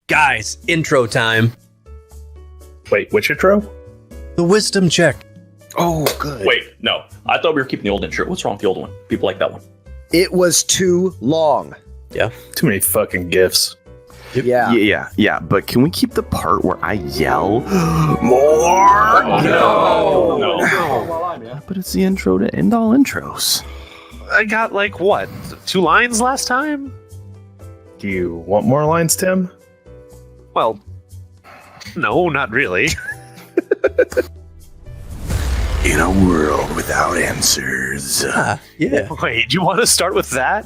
Guys, intro time. Wait, which intro? The wisdom check. Oh, good. Wait, no. I thought we were keeping the old intro. What's wrong with the old one? People like that one. It was too long. Yeah. Too many fucking gifs. Yeah. Yeah, but can we keep the part where I yell, more? Oh, no. Yeah, but it's the intro to end all intros. I got, 2 lines last time? Do you want more lines, Tim? Well, no, not really. In a world without answers. Yeah. Wait, you want to start with that?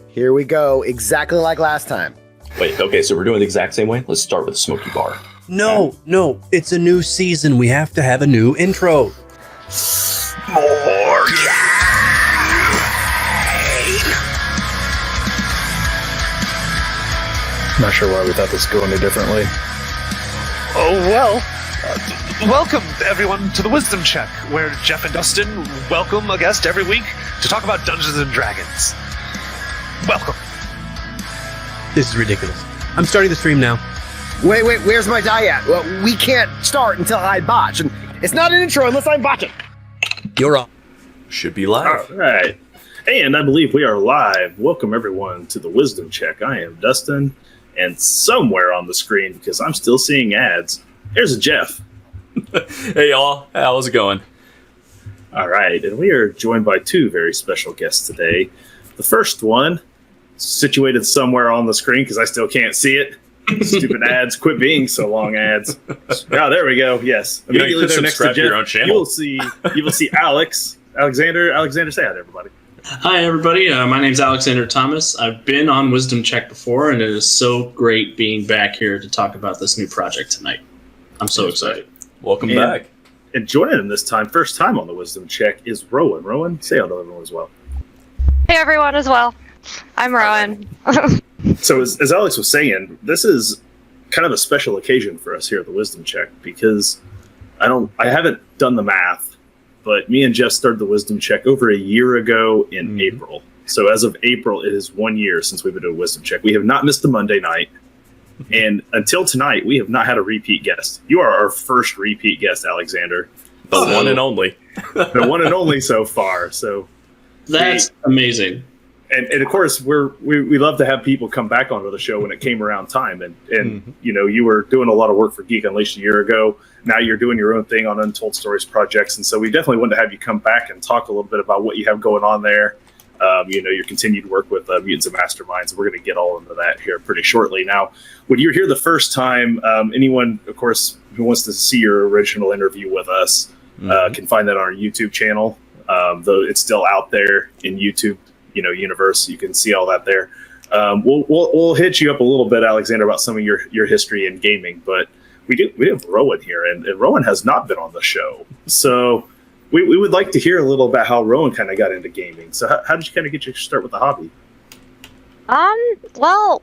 Here we go. Exactly like last time. Wait, okay, so we're doing it the exact same way? Let's start with Smoky Bar. No. It's a new season. We have to have a new intro. More. Not sure why we thought this would go any differently. Oh, well. Welcome, everyone, to the Wisdom Check, where Jeff and Dustin welcome a guest every week to talk about Dungeons & Dragons. Welcome. This is ridiculous. I'm starting the stream now. Wait, where's my die at? Well, we can't start until I botch, and it's not an intro unless I'm botching. You're on. Should be live. All right. And I believe we are live. Welcome, everyone, to the Wisdom Check. I am Dustin, and somewhere on the screen, because I'm still seeing ads, there's a Jeff. Hey, y'all. How's it going? All right. And we are joined by two very special guests today. The first one, situated somewhere on the screen, because I still can't see it. Stupid ads. Quit being so long, ads. Oh, there we go. Yes. Immediately there next to subscribe to your own Jeff, channel. you will see Alexander, say hi to everybody. Hi, everybody. My name's Alexander Thomas. I've been on Wisdom Check before, and it is so great being back here to talk about this new project tonight. I'm so excited. Welcome back. And joining him this time, first time on the Wisdom Check, is Rowan. Rowan, say hello to everyone as well. Hey everyone as well. I'm Rowan. So as Alex was saying, this is kind of a special occasion for us here at the Wisdom Check because I haven't done the math, but me and Jeff started the Wisdom Check over a year ago in April. So as of April, it is 1 year since we've been doing Wisdom Check. We have not missed a Monday night. And until tonight, we have not had a repeat guest. You are our first repeat guest, Alexander. The one and only. The one and only so far. So That's amazing. And of course, we love to have people come back onto the show when it came around time. And you know, you were doing a lot of work for Geek Unleashed a year ago. Now you're doing your own thing on Untold Stories Projects. And so we definitely wanted to have you come back and talk a little bit about what you have going on there. You know, your continued work with Mutants and Masterminds. We're going to get all into that here pretty shortly. Now, when you were here the first time, anyone, of course, who wants to see your original interview with us can find that on our YouTube channel. Though it's still out there in YouTube, universe. You can see all that there. We'll hit you up a little bit, Alexander, about some of your history in gaming. But we have Rowan here, and Rowan has not been on the show. So we would like to hear a little about how Rowan kind of got into gaming. So how did you kind of get your start with the hobby? Well,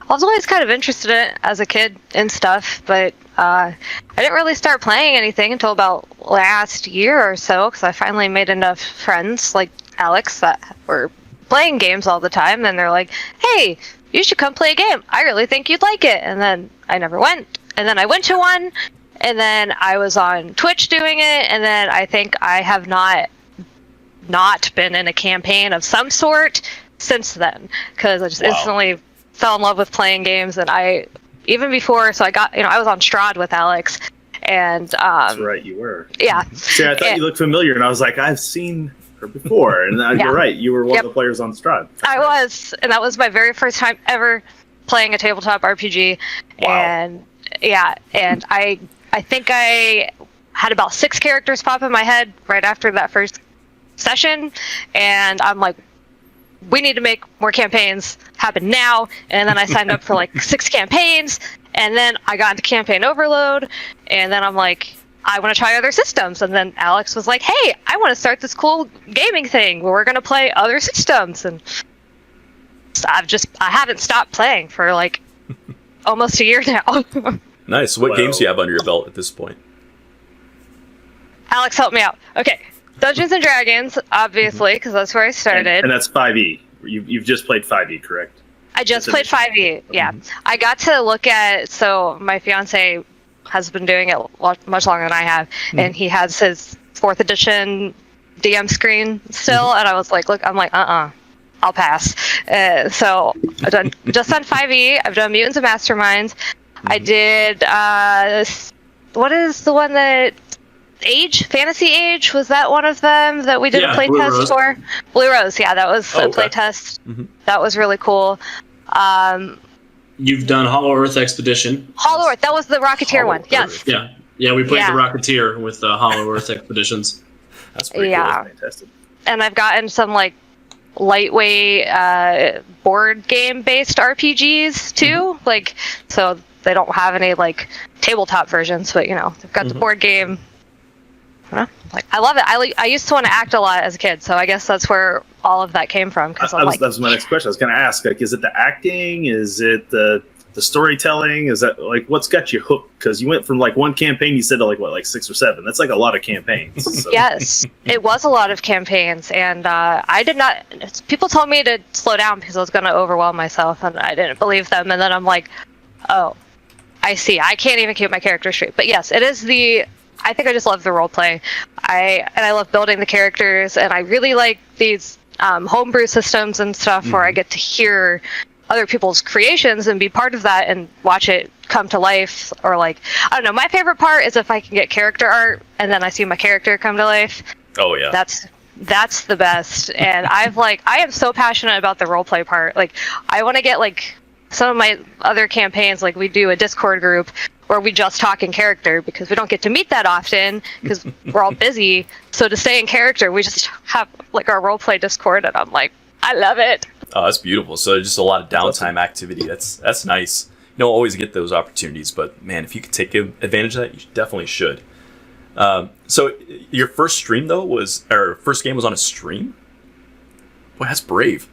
I was always kind of interested in it as a kid and stuff, but I didn't really start playing anything until about last year or so, because I finally made enough friends like Alex that were playing games all the time, and they're like, hey, you should come play a game. I really think you'd like it. And then I never went, and then I went to one, and then I was on Twitch doing it, and then I think I have not been in a campaign of some sort since then, because I just instantly fell in love with playing games. And I, even before, so I got, I was on Strahd with Alex, and That's right, you were. Yeah. See, I thought you looked familiar, and I was like, I've seen her before. And you're right, you were one of the players on Strahd. I was, and that was my very first time ever playing a tabletop RPG. Wow. And and I think I had about 6 characters pop in my head right after that first session, and I'm like, we need to make more campaigns happen now. And then I signed up for 6 campaigns, and then I got into Campaign Overload, and then I'm like, I want to try other systems. And then Alex was like, hey, I want to start this cool gaming thing where we're going to play other systems. And I haven't stopped playing for almost a year now. Nice. What games do you have under your belt at this point? Alex, help me out. Okay. Dungeons and Dragons, obviously, because that's where I started. And that's 5e. You've just played 5e, correct? I just played 5e. Yeah, I got to look at. So my fiance has been doing it much longer than I have, and he has his 4th edition DM screen still, and I was like, look, I'm like, I'll pass. So I've done 5e. I've done Mutants and Masterminds. I did. What is the one that? Age? Fantasy Age? Was that one of them that we did a playtest for? Blue Rose, yeah, that was a playtest. That was really cool. You've done Hollow Earth Expedition. Hollow Earth, that was the Rocketeer one. Yes. Yeah, we played the Rocketeer with the Hollow Earth Expeditions. That's pretty cool. Fantastic. And I've gotten some like lightweight board game based RPGs too. Like, so they don't have any like tabletop versions, but they've got the board game. Like, I love it. I used to want to act a lot as a kid, so I guess that's where all of that came from. Because that was my next question. I was going to ask, like, is it the acting? Is it the storytelling? Is that like what's got you hooked? Because you went from like one campaign, you said to like 6 or 7. That's like a lot of campaigns. So. Yes, it was a lot of campaigns, and I did not. People told me to slow down because I was going to overwhelm myself, and I didn't believe them. And then I'm like, oh, I see. I can't even keep my character straight. But yes, it is the. I think I just love the role play. I love building the characters, and I really like these homebrew systems and stuff where I get to hear other people's creations and be part of that and watch it come to life. Or like, I don't know, my favorite part is if I can get character art and then I see my character come to life. Oh yeah. That's the best. And I am so passionate about the role play part. Like, I want to get like some of my other campaigns, like we do a Discord group where we just talk in character because we don't get to meet that often because we're all busy. So to stay in character, we just have like our roleplay Discord, and I'm like, I love it. Oh, that's beautiful. So just a lot of downtime activity. That's nice. You don't always get those opportunities, but man, if you could take advantage of that, you definitely should. So your first stream though first game was on a stream? Boy, that's brave.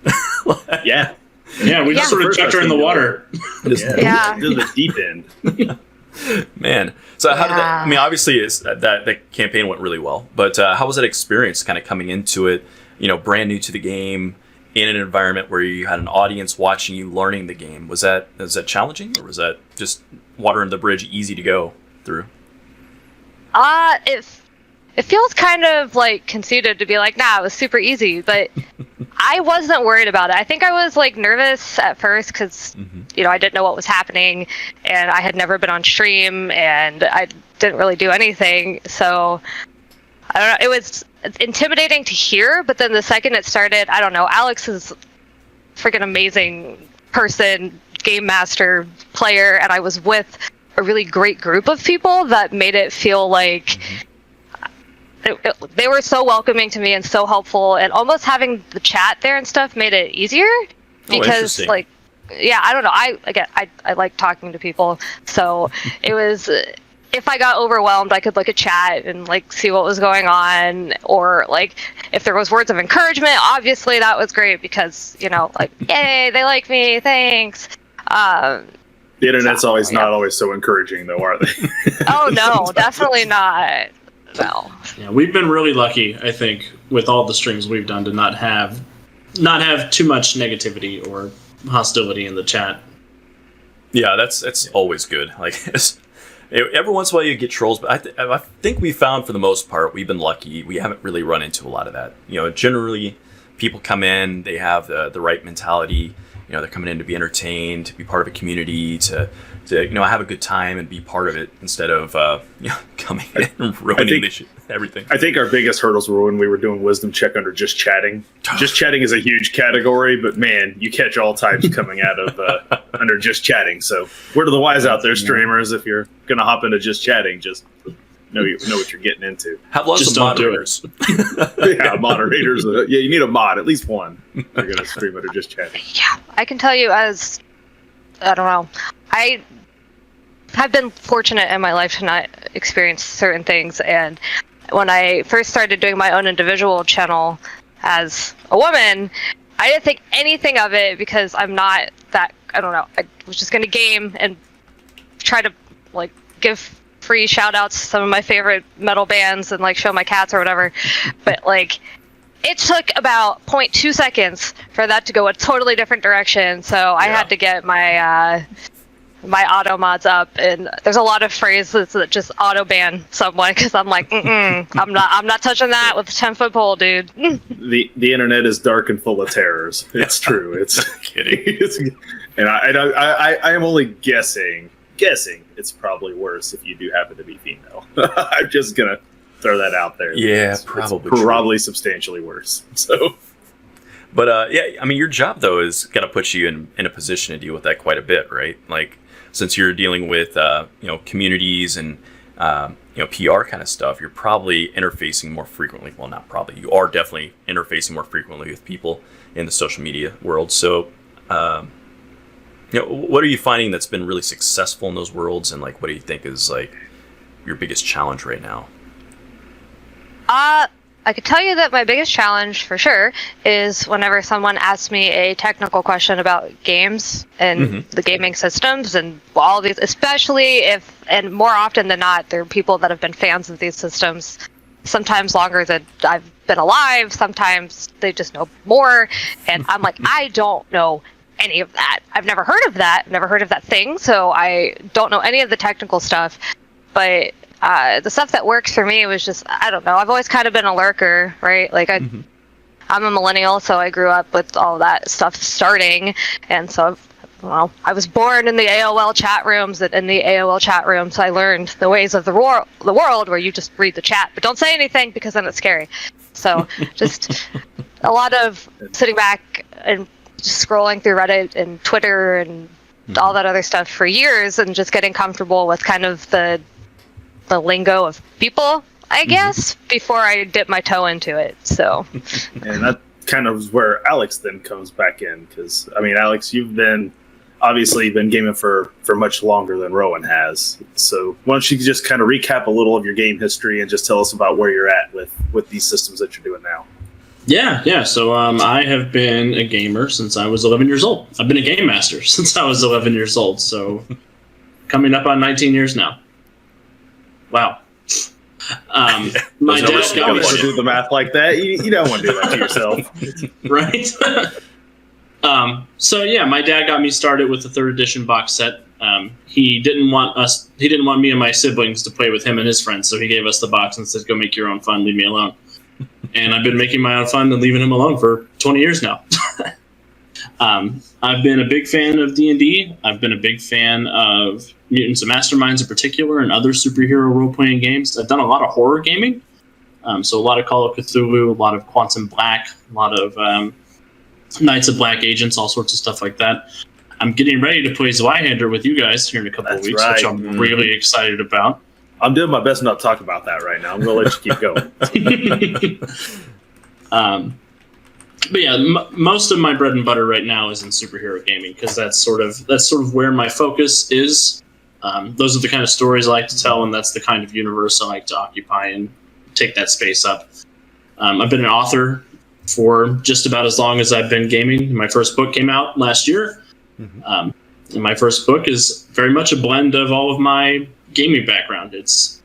Yeah. Yeah, we just sort of chucked her in the water. Yeah. To the deep end. Man, so how did that? I mean, obviously, that campaign went really well. But how was that experience, kind of coming into it? Brand new to the game, in an environment where you had an audience watching you, learning the game. Was that challenging, or was that just water under the bridge, easy to go through? It feels kind of like conceited to be like, nah, it was super easy, but I wasn't worried about it. I think I was like nervous at first because, I didn't know what was happening, and I had never been on stream, and I didn't really do anything. So I don't know. It was intimidating to hear, but then the second it started, I don't know. Alex is a freaking amazing person, game master, player, and I was with a really great group of people that made it feel like. They were so welcoming to me and so helpful, and almost having the chat there and stuff made it easier because I don't know. I like talking to people, so it was. If I got overwhelmed, I could look at chat and like see what was going on, or like if there was words of encouragement. Obviously, that was great because like, yay, they like me, thanks. The internet's not always so encouraging, though, are they? Oh no, definitely not. Well, yeah, we've been really lucky, I think, with all the streams we've done to not have too much negativity or hostility in the chat. Yeah, that's always good. Like every once in a while you get trolls, but I think we found for the most part we've been lucky. We haven't really run into a lot of that. Generally people come in, they have the right mentality. They're coming in to be entertained, to be part of a community, to have a good time and be part of it instead of coming in and ruining everything. I think our biggest hurdles were when we were doing wisdom check under just chatting. Just chatting is a huge category, but man, you catch all types coming out of under just chatting. So word of the wise out there, streamers, if you're gonna hop into just chatting, just know what you're getting into. Have lots of moderators. Yeah, moderators. You need a mod, at least one. If you're gonna stream under just chatting. Yeah, I can tell you as I don't know. I have been fortunate in my life to not experience certain things, and when I first started doing my own individual channel as a woman, I didn't think anything of it because I'm not that, I don't know, I was just going to game and try to like give free shout outs to some of my favorite metal bands and like show my cats or whatever. But like it took about 0.2 seconds for that to go a totally different direction. So I had to get my my auto mods up, and there's a lot of phrases that just auto ban someone because I'm like, I'm not touching that with a 10-foot pole, dude. The internet is dark and full of terrors. It's true. It's kidding. And I am only guessing it's probably worse if you do happen to be female. I'm just gonna throw that out there. Yeah, it's probably substantially worse. So, but yeah, I mean, your job though is gonna put you in a position to deal with that quite a bit, right? Like, since you're dealing with communities and PR kind of stuff, you're probably interfacing more frequently. Well, not probably. You are definitely interfacing more frequently with people in the social media world. So, what are you finding that's been really successful in those worlds, and like, what do you think is like your biggest challenge right now? I could tell you that my biggest challenge for sure is whenever someone asks me a technical question about games and the gaming systems and all these, especially if, and more often than not, there are people that have been fans of these systems sometimes longer than I've been alive. Sometimes they just know more. And I'm like, I don't know any of that. I've never heard of that. Never heard of that thing. So I don't know any of the technical stuff. But the stuff that works for me was just, I don't know. I've always kind of been a lurker, right? Like I'm a millennial, so I grew up with all that stuff starting. And so, I was born in the AOL chat rooms. And in the AOL chat rooms, I learned the ways of the world where you just read the chat, but don't say anything because then it's scary. So just a lot of sitting back and just scrolling through Reddit and Twitter and all that other stuff for years and just getting comfortable with kind of the lingo of people, I guess, before I dip my toe into it. So, and that kind of is where Alex then comes back in, because I mean, Alex, you've been gaming for much longer than Rowan has. So why don't you just kind of recap a little of your game history and just tell us about where you're at with these systems that you're doing now? Yeah. So I have been a gamer since I was 11 years old. I've been a game master since I was 11 years old. So coming up on 19 years now. Wow. My dad got me to do the math like that. You don't want to do that to yourself, right? So yeah, my dad got me started with the 3rd edition box set. He didn't want me and my siblings to play with him and his friends, so he gave us the box and said, "Go make your own fun, leave me alone." And I've been making my own fun and leaving him alone for 20 years now. I've been a big fan of D&D. I've been a big fan of Mutants and Masterminds in particular and other superhero role-playing games. I've done a lot of horror gaming. So a lot of Call of Cthulhu, a lot of Quantum Black, a lot of Knights of Black Agents, all sorts of stuff like that. I'm getting ready to play Zweihander with you guys here in a couple of weeks, which I'm really excited about. I'm doing my best not to talk about that right now. I'm going to let you keep going. But yeah, most of my bread and butter right now is in superhero gaming because that's sort of where my focus is. Those are the kind of stories I like to tell, and that's the kind of universe I like to occupy and take that space up. I've been an author for just about as long as I've been gaming. My first book came out last year. And my first book is very much a blend of all of my gaming background. It's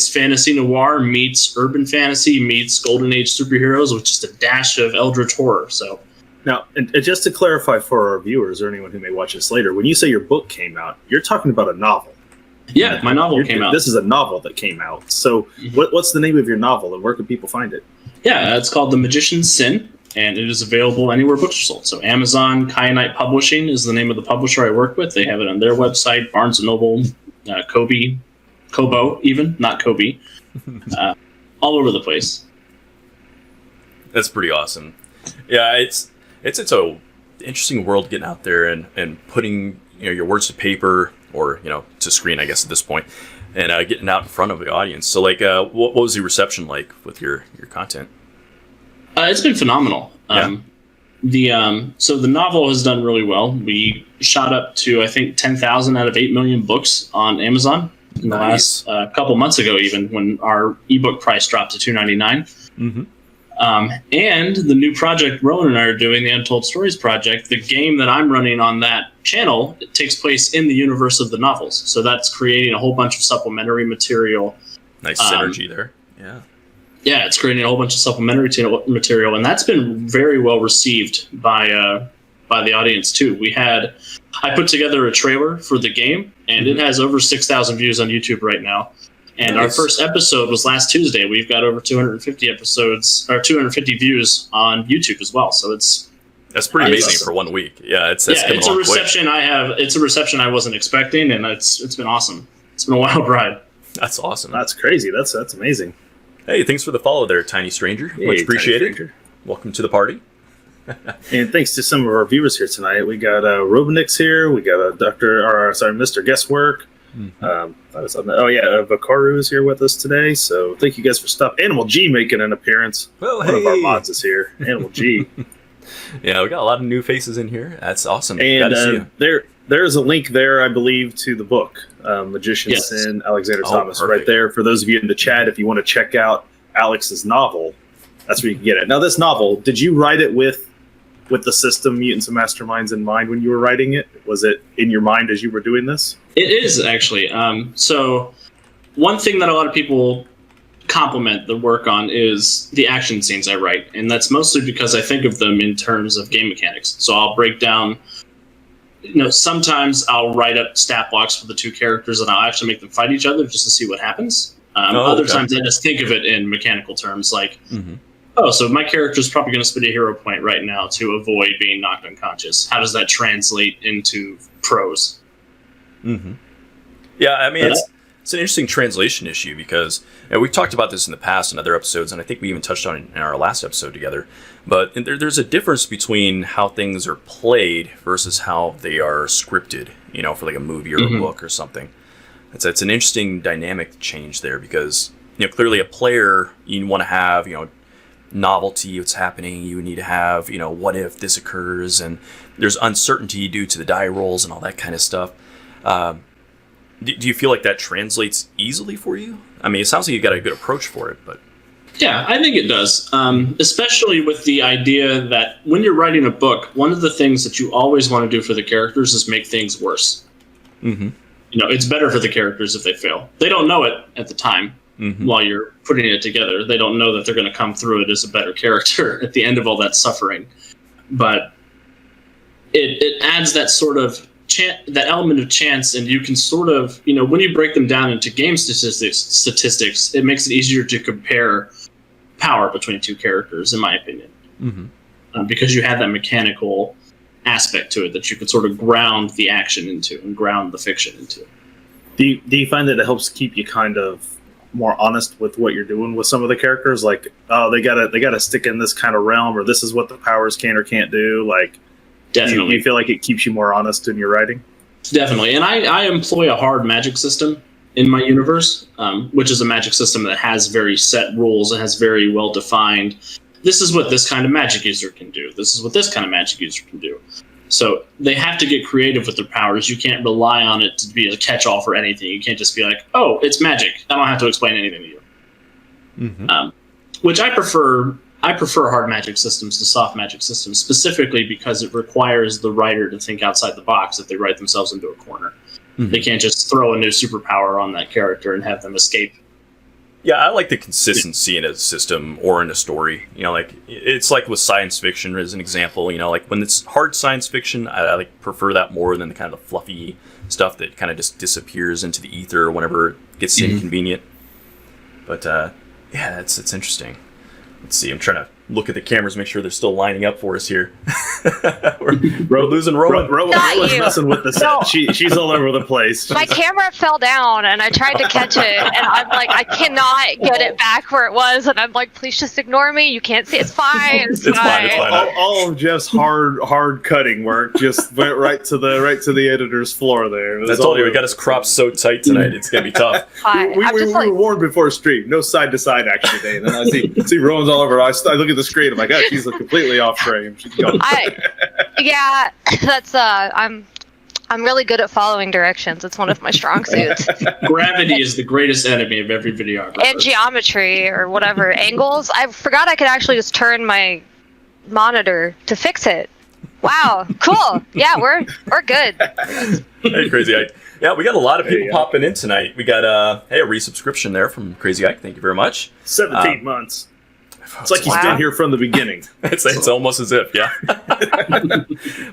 fantasy noir meets urban fantasy meets golden age superheroes with just a dash of eldritch horror. So now, and just to clarify for our viewers or anyone who may watch this later, when you say your book came out, you're talking about a novel. Yeah, my novel came out. This is a novel that came out. So what's the name of your novel and where can people find it? Yeah, it's called The Magician's Sin, and it is available anywhere books are sold. So Amazon, Kyanite Publishing is the name of the publisher I work with. They have it on their website, Barnes & Noble, Kobo even, not Kobe, all over the place. That's pretty awesome. Yeah, it's a interesting world getting out there and putting your words to paper or to screen, I guess at this point, and getting out in front of the audience. So like, what was the reception like with your content? It's been phenomenal. So the novel has done really well. We shot up to I think 10,000 out of 8 million books on Amazon in the last couple months ago, even when our ebook price dropped to $2.99. And the new project Rowan and I are doing, the Untold Stories Project, the game that I'm running on that channel, it takes place in the universe of the novels. So that's creating a whole bunch of supplementary material. Nice synergy there. Yeah. Yeah, it's creating a whole bunch of supplementary material, and that's been very well received by the audience too. I put together a trailer for the game, and it has over 6,000 views on YouTube right now. And our first episode was last Tuesday. We've got over 250 episodes or 250 views on YouTube as well. So that's pretty amazing for 1 week. Yeah, it's a reception quick. It's a reception I wasn't expecting, and it's been awesome. It's been a wild ride. That's awesome. That's crazy. That's amazing. Hey, thanks for the follow there, Tiny Stranger. Hey, much appreciated. Stranger. Welcome to the party. And thanks to some of our viewers here tonight. We got Robinix here. We got Mr. Guesswork. Vakaru is here with us today. So thank you guys for stopping. Animal G making an appearance. Well, One of our mods is here. Animal G. Yeah, we got a lot of new faces in here. That's awesome. And there's a link there, I believe, to the book, Magician Sin, Alexander Thomas, perfect. right there. For those of you in the chat, if you want to check out Alex's novel, that's where you can get it. Now, this novel, did you write it with the system Mutants and Masterminds in mind when you were writing it? Was it in your mind as you were doing this? It is, actually. So one thing that a lot of people compliment the work on is the action scenes I write, and that's mostly because I think of them in terms of game mechanics. So I'll break down, sometimes I'll write up stat blocks for the two characters and I'll actually make them fight each other just to see what happens. Other times I just think of it in mechanical terms, like, so my character's probably going to spend a hero point right now to avoid being knocked unconscious. How does that translate into prose? Yeah, I mean, it's an interesting translation issue because we've talked about this in the past in other episodes, and I think we even touched on it in our last episode together. But there's a difference between how things are played versus how they are scripted, for like a movie or a book or something. It's an interesting dynamic change there because, clearly a player, you want to have, novelty, what's happening. You need to have, what if this occurs, and there's uncertainty due to the die rolls and all that kind of stuff. Do you feel like that translates easily for you? I mean, it sounds like you got a good approach for it, but yeah, I think it does. Especially with the idea that when you're writing a book, one of the things that you always want to do for the characters is make things worse. It's better for the characters if they fail. They don't know it at the time. While you're putting it together, they don't know that they're going to come through it as a better character at the end of all that suffering. But it adds that sort of that element of chance, and you can sort of, when you break them down into game statistics, it makes it easier to compare power between two characters, in my opinion, because you have that mechanical aspect to it that you can sort of ground the action into and ground the fiction into. Do you find that it helps keep you kind of more honest with what you're doing with some of the characters? Like, they gotta stick in this kind of realm, or this is what the powers can or can't do. Like, definitely, do you feel like it keeps you more honest in your writing? Definitely, and I employ a hard magic system in my universe, which is a magic system that has very set rules and has very well defined. This is what this kind of magic user can do. This is what this kind of magic user can do. So they have to get creative with their powers. You can't rely on it to be a catch-all for anything. You can't just be like, oh, it's magic. I don't have to explain anything to you. Which I prefer. I prefer hard magic systems to soft magic systems, specifically because it requires the writer to think outside the box if they write themselves into a corner. They can't just throw a new superpower on that character and have them escape. Yeah, I like the consistency in a system or in a story. It's like with science fiction as an example. Like when it's hard science fiction, I prefer that more than the kind of fluffy stuff that kind of just disappears into the ether whenever it gets inconvenient. But yeah, it's interesting. Let's see. I'm trying to look at the cameras, make sure they're still lining up for us here. we're losing Rowan. Rowan's messing with the set. She's all over the place. My camera fell down, and I tried to catch it, and I'm like, I cannot get it back where it was, and I'm like, please just ignore me. You can't see. It's fine. It's fine. All of Jeff's hard cutting work just went right to the editor's floor there. I told you we got his crops so tight tonight. It's gonna be tough. We were warned before stream. No side to side action today. And then I see Rowan's all over. I look at the screen. I'm like, oh, she's completely off frame. She's gone. Yeah, that's I'm really good at following directions. It's one of my strong suits. Gravity is the greatest enemy of every videographer. And geometry or whatever. Angles. I forgot I could actually just turn my monitor to fix it. Wow, cool. Yeah, we're good. Hey, crazy. Yeah, we got a lot of There people you go. popping in tonight. We got a resubscription there from Crazy Ike. Thank you very much. 17 months. It's like he's Wow. been here from the beginning. It's almost as if, yeah.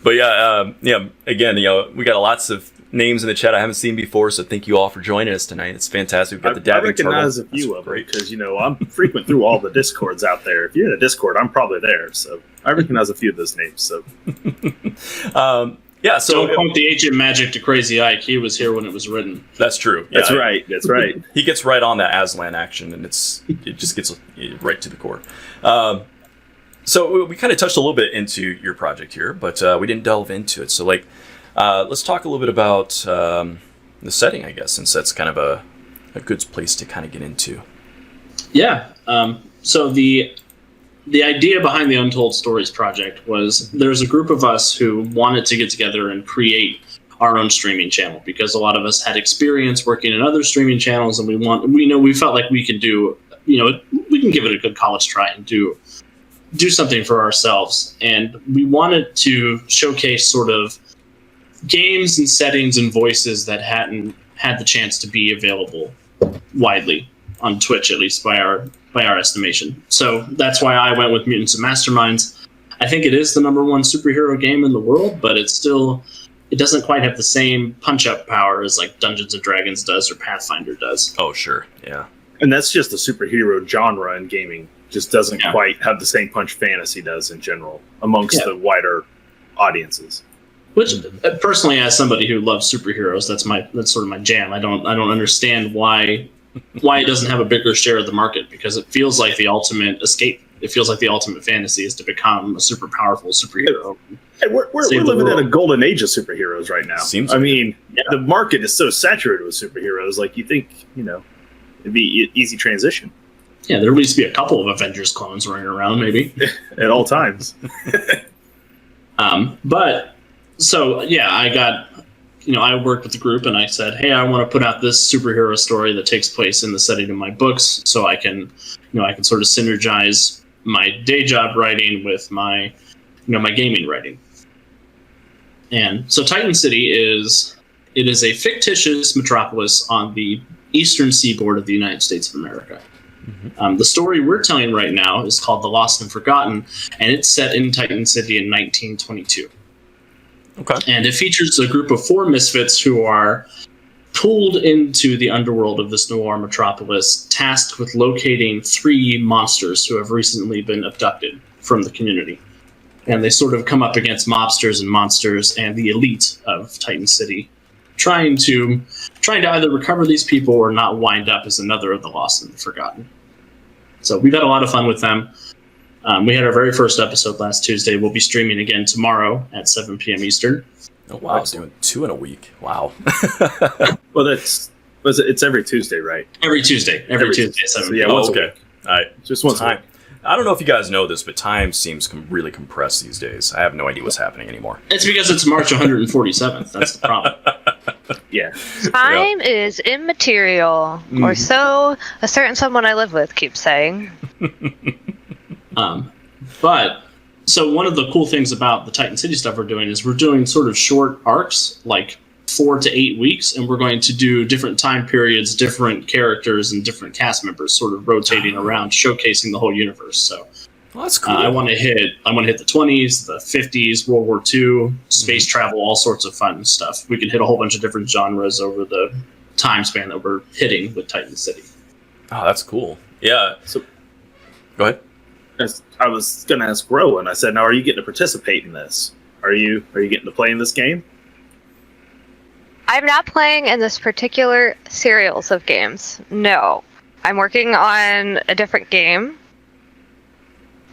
But yeah, again, we got lots of names in the chat I haven't seen before, so thank you all for joining us tonight. It's fantastic. We've got the I dabbing recognize turtle. a few That's of them great. because, I'm frequent through all the Discords out there. If you're in a Discord, I'm probably there. So I recognize a few of those names. So Yeah, so Don't point the ancient magic to Crazy Ike. He was here when it was written. that's true. that's Yeah, right. That's right. He gets right on that Aslan action, and it just gets right to the core. So we kind of touched a little bit into your project here, but we didn't delve into it. So let's talk a little bit about the setting, I guess, since that's kind of a good place to kind of get into. Yeah. So the idea behind the Untold Stories Project was there's a group of us who wanted to get together and create our own streaming channel because a lot of us had experience working in other streaming channels, and we felt like we could do, we can give it a good college try and do something for ourselves. And we wanted to showcase sort of games and settings and voices that hadn't had the chance to be available widely on Twitch, at least by our estimation. So that's why I went with Mutants and Masterminds. I think it is the #1 superhero game in the world, but it doesn't quite have the same punch-up power as like Dungeons and Dragons does or Pathfinder does. Oh, sure. Yeah. And that's just the superhero genre in gaming. Just doesn't quite have the same punch fantasy does in general amongst the wider audiences. Which, personally, as somebody who loves superheroes, that's sort of my jam. I don't understand why it doesn't have a bigger share of the market, because it feels like the ultimate escape. It feels like the ultimate fantasy is to become a super powerful superhero. Hey, we're living in a golden age of superheroes right now. Seems I like mean, the market is so saturated with superheroes. Like, you think, it'd be an easy transition Yeah, there needs to be a couple of Avengers clones running around, maybe. at all times. But so yeah, I worked with the group and I said, hey, I want to put out this superhero story that takes place in the setting of my books, so I can sort of synergize my day job writing with my gaming writing. And so Titan City is a fictitious metropolis on the eastern seaboard of the United States of America. Mm-hmm. The story we're telling right now is called The Lost and Forgotten, and it's set in Titan City in 1922. Okay. And it features a group of 4 misfits who are pulled into the underworld of this noir metropolis, tasked with locating 3 monsters who have recently been abducted from the community. And they sort of come up against mobsters and monsters and the elite of Titan City, trying to either recover these people or not wind up as another of the Lost and the Forgotten. So we've had a lot of fun with them. We had our very first episode last Tuesday. We'll be streaming again tomorrow at 7 p.m. Eastern. Oh, wow. Doing 2 in a week. Wow. Well, it's every Tuesday, right? Every Tuesday. Every Tuesday at 7 So, yeah, p.m. once a okay. week. All right. Just once a Time. week. I don't know if you guys know this, but time seems really compressed these days. I have no idea what's happening anymore. It's because it's March 147th. That's the problem. Yeah. Time is immaterial, or so a certain someone I live with keeps saying. But so one of the cool things about the Titan City stuff we're doing is we're doing sort of short arcs, like 4 to 8 weeks, and we're going to do different time periods, different characters, and different cast members, sort of rotating around, showcasing the whole universe. So Well, that's cool. I want to hit the 20s, the 50s, World War II, space travel, all sorts of fun stuff. We can hit a whole bunch of different genres over the time span that we're hitting with Titan City. Oh, that's cool. Yeah. So- Go ahead. I was going to ask Rowan. I said, now, are you getting to participate in this? Are you getting to play in this game? I'm not playing in this particular serials of games. No. I'm working on a different game.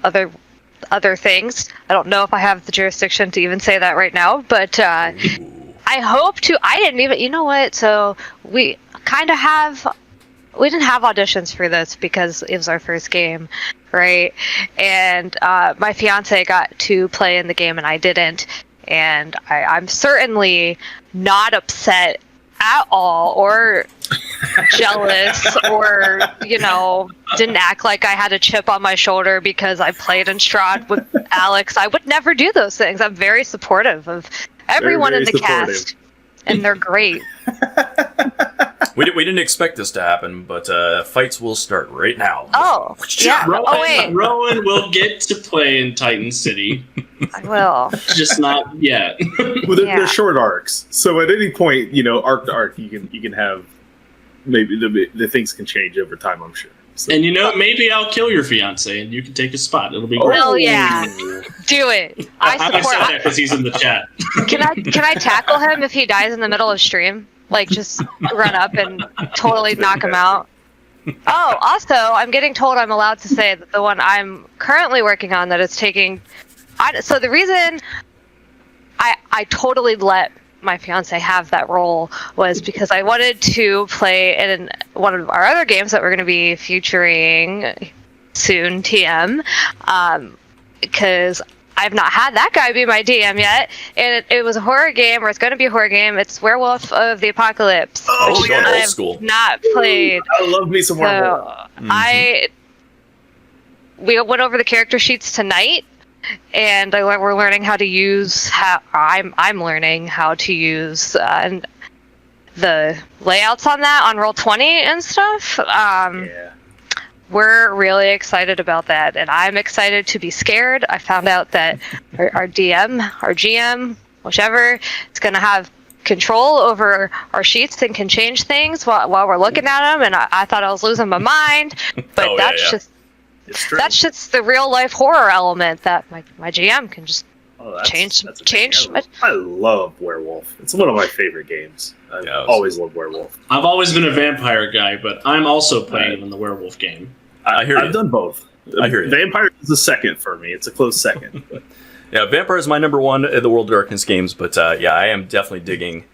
Other things. I don't know if I have the jurisdiction to even say that right now, but I hope to. I didn't even. You know what? So we kind of have. We didn't have auditions for this because it was our first game, right? And my fiance got to play in the game and I didn't. And I'm certainly not upset at all or jealous or, didn't act like I had a chip on my shoulder because I played in Strahd with Alex. I would never do those things. I'm very supportive of everyone Very, in the very cast. and they're great. We didn't expect this to happen, but fights will start right now. Oh, yeah. Oh, wait. Rowan will get to play in Titan City, I will. just not yet. Well, they're short arcs, so at any point, arc to arc, you can have maybe the things can change over time. I'm sure. So. And maybe I'll kill your fiance, and you can take a spot. It'll be great. Hell yeah, do it. I I support. said that because he's in the chat. Can I tackle him if he dies in the middle of stream? Like, just run up and totally knock him out. Oh, also, I'm getting told I'm allowed to say that the one I'm currently working on that is taking... So the reason I totally let my fiance have that role was because I wanted to play in one of our other games that we're going to be featuring soon, TM, because I've not had that guy be my DM yet, and it was a horror game, or it's going to be a horror game. It's Werewolf of the Apocalypse, which yeah. I've School. not played. I love me some Werewolf. We went over the character sheets tonight, and we're learning how to use. I'm learning how to use and the layouts on that on Roll20 and stuff. Yeah. We're really excited about that, and I'm excited to be scared. I found out that our DM, our GM, whichever, is going to have control over our sheets and can change things while we're looking at them, and I thought I was losing my mind, but that's just the real life horror element that my GM can just change. I love Werewolf. It's one of my favorite games. I've always loved Werewolf. I've always been a vampire guy, but I'm also playing in the werewolf game. I've done both. I hear you. Vampire is the second for me. It's a close second. But. Yeah, Vampire is my number one in the World of Darkness games, but I am definitely digging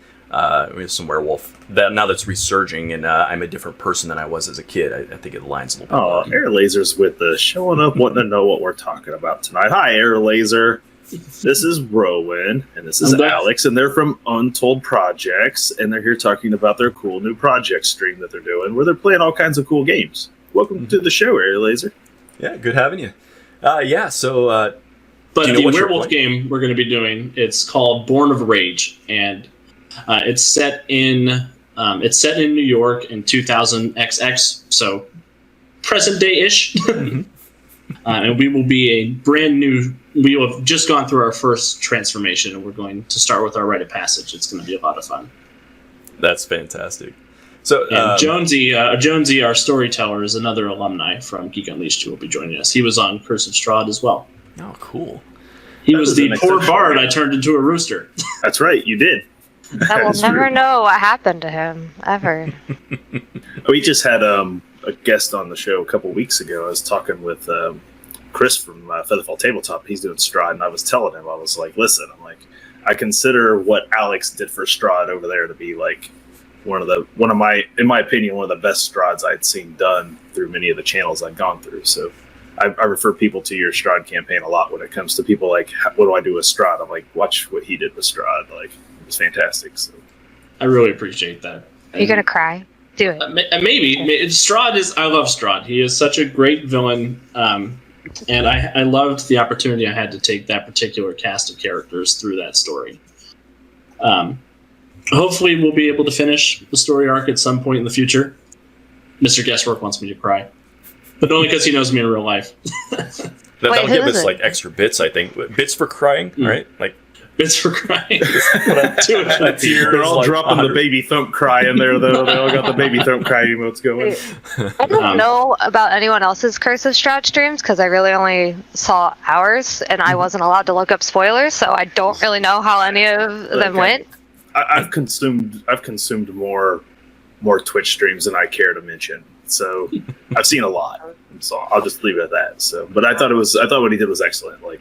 with some Werewolf. Now that's resurging, and I'm a different person than I was as a kid. I think it aligns a little bit. Oh, Air Laser's with us, showing up, wanting to know what we're talking about tonight. Hi, Air Laser. This is Rowan, and this is Alex, and they're from Untold Projects, and they're here talking about their cool new project stream that they're doing, where they're playing all kinds of cool games. Welcome to the show, Air Laser. Yeah, good having you. So... But the werewolf game we're going to be doing, it's called Born of Rage, and it's set in New York in 2000XX, so present day-ish. And we will be a brand new. We will have just gone through our first transformation, and we're going to start with our rite of passage. It's going to be a lot of fun. That's fantastic. So Jonesy, our storyteller, is another alumni from Geek Unleashed who will be joining us. He was on Curse of Strahd as well. Oh, cool. He was the poor bard I turned into a rooster. That's right, you did. I will never know what happened to him, ever. We just had a guest on the show a couple weeks ago. I was talking with Chris from Featherfall Tabletop. He's doing Strahd, and I was telling him, I was like, listen, I consider what Alex did for Strahd over there to be like in my opinion, one of the best Strahds I'd seen done through many of the channels I've gone through. So I refer people to your Strahd campaign a lot when it comes to people like, what do I do with Strahd? I'm like, watch what he did with Strahd. Like, it was fantastic. So I really appreciate that. Are you going to cry? Do it. Maybe. I love Strahd. He is such a great villain. And I loved the opportunity I had to take that particular cast of characters through that story. Hopefully we'll be able to finish the story arc at some point in the future. Mr. Guesswork wants me to cry. But only because he knows me in real life. That'll give us like extra bits, I think. Bits for crying, right? Like bits for crying. They're all dropping the baby thump cry in there, though. They all got the baby thump cry emotes going. I don't know about anyone else's Curse of Strahd streams because I really only saw ours, and I wasn't allowed to look up spoilers, so I don't really know how any of them went. I've consumed more Twitch streams than I care to mention, so I've seen a lot. So I'll just leave it at that. So, but I thought what he did was excellent. Like,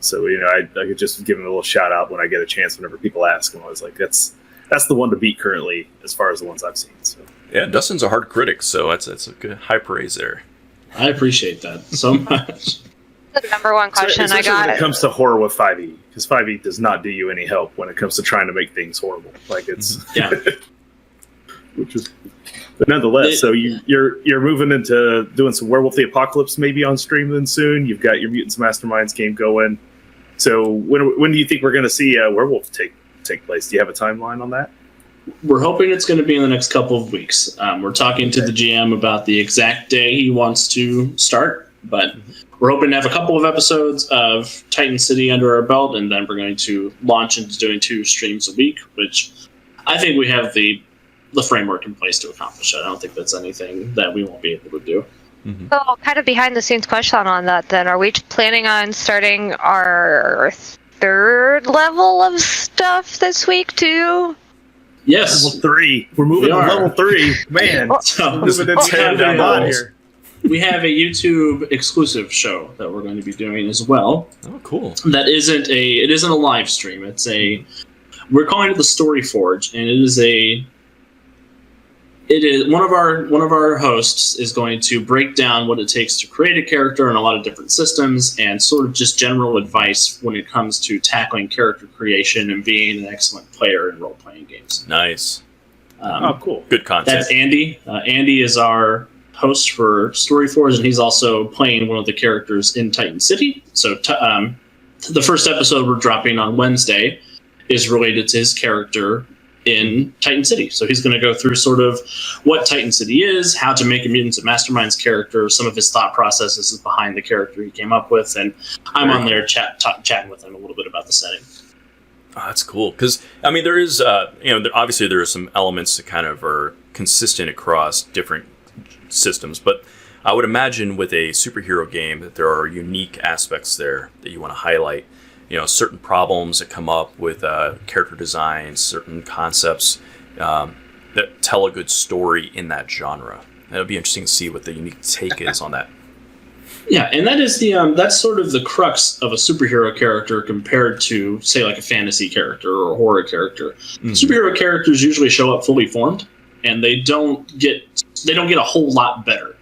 so I could just give him a little shout out when I get a chance. Whenever people ask him, I was like, that's the one to beat currently as far as the ones I've seen. So yeah, Dustin's a hard critic, so that's a good high praise there. I appreciate that so much. The number one question I got when it comes to horror with 5e, because 5e does not do you any help when it comes to trying to make things horrible. Like it's which is, but nonetheless. So you're moving into doing some Werewolf the Apocalypse maybe on stream then soon. You've got your Mutants Masterminds game going. So when do you think we're going to see Werewolf take place? Do you have a timeline on that? We're hoping it's going to be in the next couple of weeks. We're talking to the GM about the exact day he wants to start, but we're hoping to have a couple of episodes of Titan City under our belt, and then we're going to launch into doing 2 streams a week, which I think we have the framework in place to accomplish that. I don't think that's anything that we won't be able to do. So, kind of behind the scenes question on that then, are we planning on starting our 3rd level of stuff this week too? Yes. Level 3. We're moving to level 3. Man, So, moving into down on here. we have a YouTube exclusive show that we're going to be doing as well. Oh, cool. That isn't a live stream. We're calling it the Story Forge, and it is one of our hosts is going to break down what it takes to create a character in a lot of different systems, and sort of just general advice when it comes to tackling character creation and being an excellent player in role-playing games. Nice. Cool. Good content. That's Andy. Andy is our host for Story Forge, and he's also playing one of the characters in Titan City. So the first episode we're dropping on Wednesday is related to his character in Titan City. So he's going to go through sort of what Titan City is, how to make a Mutants and Masterminds character, some of his thought processes behind the character he came up with, and I'm on there chatting with him a little bit about the setting. Oh, that's cool. Because, I mean, there is, obviously there are some elements that kind of are consistent across different systems, but I would imagine with a superhero game that there are unique aspects there that you want to highlight. Certain problems that come up with character design, certain concepts that tell a good story in that genre. It would be interesting to see what the unique take is on that. Yeah, and that is that's sort of the crux of a superhero character compared to, say, like a fantasy character or a horror character. Mm-hmm. Superhero characters usually show up fully formed, and they don't get a whole lot better.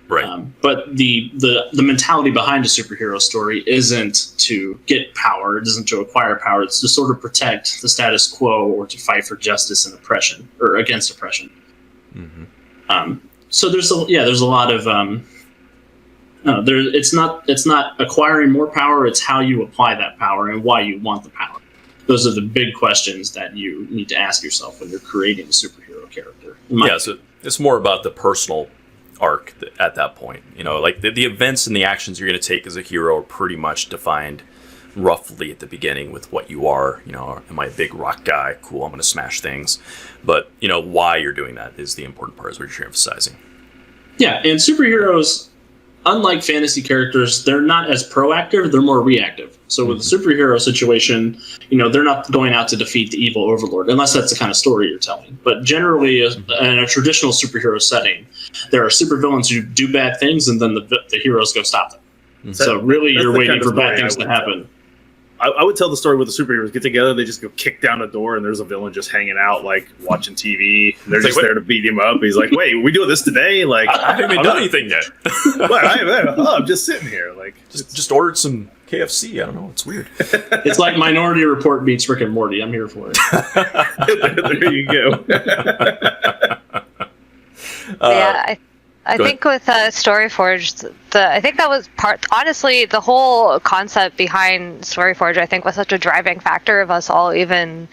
Right. But the mentality behind a superhero story isn't to get power, it isn't to acquire power, it's to sort of protect the status quo or to fight for justice and oppression, or against oppression. Mm-hmm. So there's a lot of it's not acquiring more power, it's how you apply that power and why you want the power. Those are the big questions that you need to ask yourself when you're creating a superhero character. So it's more about the personal arc at that point. Like the events and the actions you're going to take as a hero are pretty much defined roughly at the beginning with what you are. Am I a big rock guy? Cool, I'm going to smash things. But why you're doing that is the important part, is what you're emphasizing. Yeah, and superheroes, unlike fantasy characters, they're not as proactive, they're more reactive. So with a superhero situation, they're not going out to defeat the evil overlord, unless that's the kind of story you're telling. But generally, in a traditional superhero setting, there are supervillains who do bad things, and then the heroes go stop them. So really, you're waiting for bad things to happen. I would tell the story where the superheroes get together, they just go kick down a door, and there's a villain just hanging out, like, watching TV. And they're just there to beat him up. He's like, wait, we doing this today? Like, I haven't even done anything yet. I'm just sitting here. Like, just ordered some KFC. I don't know. It's weird. It's like Minority Report meets Rick and Morty. I'm here for it. There you go. I think with Storyforge, I think that was honestly, the whole concept behind Storyforge, I think, was such a driving factor of us all even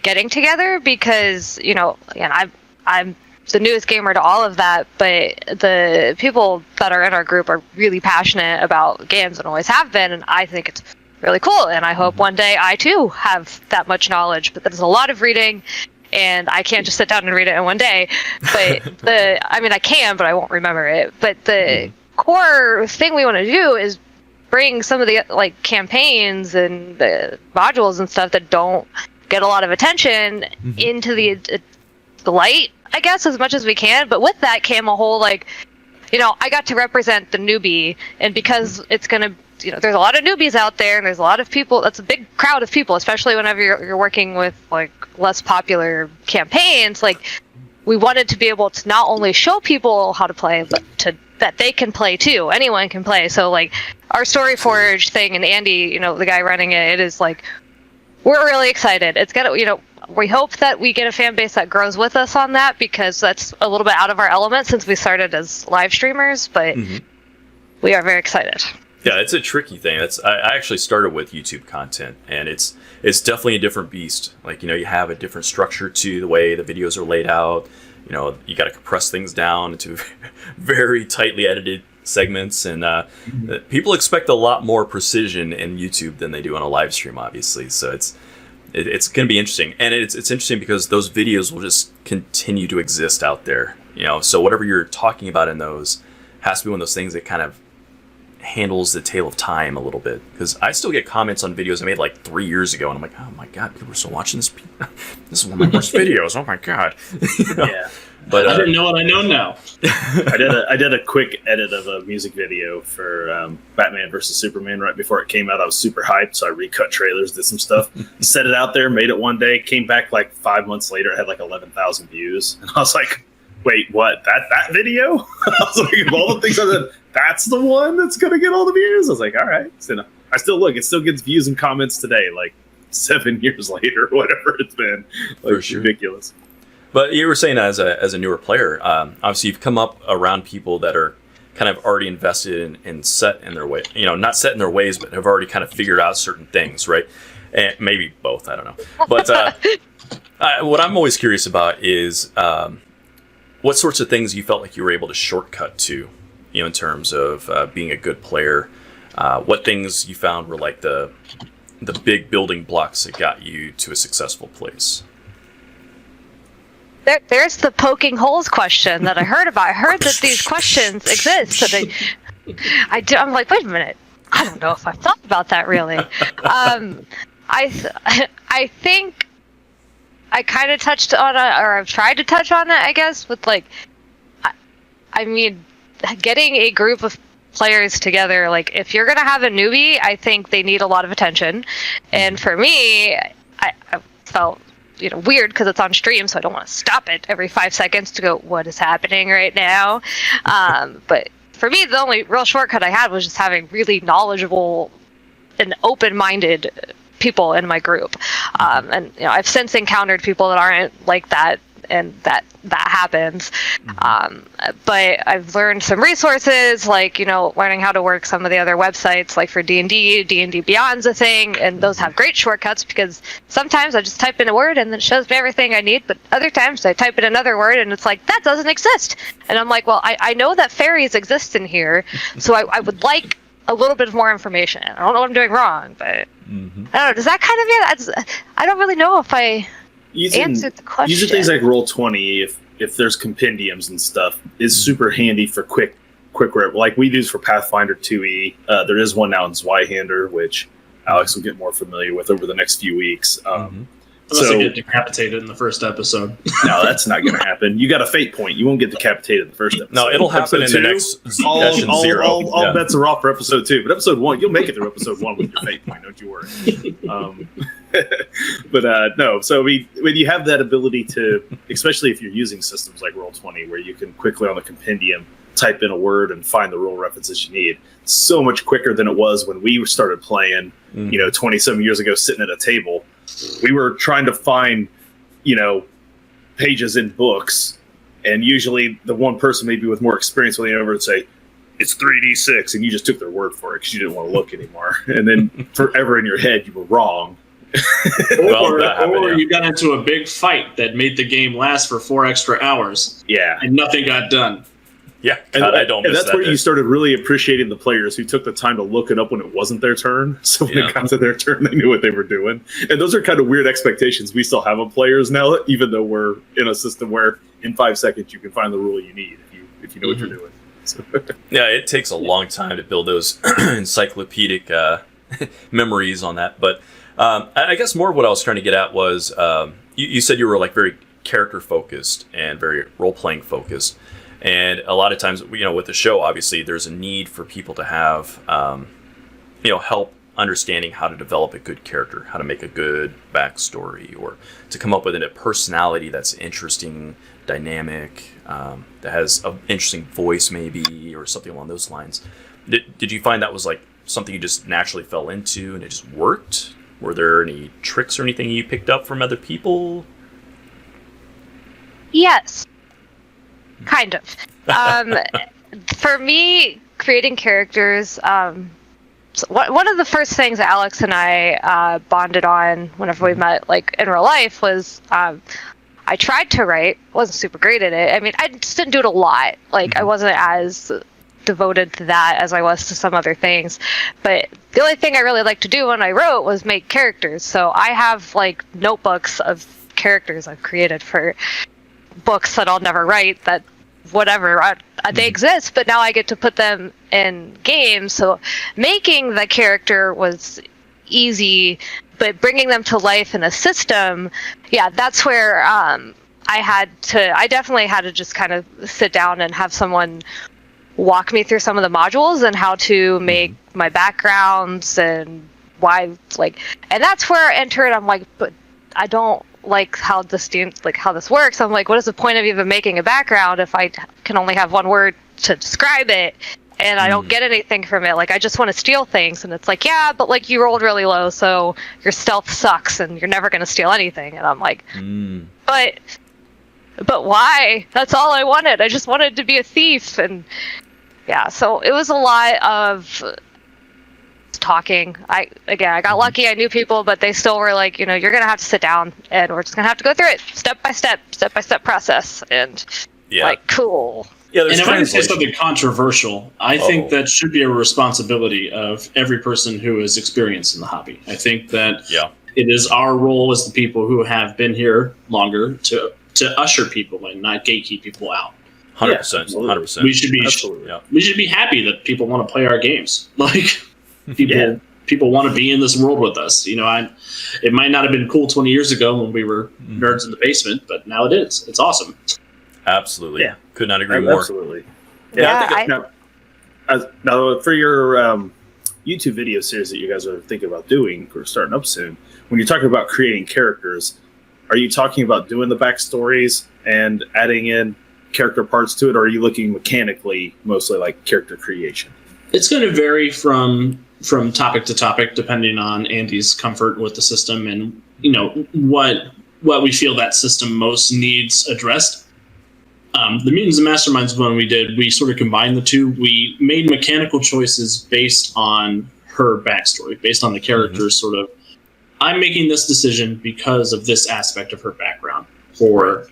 getting together, because, again, I'm the newest gamer to all of that, but the people that are in our group are really passionate about games and always have been, and I think it's really cool, and I hope one day I too have that much knowledge, but there's a lot of reading, and I can't just sit down and read it in one day. But I can, but I won't remember it. But the core thing we want to do is bring some of the campaigns and the modules and stuff that don't get a lot of attention into the light, I guess, as much as we can. But with that came a whole I got to represent the newbie, and because it's gonna. There's a lot of newbies out there, and there's a lot of people. That's a big crowd of people, especially whenever you're working with less popular campaigns. We wanted to be able to not only show people how to play, but that they can play too. Anyone can play. So our Storyforge thing, and Andy, the guy running it is we're really excited. It's gonna, we hope that we get a fan base that grows with us on that, because that's a little bit out of our element since we started as live streamers, but we are very excited. Yeah, it's a tricky thing. I actually started with YouTube content, and it's definitely a different beast. Like, you have a different structure to the way the videos are laid out. You got to compress things down into very tightly edited segments, and people expect a lot more precision in YouTube than they do on a live stream, obviously. So it's going to be interesting, and it's interesting because those videos will just continue to exist out there. So whatever you're talking about in those has to be one of those things that kind of handles the tail of time a little bit, because I still get comments on videos I made like 3 years ago, and I'm like, oh my god, people are still watching this. This is one of my worst videos. Oh my god. Yeah, but I didn't know what I know now. I did a quick edit of a music video for Batman versus Superman right before it came out. I was super hyped, so I recut trailers, did some stuff, set it out there, made it one day, came back like 5 months later, it had like 11,000 views, and I was like, wait, what? That video? I was like, of all the things I said, that's the one that's gonna get all the views. I was like, all right. So I still look; it still gets views and comments today, like 7 years later, whatever it's been. Like, it's ridiculous. But you were saying as a newer player, obviously you've come up around people that are kind of already invested in set in their way. Not set in their ways, but have already kind of figured out certain things, right? And maybe both. I don't know. But what I'm always curious about is what sorts of things you felt like you were able to shortcut to, in terms of being a good player. What things you found were like the big building blocks that got you to a successful place. There's the poking holes question that I heard about. I heard that these questions exist. And I'm like, wait a minute. I don't know if I've thought about that really. I think I kind of touched on it, or I've tried to touch on it, I guess, with like, I mean, getting a group of players together, like if you're going to have a newbie, I think they need a lot of attention. And for me, I felt weird because it's on stream, so I don't want to stop it every 5 seconds to go, what is happening right now? But for me, the only real shortcut I had was just having really knowledgeable and open-minded people in my group. And I've since encountered people that aren't like that, and that happens. But I've learned some resources, like, learning how to work some of the other websites, like for D&D Beyond's a thing, and those have great shortcuts because sometimes I just type in a word and then it shows me everything I need, but other times I type in another word and it's like, that doesn't exist. And I'm like, well, I know that fairies exist in here, so I would like a little bit more information. I don't know what I'm doing wrong, but I don't know, does that kind of, I don't really know if I answered the question. Using things like Roll20, if there's compendiums and stuff, is super handy for quick rep. Like we use for Pathfinder 2e. There is one now in Zweihander, which Alex will get more familiar with over the next few weeks. Unless I get decapitated in the first episode. No, that's not going to happen. You got a fate point. You won't get decapitated in the first episode. No, it'll happen in the next session 0. All bets are off for episode 2. But episode 1, you'll make it through episode 1 with your fate point. Don't you worry. But no, so when you have that ability to, especially if you're using systems like Roll20, where you can quickly on the compendium type in a word and find the rule references you need, so much quicker than it was when we started playing, 20-some years ago, sitting at a table. We were trying to find, pages in books, and usually the one person maybe with more experience would lean over and say, it's 3d6, and you just took their word for it because you didn't want to look anymore. And then forever in your head, you were wrong. Or you got into a big fight that made the game last for 4 extra hours. Yeah. And nothing got done. Yeah, and I don't miss that's that where bit. you started really appreciating the players who took the time to look it up when it wasn't their turn. So when it got to their turn, they knew what they were doing. And those are kind of weird expectations we still have of players now, even though we're in a system where in 5 seconds you can find the rule you need if you know what you're doing. So. Yeah, it takes a long time to build those encyclopedic memories on that. But I guess more of what I was trying to get at was you said you were like very character focused and very role playing focused. And a lot of times, with the show, obviously, there's a need for people to have, help understanding how to develop a good character, how to make a good backstory, or to come up with a personality that's interesting, dynamic, that has an interesting voice, maybe, or something along those lines. Did you find that was like something you just naturally fell into and it just worked? Were there any tricks or anything you picked up from other people? Yes. Kind of. For me, creating characters, one of the first things Alex and I bonded on whenever we met, like in real life, was I tried to write. Wasn't super great at it. I mean, I just didn't do it a lot. Like I wasn't as devoted to that as I was to some other things. But the only thing I really liked to do when I wrote was make characters. So I have like notebooks of characters I've created for books that I'll never write, that whatever, they exist, but now I get to put them in games. So making the character was easy, but bringing them to life in a system, yeah, that's where I definitely had to just kind of sit down and have someone walk me through some of the modules and how to make my backgrounds and why, like, and that's where I entered. I'm like, but I don't like how this works. I'm like, what is the point of even making a background if I can only have one word to describe it and I don't get anything from it? Like, I just want to steal things, and it's like, yeah, but like you rolled really low, so your stealth sucks and you're never going to steal anything. And I'm like, but why? That's all I wanted. I just wanted to be a thief. And yeah, so it was a lot of talking. I got lucky. I knew people, but they still were like, you're going to have to sit down and we're just going to have to go through it step by step process. And like, cool. Yeah, and if I can say something controversial, I think that should be a responsibility of every person who is experienced in the hobby. I think that it is our role as the people who have been here longer to usher people and not gatekeep people out. 100%. 100%. We should be happy that people want to play our games. Like, people want to be in this world with us. It might not have been cool 20 years ago when we were nerds in the basement, but now it is. It's awesome. Absolutely. Yeah. Could not agree more. Absolutely. Yeah. Now, for your YouTube video series that you guys are thinking about doing or starting up soon, when you're talking about creating characters, are you talking about doing the backstories and adding in character parts to it, or are you looking mechanically, mostly like character creation? It's going to vary from topic to topic, depending on Andy's comfort with the system and what we feel that system most needs addressed. The Mutants and Masterminds one we sort of combined the two. We made mechanical choices based on her backstory, based on the character's sort of, I'm making this decision because of this aspect of her background. Or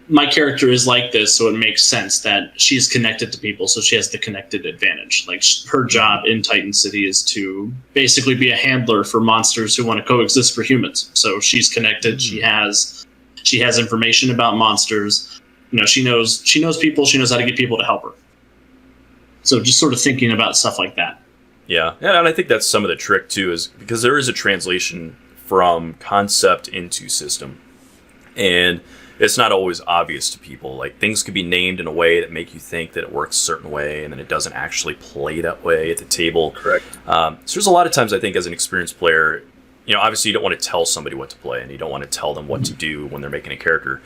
my character is like this, so it makes sense that she's connected to people, so she has the connected advantage. Like, her job in Titan City is to basically be a handler for monsters who want to coexist for humans. So she's connected. She has information about monsters. She knows people. She knows how to get people to help her. So just sort of thinking about stuff like that. Yeah, and I think that's some of the trick too, is because there is a translation from concept into system, and it's not always obvious to people. Like, things could be named in a way that make you think that it works a certain way, and then it doesn't actually play that way at the table. Correct. So there's a lot of times, I think, as an experienced player, obviously you don't want to tell somebody what to play, and you don't want to tell them what to do when they're making a character.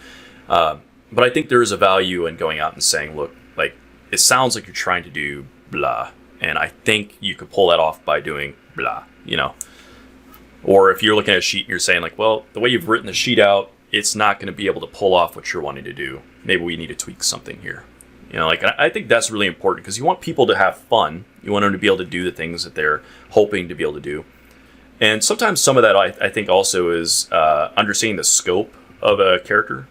But I think there is a value in going out and saying, look, like, it sounds like you're trying to do blah, and I think you could pull that off by doing blah, Or if you're looking at a sheet and you're saying, like, well, the way you've written the sheet out, it's not going to be able to pull off what you're wanting to do. Maybe we need to tweak something here. I think that's really important, because you want people to have fun. You want them to be able to do the things that they're hoping to be able to do. And sometimes some of that, I think, also is understanding the scope of a character.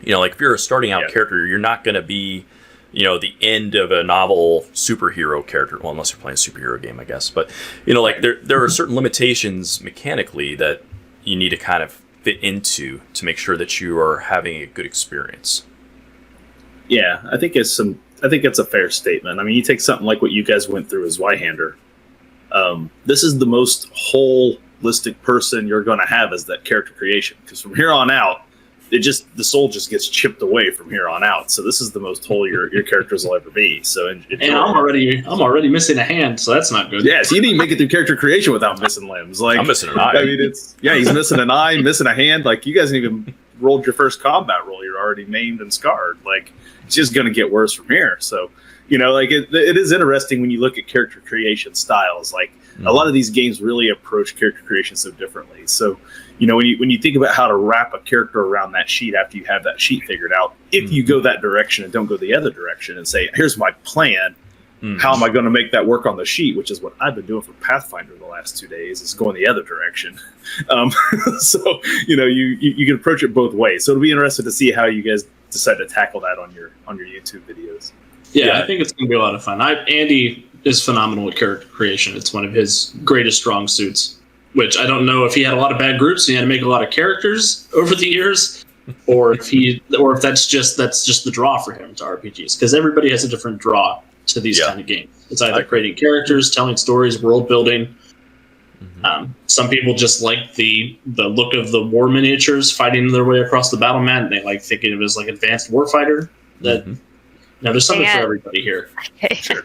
Like, if you're a starting out character, you're not going to be, the end of a novel superhero character. Well, unless you're playing a superhero game, I guess. But, like, there are certain limitations mechanically that you need to kind of fit into to make sure that you are having a good experience. Yeah, I think it's a fair statement. I mean, you take something like what you guys went through as Zweihander. This is the most holistic person you're going to have as that character creation, because from here on out, the soul just gets chipped away from here on out. So this is the most whole your characters will ever be. So and I'm already missing a hand, so that's not good. Yeah, so you didn't make it through character creation without missing limbs. Like, I'm missing an eye. I mean, he's missing an eye, missing a hand. Like, you guys didn't even rolled your first combat roll. You're already maimed and scarred. Like, it's just going to get worse from here. So, like, it is interesting when you look at character creation styles. Like, a lot of these games really approach character creation so differently. So, when you think about how to wrap a character around that sheet after you have that sheet figured out, if you go that direction and don't go the other direction and say, here's my plan, how am I going to make that work on the sheet, which is what I've been doing for Pathfinder the last 2 days, is going the other direction. So, you can approach it both ways. So it'll be interesting to see how you guys decide to tackle that on your YouTube videos. Yeah, I think it's going to be a lot of fun. Andy is phenomenal at character creation. It's one of his greatest strong suits, which I don't know if he had a lot of bad groups and he had to make a lot of characters over the years, or if that's just the draw for him to RPGs, because everybody has a different draw to these kind of games. It's either creating characters, telling stories, world building. Some people just like the look of the war miniatures fighting their way across the battle mat, and they like thinking of it as like advanced warfighter. There's something for everybody here. Sure.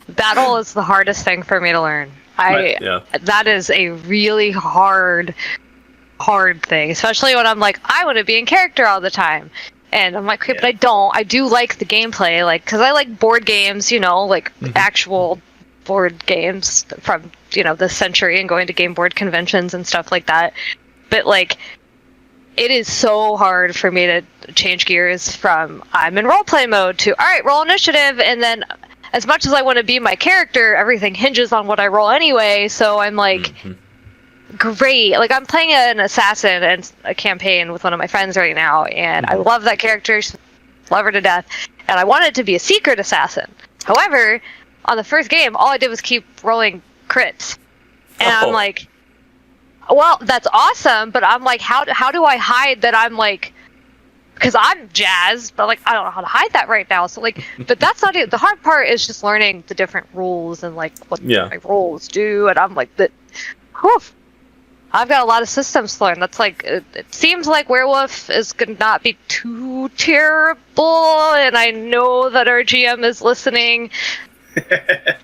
Battle is the hardest thing for me to learn. That is a really hard thing, especially when I'm like, I want to be in character all the time. And I'm like, okay, but I don't. I do like the gameplay, like, because I like board games, actual board games from, this century, and going to game board conventions and stuff like that. But, like, it is so hard for me to change gears from I'm in roleplay mode to, all right, roll initiative, and then as much as I want to be my character, everything hinges on what I roll anyway, so I'm like, great. Like, I'm playing an assassin and a campaign with one of my friends right now, and I love that character, love her to death, and I wanted to be a secret assassin. However, on the first game, all I did was keep rolling crits. And I'm like, well, that's awesome, but I'm like, how do I hide that I'm like, because I'm jazzed, but like, I don't know how to hide that right now. So like, but that's not it. The hard part is just learning the different rules and like what my roles do. And I'm like, I've got a lot of systems to learn. That's like, it seems like werewolf is going to not be too terrible. And I know that our GM is listening.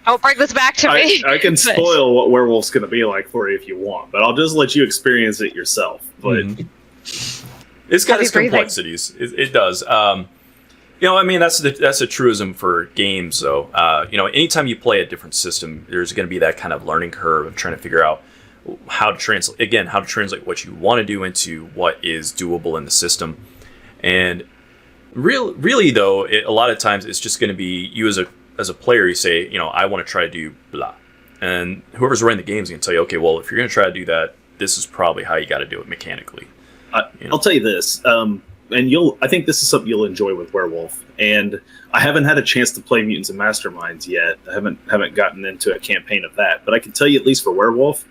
I'll bring this back to me. I can spoil what werewolf's going to be like for you if you want, but I'll just let you experience it yourself. But it's got its complexities. It does. That's a truism for games, though. Anytime you play a different system, there's going to be that kind of learning curve of trying to figure out how to translate what you want to do into what is doable in the system. And really, though, a lot of times it's just going to be you as a player, you say, I want to try to do blah. And whoever's running the game is going to tell you, okay, well, if you're going to try to do that, this is probably how you got to do it mechanically. I'll tell you this, and I think this is something you'll enjoy with Werewolf. And I haven't had a chance to play Mutants and Masterminds yet. I haven't gotten into a campaign of that. But I can tell you, at least for Werewolf,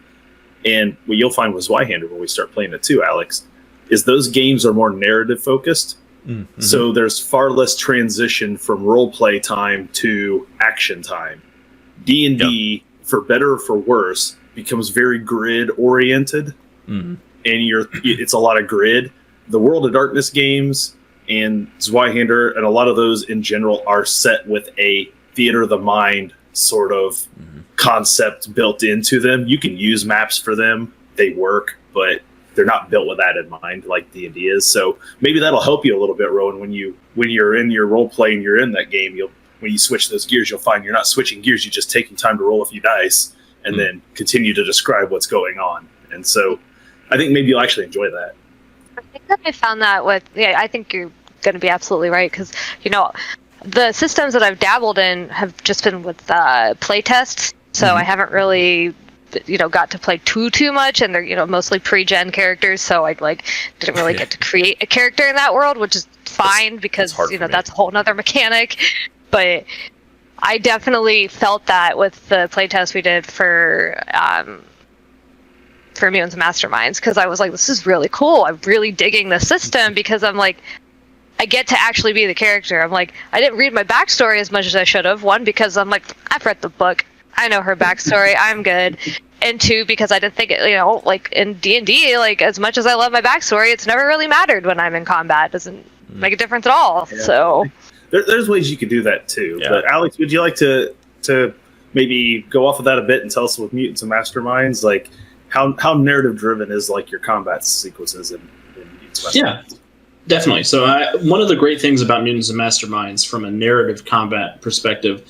and what you'll find with Zweihander when we start playing it too, Alex, is those games are more narrative focused. So there's far less transition from role play time to action time. D&D, for better or for worse, becomes very grid oriented, and it's a lot of grid. The World of Darkness games and Zweihander and a lot of those in general are set with a theater of the mind sort of concept built into them. You can use maps for them; they work, but they're not built with that in mind like D&D is. So maybe that'll help you a little bit, Rowan, when you're in your role play and you're in that game. When you switch those gears, you'll find you're not switching gears. You're just taking time to roll a few dice and then continue to describe what's going on. And so I think maybe you'll actually enjoy that. I think that I found that I think you're going to be absolutely right, because, the systems that I've dabbled in have just been with play tests. So I haven't really got to play too much, and they're mostly pre-gen characters, so I didn't really get to create a character in that world, which is fine because that's a whole nother mechanic. But I definitely felt that with the playtest we did for Mutants and Masterminds, because I was like, this is really cool. I'm really digging the system, because I'm like, I get to actually be the character. I'm like, I didn't read my backstory as much as I should have. One, because I'm like, I've read the book. I know her backstory. I'm good. And two, because I didn't think it, like in D&D, like as much as I love my backstory, it's never really mattered when I'm in combat. It doesn't make a difference at all. Yeah. So there's ways you could do that too. Yeah. But Alex, would you like to maybe go off of that a bit and tell us with Mutants and Masterminds, like how narrative driven is like your combat sequences in Mutants and Masterminds? Yeah, definitely. So one of the great things about Mutants and Masterminds from a narrative combat perspective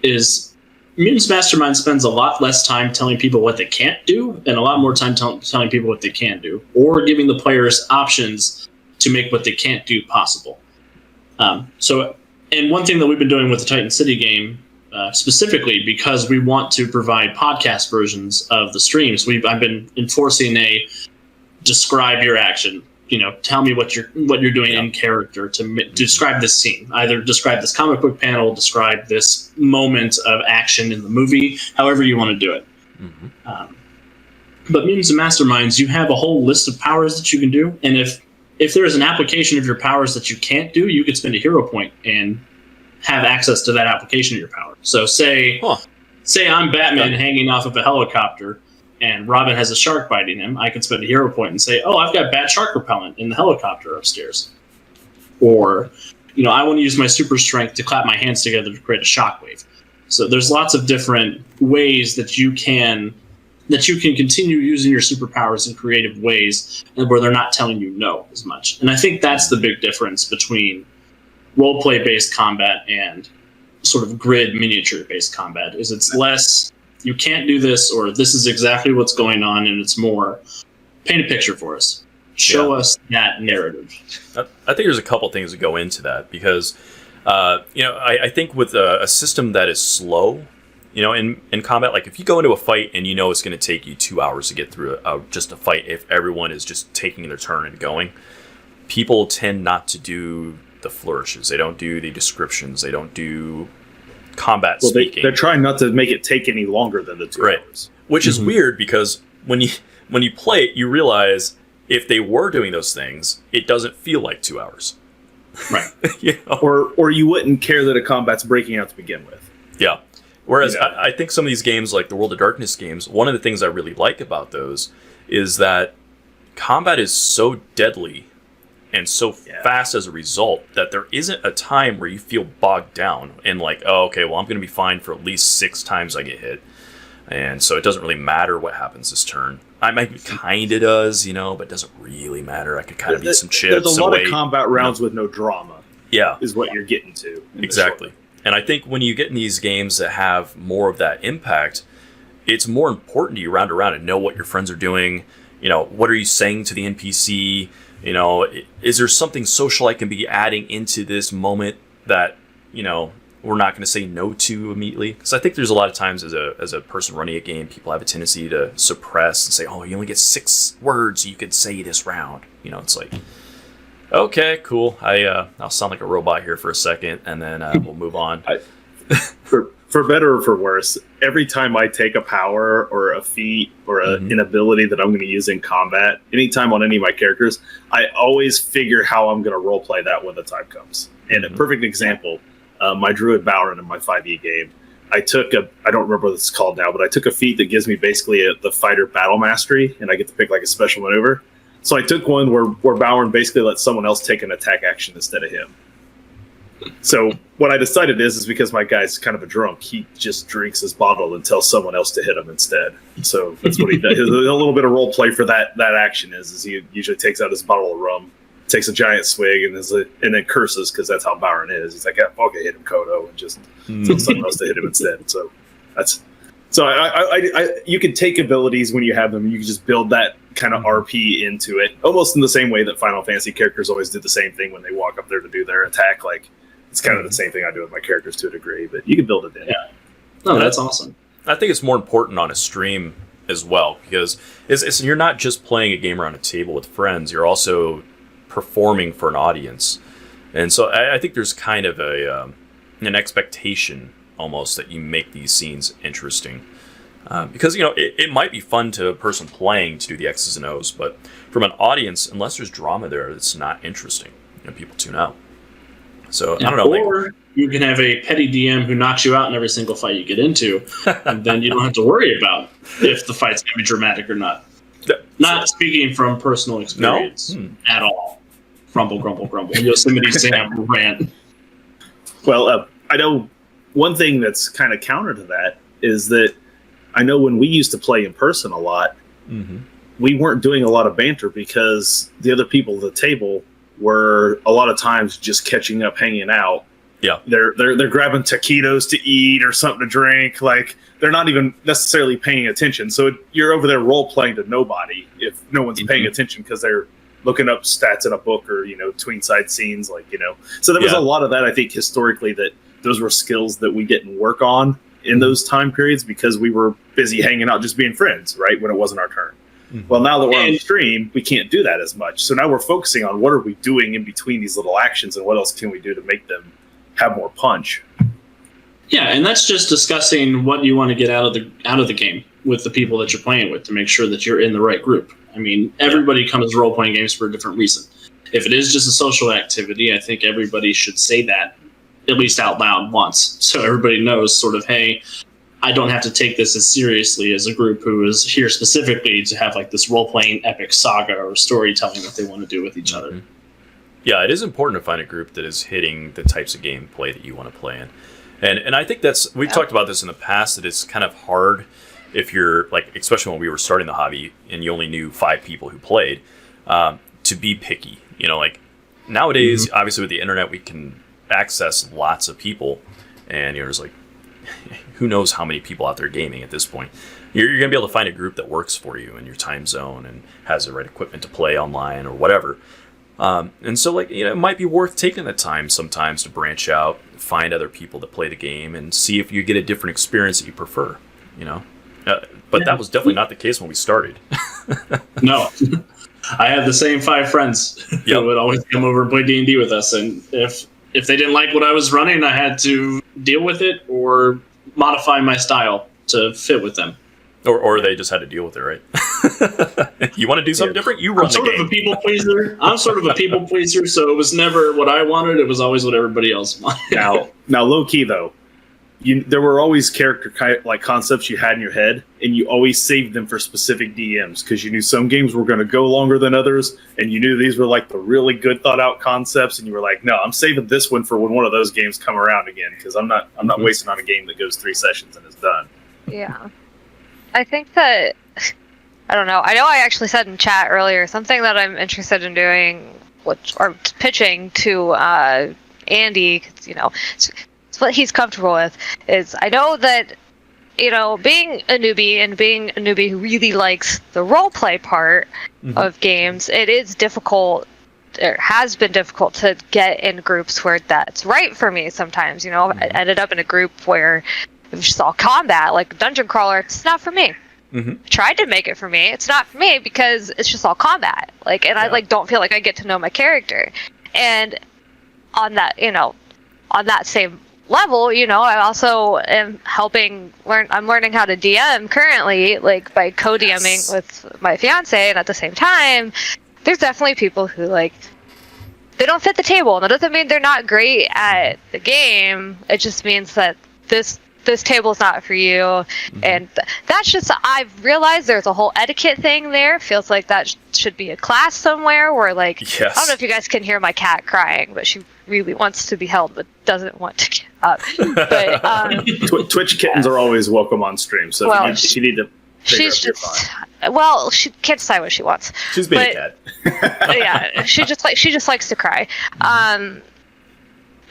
is Mutants Mastermind spends a lot less time telling people what they can't do and a lot more time telling people what they can do, or giving the players options to make what they can't do possible. And one thing that we've been doing with the Titan City game specifically because we want to provide podcast versions of the streams. I've been enforcing a describe your action. Tell me what you're doing in character to describe this scene. Either describe this comic book panel, describe this moment of action in the movie, however you want to do it. Mm-hmm. But Mutants and Masterminds, you have a whole list of powers that you can do, and if there is an application of your powers that you can't do, you could spend a hero point and have access to that application of your power. So say I'm Batman hanging off of a helicopter, and Robin has a shark biting him. I can spend a hero point and say, I've got bat shark repellent in the helicopter upstairs. Or, I want to use my super strength to clap my hands together to create a shockwave. So there's lots of different ways that you can continue using your superpowers in creative ways, and where they're not telling you no as much. And I think that's the big difference between roleplay-based combat and sort of grid miniature-based combat. Is it's less, you can't do this, or this is exactly what's going on, and it's more, paint a picture for us. Show us that narrative. I think there's a couple things that go into that, because I think with a system that is slow, in combat, like if you go into a fight and it's going to take you 2 hours to get through just a fight, if everyone is just taking their turn and going, people tend not to do the flourishes. They don't do the descriptions. They don't do combat speaking. They're trying not to make it take any longer than the 2 hours. Which is weird, because when you play it, you realize if they were doing those things, it doesn't feel like 2 hours. Right. Or you wouldn't care that a combat's breaking out to begin with. Yeah. Whereas I think some of these games, like the World of Darkness games, one of the things I really like about those is that combat is so deadly and so fast as a result that there isn't a time where you feel bogged down and like, I'm going to be fine for at least 6 times I get hit. And so it doesn't really matter what happens this turn. I might kind of does, but it doesn't really matter. I could kind of eat some chips. There's a lot of combat rounds with no drama. Yeah. Is what you're getting to. Exactly. And I think when you get in these games that have more of that impact, it's more important to you round around and know what your friends are doing. What are you saying to the NPC? Is there something social I can be adding into this moment that, we're not going to say no to immediately? Because I think there's a lot of times as a person running a game, people have a tendency to suppress and say, you only get 6 words you could say this round. It's like, okay, cool. I'll sound like a robot here for a second, and then we'll move on. For better or for worse, every time I take a power or a feat or an ability that I'm going to use in combat, anytime on any of my characters, I always figure how I'm going to roleplay that when the time comes. And a perfect example, my Druid Bowron in my 5e game, I don't remember what it's called now, but I took a feat that gives me basically the fighter battle mastery, and I get to pick like a special maneuver. So I took one where Bowron basically lets someone else take an attack action instead of him. So what I decided is because my guy's kind of a drunk, he just drinks his bottle and tells someone else to hit him instead. So that's what he does. A little bit of role play for that action is he usually takes out his bottle of rum, takes a giant swig, and then curses because that's how Bowron is. He's like, okay, hit him, Kodo, and just tells someone else to hit him instead. So you can take abilities when you have them. You can just build that kind of RP into it, almost in the same way that Final Fantasy characters always do the same thing when they walk up there to do their attack. Like, it's kind of the same thing I do with my characters to a degree, but you can build it in. Yeah. No, that's awesome. I think it's more important on a stream as well, because you're not just playing a game around a table with friends, you're also performing for an audience. And so I think there's kind of an expectation almost that you make these scenes interesting. Because, it might be fun to a person playing to do the X's and O's, but from an audience, unless there's drama there, it's not interesting. people tune out. So, I don't know. Or you can have a petty DM who knocks you out in every single fight you get into, and then you don't have to worry about if the fight's going to be dramatic or not. Not speaking from personal experience at all. Grumble, grumble, grumble. Yosemite Sam rant. Well, I know one thing that's kind of counter to that is that I know when we used to play in person a lot, we weren't doing a lot of banter because the other people at the table were a lot of times just catching up, hanging out. Yeah, they're grabbing taquitos to eat or something to drink. Like, they're not even necessarily paying attention. So you're over there role playing to nobody if no one's paying attention because they're looking up stats in a book or, tweenside scenes, So there was a lot of that, I think, historically, that those were skills that we didn't work on in those time periods because we were busy hanging out, just being friends, right? When it wasn't our turn. Well, now that we're on stream, we can't do that as much. So now we're focusing on what are we doing in between these little actions and what else can we do to make them have more punch. Yeah, and that's just discussing what you want to get out of the game with the people that you're playing with to make sure that you're in the right group. I mean, everybody comes to role-playing games for a different reason. If it is just a social activity, I think everybody should say that at least out loud once, so everybody knows sort of, hey, I don't have to take this as seriously as a group who is here specifically to have like this role-playing epic saga or storytelling that they want to do with each other. Yeah, it is important to find a group that is hitting the types of gameplay that you want to play in. And I think we've talked about this in the past, that it's kind of hard if you're, like, especially when we were starting the hobby and you only knew 5 people who played, to be picky. You know, like, nowadays, obviously with the internet, we can access lots of people, and there's like, who knows how many people out there gaming at this point. You're going to be able to find a group that works for you in your time zone and has the right equipment to play online or whatever. And so, like, it might be worth taking the time sometimes to branch out, find other people that play the game, and see if you get a different experience that you prefer, But that was definitely not the case when we started. No. I had the same 5 friends who would always come over and play D&D with us, and if they didn't like what I was running, I had to deal with it or modify my style to fit with them. Or they just had to deal with it, right? You want to do something different? You run the game. I'm sort of a people pleaser, so it was never what I wanted. It was always what everybody else wanted. Now, low key though, there were always character concepts you had in your head, and you always saved them for specific DMs because you knew some games were going to go longer than others, and you knew these were like the really good thought out concepts, and you were like, no, I'm saving this one for when one of those games come around again because I'm not wasting on a game that goes 3 sessions and is done. Yeah. I think that, I don't know. I know I actually said in chat earlier something that I'm interested in doing, or pitching to Andy, because, it's what he's comfortable with, is I know that, being a newbie who really likes the roleplay part of games, it is difficult, it has been difficult to get in groups where that's right for me sometimes. I ended up in a group where it was just all combat, like Dungeon Crawler. It's not for me. Tried to make it for me. It's not for me because it's just all combat. I don't feel like I get to know my character. And on that, on that same level, I also am I'm learning how to DM currently, by co-DMing with my fiance, and at the same time, there's definitely people who they don't fit the table. And that doesn't mean they're not great at the game. It just means that this table's not for you. And that's just, I've realized there's a whole etiquette thing there. Feels like that should be a class somewhere where I don't know if you guys can hear my cat crying, but she really wants to be held but doesn't want to get up. But Twitch kittens are always welcome on stream, so if you need to she's just she can't decide what she wants. She's being a cat. Yeah, she just likes to cry.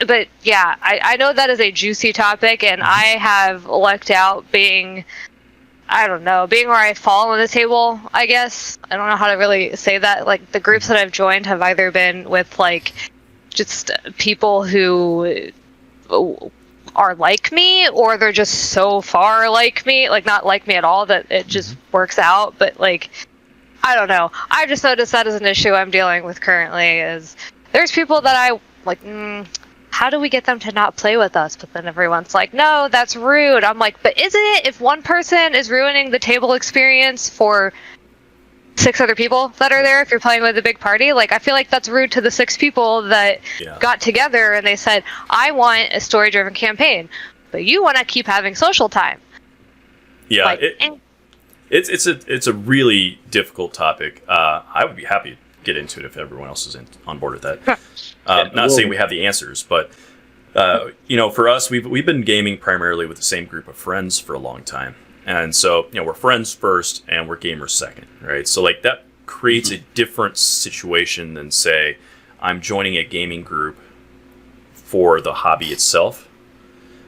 But yeah, I know that is a juicy topic, and I have lucked out being where I fall on the table, I guess. I don't know how to really say that. The groups that I've joined have either been with just people who are like me, or they're just so far like me, not like me at all that it just works out. But I don't know. I've just noticed that as an issue I'm dealing with currently, is there's people that I how do we get them to not play with us? But then everyone's like, no, that's rude. I'm like, but isn't it? If one person is ruining the table experience for 6 other people that are there, if you're playing with a big party, I feel like that's rude to the 6 people that got together and they said, I want a story-driven campaign, but you want to keep having social time. Yeah, it's a really difficult topic. I would be happy to get into it if everyone else is on board with that. Not saying we have the answers, but for us, we've been gaming primarily with the same group of friends for a long time, and so we're friends first and we're gamers second, right? So that creates a different situation than, say, I'm joining a gaming group for the hobby itself.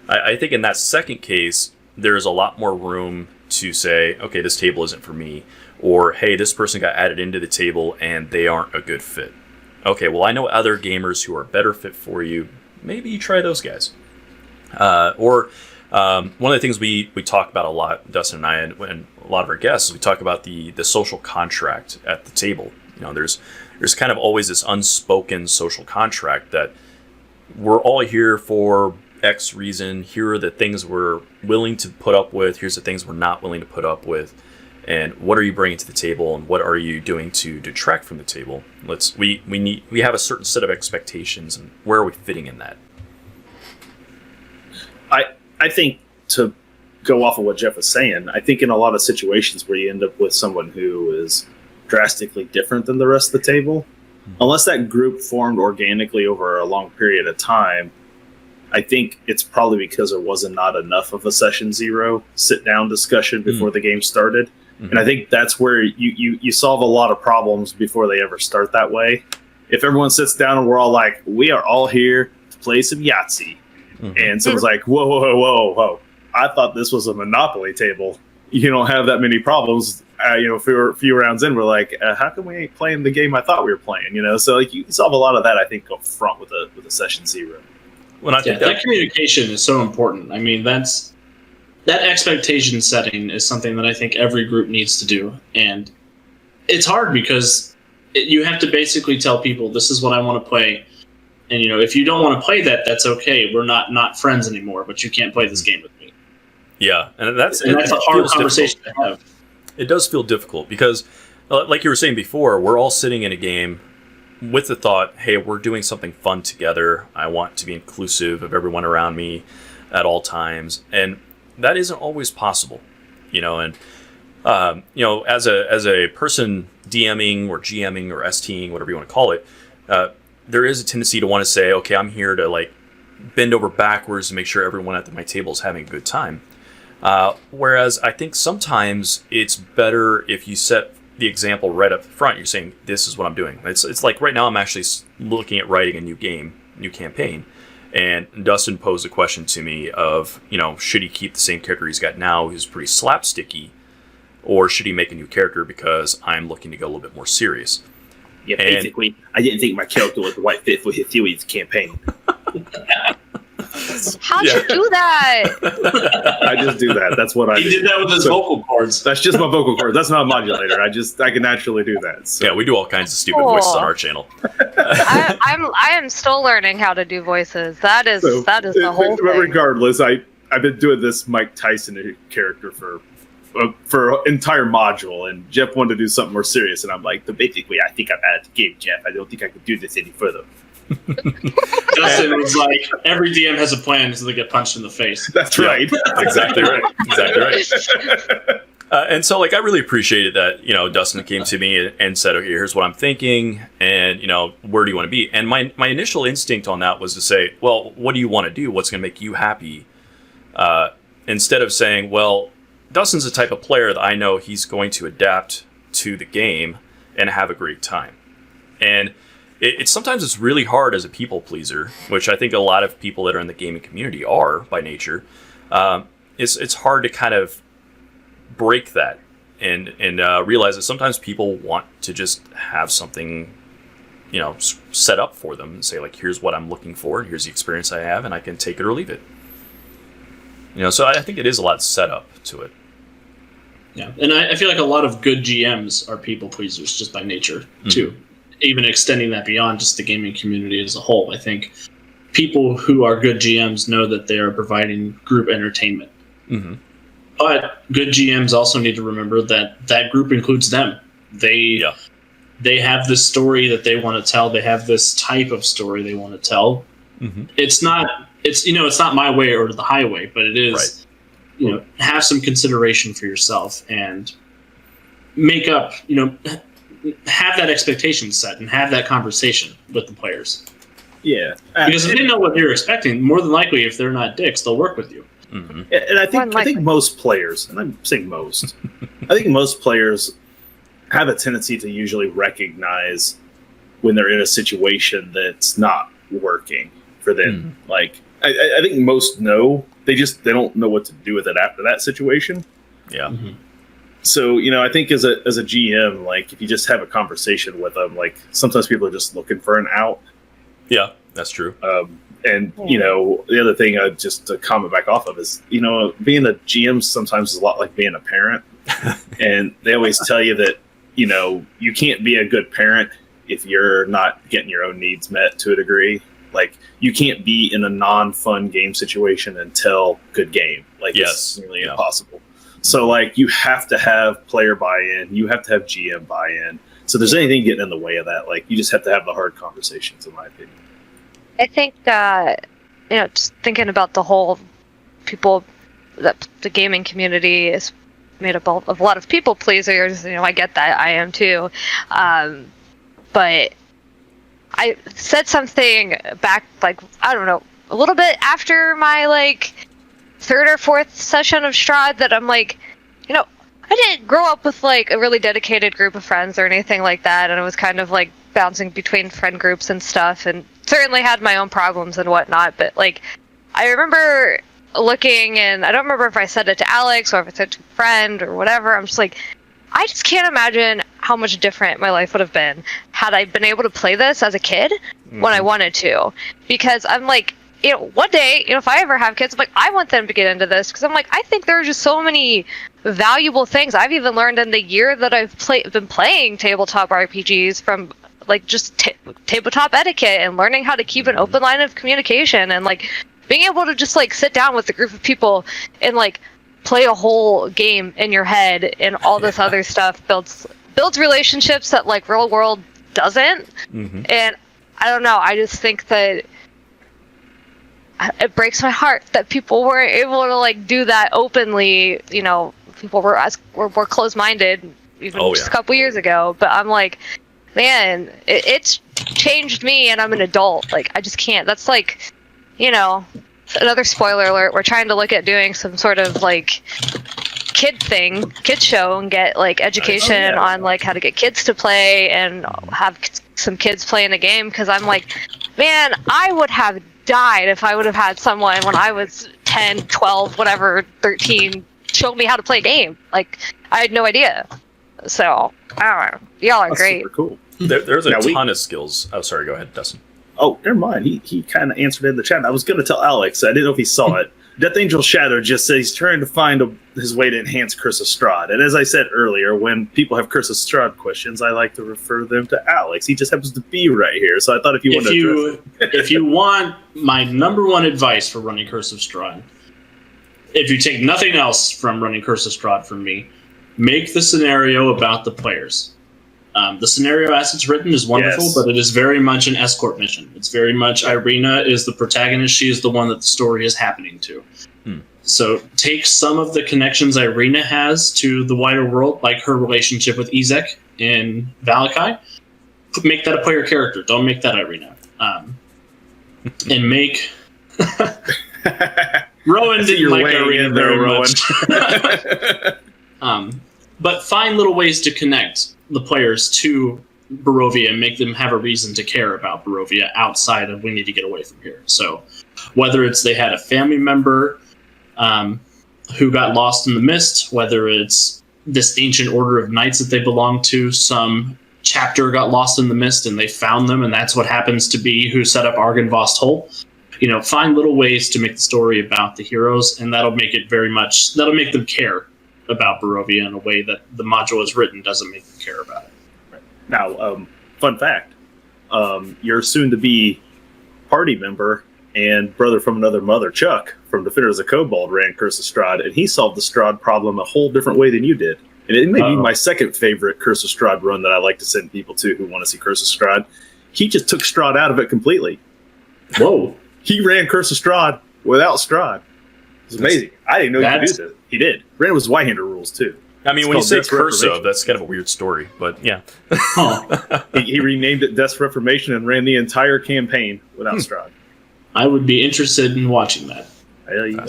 I think in that second case, there's a lot more room to say, okay, this table isn't for me, or hey, this person got added into the table and they aren't a good fit. Okay, well, I know other gamers who are better fit for you. Maybe you try those guys. One of the things we talk about a lot, Dustin and I, and a lot of our guests, is we talk about the social contract at the table. There's kind of always this unspoken social contract that we're all here for X reason. Here are the things we're willing to put up with. Here's the things we're not willing to put up with. And what are you bringing to the table, and what are you doing to detract from the table? We have a certain set of expectations, and where are we fitting in that? I think, to go off of what Jeff was saying, I think in a lot of situations where you end up with someone who is drastically different than the rest of the table, unless that group formed organically over a long period of time, I think it's probably because there wasn't not enough of a session zero sit-down discussion before the game started. Mm-hmm. And I think that's where you solve a lot of problems before they ever start that way. If everyone sits down and we're all like, we are all here to play some Yahtzee, and someone's like, whoa, I thought this was a Monopoly table. You don't have that many problems. A few rounds in, we're like, how come we ain't playing the game I thought we were playing? So like you can solve a lot of that, I think, up front with a session zero. That communication is so important. I mean, that expectation setting is something that I think every group needs to do, and it's hard because you have to basically tell people, this is what I want to play. And, if you don't want to play that, that's okay. We're not friends anymore, but you can't play this game with me. Yeah, and that's a hard conversation to have. It does feel difficult because, like you were saying before, we're all sitting in a game with the thought, hey, we're doing something fun together. I want to be inclusive of everyone around me at all times. And that isn't always possible, and, as a person DMing or GMing or STing, whatever you want to call it, there is a tendency to want to say, okay, I'm here to like bend over backwards to make sure everyone at my table is having a good time. Whereas I think sometimes it's better if you set the example right up front. You're saying, this is what I'm doing. It's like right now I'm actually looking at writing a new campaign. And Dustin posed a question to me of, should he keep the same character he's got now, who's pretty slapsticky, or should he make a new character because I'm looking to go a little bit more serious? Yeah, basically, I didn't think my character was the right fit for his series campaign. How'd you do that? I just do that. That's what I do. He did that with his vocal cords. That's just my vocal cords. That's not a modulator. I can naturally do that. So. Yeah, we do all kinds of stupid voices on our channel. I am still learning how to do voices. That is the whole thing. Regardless, I've been doing this Mike Tyson character for entire module, and Jeff wanted to do something more serious, and I'm like, basically, I think I'm out of the game, Jeff. I don't think I can do this any further. Dustin was like, every DM has a plan until they get punched in the face. That's right. Exactly right. And so, I really appreciated that, Dustin came to me and said, okay, here's what I'm thinking, and, where do you want to be? And my initial instinct on that was to say, well, what do you want to do? What's going to make you happy? Instead of saying, well, Dustin's the type of player that I know he's going to adapt to the game and have a great time. And it's sometimes it's really hard as a people pleaser, which I think a lot of people that are in the gaming community are by nature. It's hard to kind of break that and realize that sometimes people want to just have something, set up for them and say, like, here's what I'm looking for, and here's the experience I have, and I can take it or leave it. So I think it is a lot set up to it. Yeah, and I feel like a lot of good GMs are people pleasers just by nature, too. Even extending that beyond just the gaming community as a whole. I think people who are good GMs know that they are providing group entertainment. Mm-hmm. But good GMs also need to remember that group includes them. They have this story that they want to tell. They have this type of story they want to tell. Mm-hmm. It's not my way or the highway, but it is, have some consideration for yourself and make up, have that expectation set and have that conversation with the players. Yeah. Because if they know what you're expecting, more than likely, if they're not dicks, they'll work with you. Mm-hmm. And I think most players, and I'm saying most, I think most players have a tendency to usually recognize when they're in a situation that's not working for them. Mm-hmm. Like, I think most know, they don't know what to do with it after that situation. Yeah. Mm-hmm. So, I think as a GM, like, if you just have a conversation with them, like, sometimes people are just looking for an out. Yeah, that's true. And the other thing just to comment back off of is being a GM sometimes is a lot like being a parent. And they always tell you that you can't be a good parent if you're not getting your own needs met to a degree. Like, you can't be in a non-fun game situation and tell good game. Like, it's nearly impossible. So, like, you have to have player buy-in. You have to have GM buy-in. So, if there's anything getting in the way of that, like, you just have to have the hard conversations, in my opinion. I think, just thinking about the whole people, that the gaming community is made up of a lot of people pleasers. I get that. I am too. But I said something back, like, I don't know, a little bit after my, like, third or fourth session of Strahd that I'm like, I didn't grow up with, like, a really dedicated group of friends or anything like that, and I was kind of, like, bouncing between friend groups and stuff, and certainly had my own problems and whatnot, but, like, I remember looking, and I don't remember if I said it to Alex or if I said it to a friend or whatever, I'm just like, I just can't imagine how much different my life would have been had I been able to play this as a kid when I wanted to. Because I'm like, one day, if I ever have kids, I'm like, I want them to get into this. Because I'm like, I think there are just so many valuable things I've even learned in the year that I've been playing tabletop RPGs, from like just tabletop etiquette and learning how to keep an open line of communication, and like being able to just like sit down with a group of people and like play a whole game in your head, and all this other stuff builds relationships that like real world doesn't. And I don't know, I just think that it breaks my heart that people weren't able to like do that openly. People were more closed-minded even just a couple years ago, but I'm like, man, it's changed me, and I'm an adult. Like, I just can't. That's like, another spoiler alert, we're trying to look at doing some sort of like kid show, and get like education on like how to get kids to play and have some kids play in a game. Because I'm like, man, I would have died if I would have had someone when I was 10, 12, whatever, 13 show me how to play a game. Like, I had no idea. So I don't know, y'all are great. Super cool. There's a ton of skills. Oh, sorry, go ahead, Dustin. Oh, never mind. He kind of answered in the chat. I was going to tell Alex. I didn't know if he saw it. Death Angel Shadow just says he's trying to find his way to enhance Curse of Strahd. And as I said earlier, when people have Curse of Strahd questions, I like to refer them to Alex. He just happens to be right here. So I thought if you want to address it. If you want my number one advice for running Curse of Strahd, if you take nothing else from running Curse of Strahd from me, make the scenario about the players. The scenario as it's written is wonderful, but it is very much an escort mission. It's very much Irina is the protagonist. She is the one that the story is happening to. So take some of the connections Irina has to the wider world, like her relationship with Ezek in Valakai. Make that a player character. Don't make that Irina. And make... Rowan didn't like Irina very much. But find little ways to connect the players to Barovia and make them have a reason to care about Barovia outside of we need to get away from here. So whether it's they had a family member who got lost in the mist, whether it's this ancient order of knights that they belong to, some chapter got lost in the mist and they found them, and that's what happens to be who set up Argynvost Hole. Find little ways to make the story about the heroes, and that'll make them care about Barovia in a way that the module is written doesn't make them care about it. Right. Now, fun fact, your soon-to-be party member and brother from another mother, Chuck, from Defenders of Kobold, ran Curse of Strahd, and he solved the Strahd problem a whole different way than you did. And it may be my second favorite Curse of Strahd run that I like to send people to who want to see Curse of Strahd. He just took Strahd out of it completely. Whoa. He ran Curse of Strahd without Strahd. It's amazing. I didn't know he could do that. He did. Ran with Zweihander rules, too. I mean, when you say Curse of, that's kind of a weird story, but yeah. He renamed it Death's Reformation and ran the entire campaign without Strahd. I would be interested in watching that.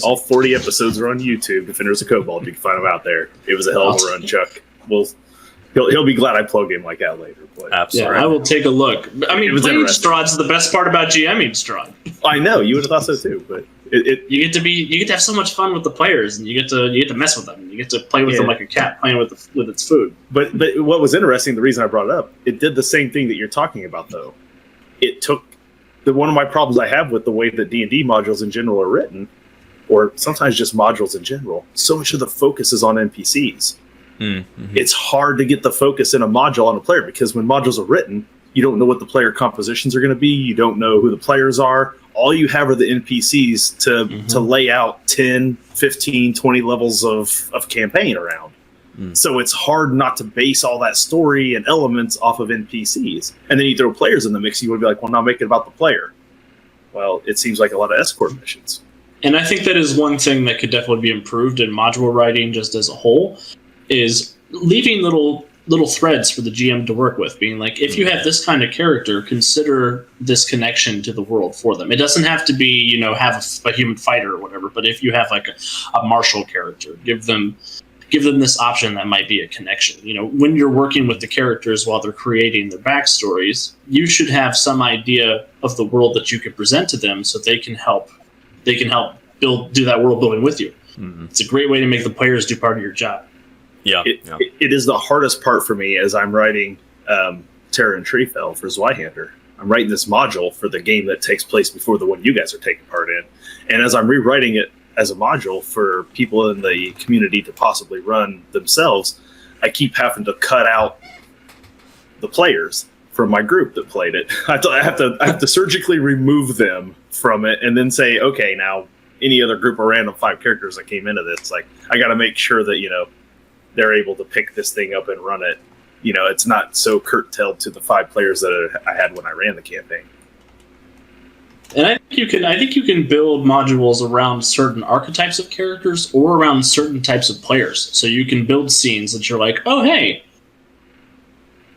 All 40 episodes are on YouTube. Defenders of Kobold, you can find them out there. It was a hell of a run, Chuck. He'll be glad I plugged him like that later. But absolutely, yeah, I will take a look. I mean, playing Strahd's the best part about GMing Strahd. I know you would have thought so too, but you get to have so much fun with the players, and you get to mess with them. You get to play with them like a cat playing with its food. But what was interesting, the reason I brought it up, it did the same thing that you're talking about, though. It took one of my problems I have with the way that D&D modules in general are written, or sometimes just modules in general, so much of the focus is on NPCs. Mm-hmm. It's hard to get the focus in a module on a player, because when modules are written, you don't know what the player compositions are going to be. You don't know who the players are. All you have are the NPCs to lay out 10, 15, 20 levels of campaign around. So it's hard not to base all that story and elements off of NPCs. And then you throw players in the mix, you would be like, well, now make it about the player. Well, it seems like a lot of escort missions. And I think that is one thing that could definitely be improved in module writing just as a whole, is leaving little threads for the GM to work with, being like, if you have this kind of character, consider this connection to the world for them. It doesn't have to be, have a human fighter or whatever, but if you have like a martial character, give them this option that might be a connection. When you're working with the characters while they're creating their backstories, you should have some idea of the world that you can present to them, so they can help do that world building with you. Mm-hmm. It's a great way to make the players do part of your job. Yeah, it is the hardest part for me as I'm writing Terra and Treefell for Zweihander. I'm writing this module for the game that takes place before the one you guys are taking part in. And as I'm rewriting it as a module for people in the community to possibly run themselves, I keep having to cut out the players from my group that played it. I have to surgically remove them from it and then say, okay, now any other group of random 5 characters that came into this, like, I got to make sure that, they're able to pick this thing up and run it. It's not so curtailed to the 5 players that I had when I ran the campaign. And I think you can build modules around certain archetypes of characters or around certain types of players. So you can build scenes that you're like, oh, hey,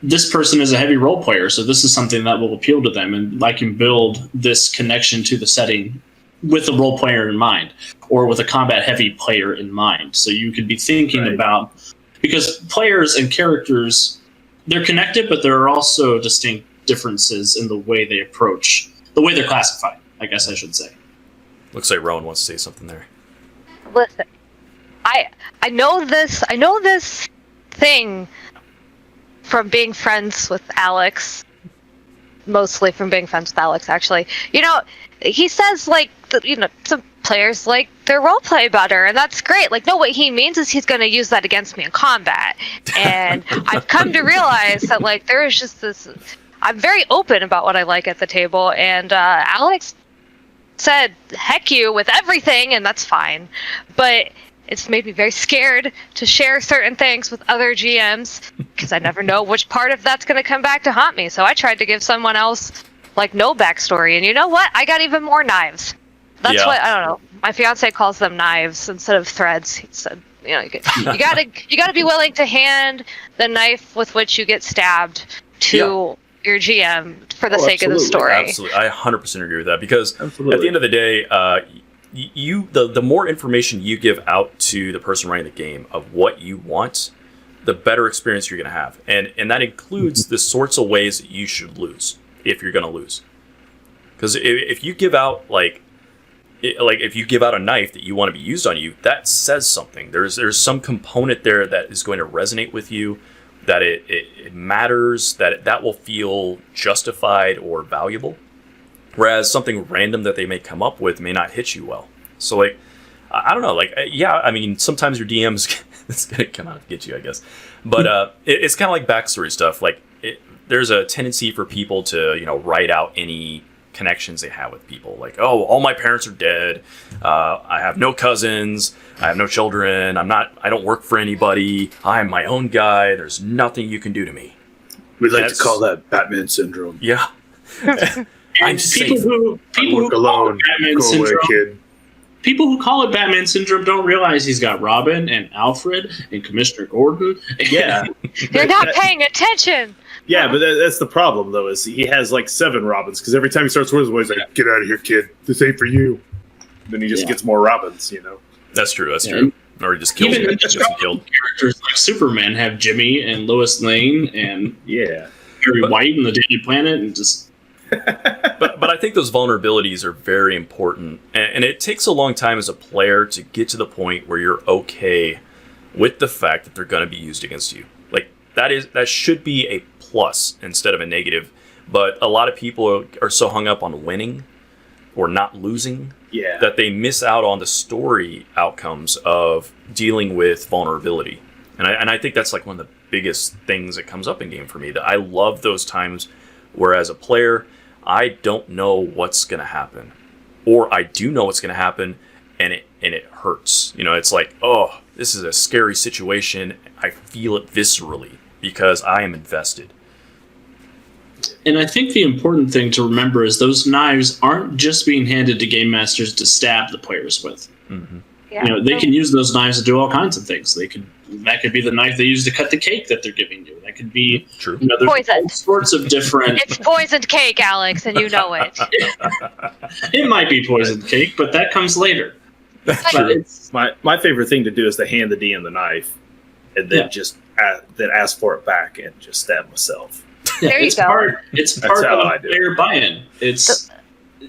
this person is a heavy role player, so this is something that will appeal to them, and I can build this connection to the setting with a role player in mind, or with a combat heavy player in mind. So you could be thinking about, because players and characters, they're connected, but there are also distinct differences in the way they approach, the way they're classified, I guess I should say. Looks like Rowan wants to say something there. Listen, I know this thing from being friends with Alex, mostly from being friends with Alex, actually. He says, like, some players like their roleplay better, and that's great. Like, no, what he means is he's going to use that against me in combat. And I've come to realize that, like, there is just this... I'm very open about what I like at the table, and Alex said, heck you with everything, and that's fine. But it's made me very scared to share certain things with other GMs, because I never know which part of that's going to come back to haunt me. So I tried to give someone else, like, no backstory, and you know what? I got even more knives. That's what, I don't know. My fiance calls them knives instead of threads. He said, you gotta be willing to hand the knife with which you get stabbed to your GM for the sake of the story. Absolutely, I 100% agree with that, because at the end of the day, the more information you give out to the person running the game of what you want, the better experience you're going to have, and that includes the sorts of ways that you should lose if you're going to lose. Because if you give out if you give out a knife that you want to be used on you, that says something. There's some component there that is going to resonate with you, that it matters, that will feel justified or valuable. Whereas something random that they may come up with may not hit you well. So, like, I don't know. Like, I mean, sometimes your DM's it's going to come out and get you, I guess. But it's kind of like backstory stuff. Like, there's a tendency for people to, write out any connections they have with people. Like, oh, all my parents are dead. I have no cousins. I have no children. I don't work for anybody. I'm my own guy. There's nothing you can do to me. We like to call that Batman syndrome. Yeah. I'm people who alone. Batman syndrome. People who call it Batman syndrome don't realize he's got Robin and Alfred and Commissioner Gordon. Yeah. They're not paying attention. Yeah, but that's the problem, though, is he has like 7 Robins, because every time he starts with his voice, like, get out of here, kid. This ain't for you. Then he just gets more Robins, That's true. That's true. Or he just kills him. Characters like Superman have Jimmy and Lois Lane and Perry White and the Daily Planet, and just... but I think those vulnerabilities are very important, and it takes a long time as a player to get to the point where you're okay with the fact that they're going to be used against you. Like, that should be a plus instead of a negative. but a lot of people are so hung up on winning or not losing that they miss out on the story outcomes of dealing with vulnerability. And I think that's like one of the biggest things that comes up in game for me, that I love those times where as a player, I don't know what's going to happen, or I do know what's going to happen and it hurts. You know, it's like, oh, this is a scary situation. I feel it viscerally because I am invested. And I think the important thing to remember is those knives aren't just being handed to game masters to stab the players with. Mm-hmm. Yeah. You know, they can use those knives to do all kinds of things. That could be the knife they use to cut the cake that they're giving you. That could be true. You know, there's Poison. all sorts of different. It's poisoned cake, Alex, and you know it. It might be poisoned cake, but that comes later. But it's, My favorite thing to do is to hand the DM the knife, and then just then ask for it back and just stab myself. There you go. It's part how of I a do it. player buy-in.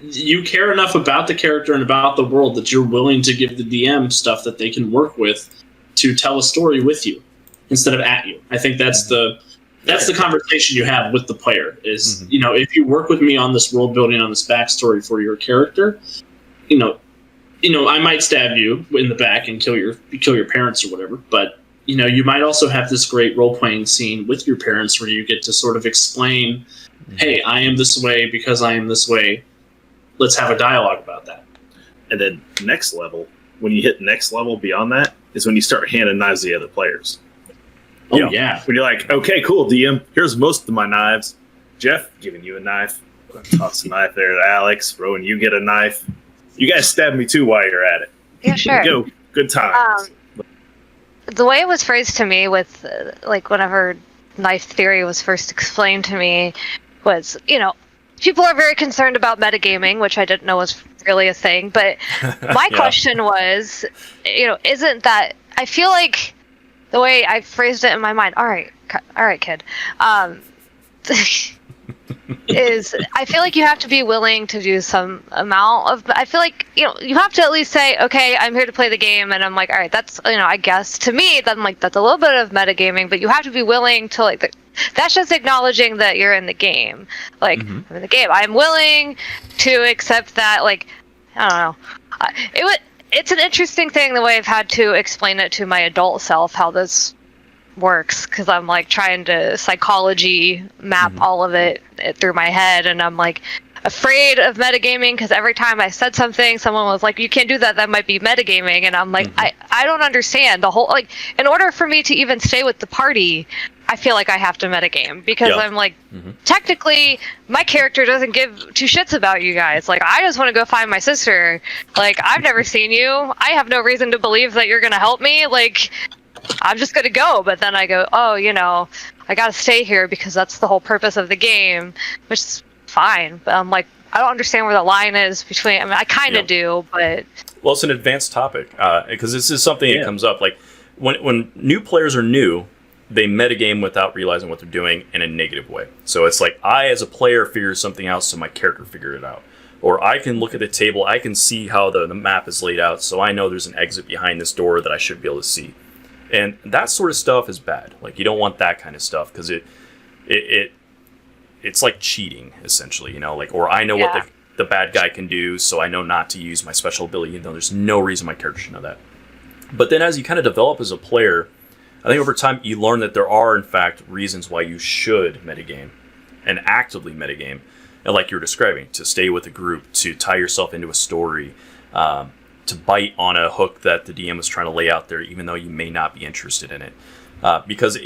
You care enough about the character and about the world that you're willing to give the DM stuff that they can work with to tell a story with you instead of at you. I think that's the conversation you have with the player is, you know, if you work with me on this world building, on this backstory for your character, you know, I might stab you in the back and kill your parents or whatever, but you know, you might also have this great role-playing scene with your parents where you get to sort of explain, hey, I am this way because I am this way. Let's have a dialogue about that. And then next level, when you hit next level beyond that, is when you start handing knives to the other players. Oh, yeah. When you're like, okay, cool, DM, here's most of my knives. Jeff, giving you a knife. Toss a knife there to Alex. Rowan, you get a knife. You guys stab me too while you're at it. Yeah, sure. Go. Good times. The way it was phrased to me with, like, whenever knife theory was first explained to me was, you know, people are very concerned about metagaming, which I didn't know was really a thing. But my question was, you know, isn't that... I feel like the way I phrased it in my mind, all right, kid, is I feel like you have to be willing to do some amount of... I feel like, you know, you have to at least say, okay, I'm here to play the game, and I'm like, all right, that's, you know, I guess to me, then like that's a little bit of metagaming, but you have to be willing to like... That's just acknowledging that you're in the game. Like, I'm in the game. I'm willing to accept that, like, I don't know. It's an interesting thing the way I've had to explain it to my adult self, how this works, because I'm like trying to psychology map all of it through my head, and I'm like afraid of metagaming because every time I said something, someone was like, you can't do that, that might be metagaming, and I'm like, I don't understand the whole, like, in order for me to even stay with the party, I feel like I have to metagame because I'm like, technically my character doesn't give two shits about you guys. Like, I just want to go find my sister. Like, I've never seen you. I have no reason to believe that you're going to help me. Like, I'm just going to go. But then I go, oh, you know, I got to stay here because that's the whole purpose of the game, which is fine. But I'm like, I don't understand where the line is between, I mean, I kind of do, but... Well, it's an advanced topic because this is something that comes up. Like, when new players are new, they metagame without realizing what they're doing in a negative way. So it's like, I as a player figure something out so my character figured it out. Or I can look at the table, I can see how the map is laid out, so I know there's an exit behind this door that I should be able to see. And that sort of stuff is bad. Like, you don't want that kind of stuff because it's like cheating, essentially, you know? Like, or I know what the bad guy can do, so I know not to use my special ability, even though there's no reason my character should know that. But then as you kind of develop as a player, I think over time you learn that there are, in fact, reasons why you should metagame and actively metagame. And like you were describing, to stay with a group, to tie yourself into a story, to bite on a hook that the DM is trying to lay out there, even though you may not be interested in it. Because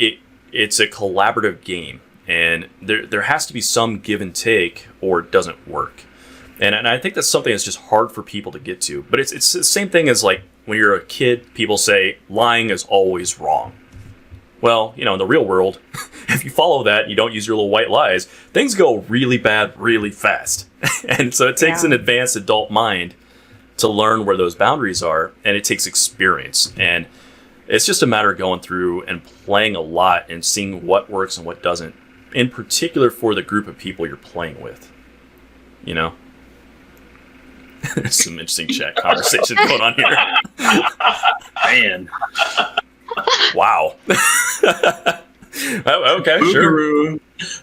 it's a collaborative game, and there has to be some give and take, or it doesn't work. And I think that's something that's just hard for people to get to. But it's the same thing as, like, when you're a kid, people say, lying is always wrong. Well, you know, in the real world, if you follow that and you don't use your little white lies, things go really bad really fast. And so it takes an advanced adult mind to learn where those boundaries are, and it takes experience. And it's just a matter of going through and playing a lot and seeing what works and what doesn't, in particular for the group of people you're playing with. You know? There's some interesting chat conversation going on here. Man. Wow. Okay, sure.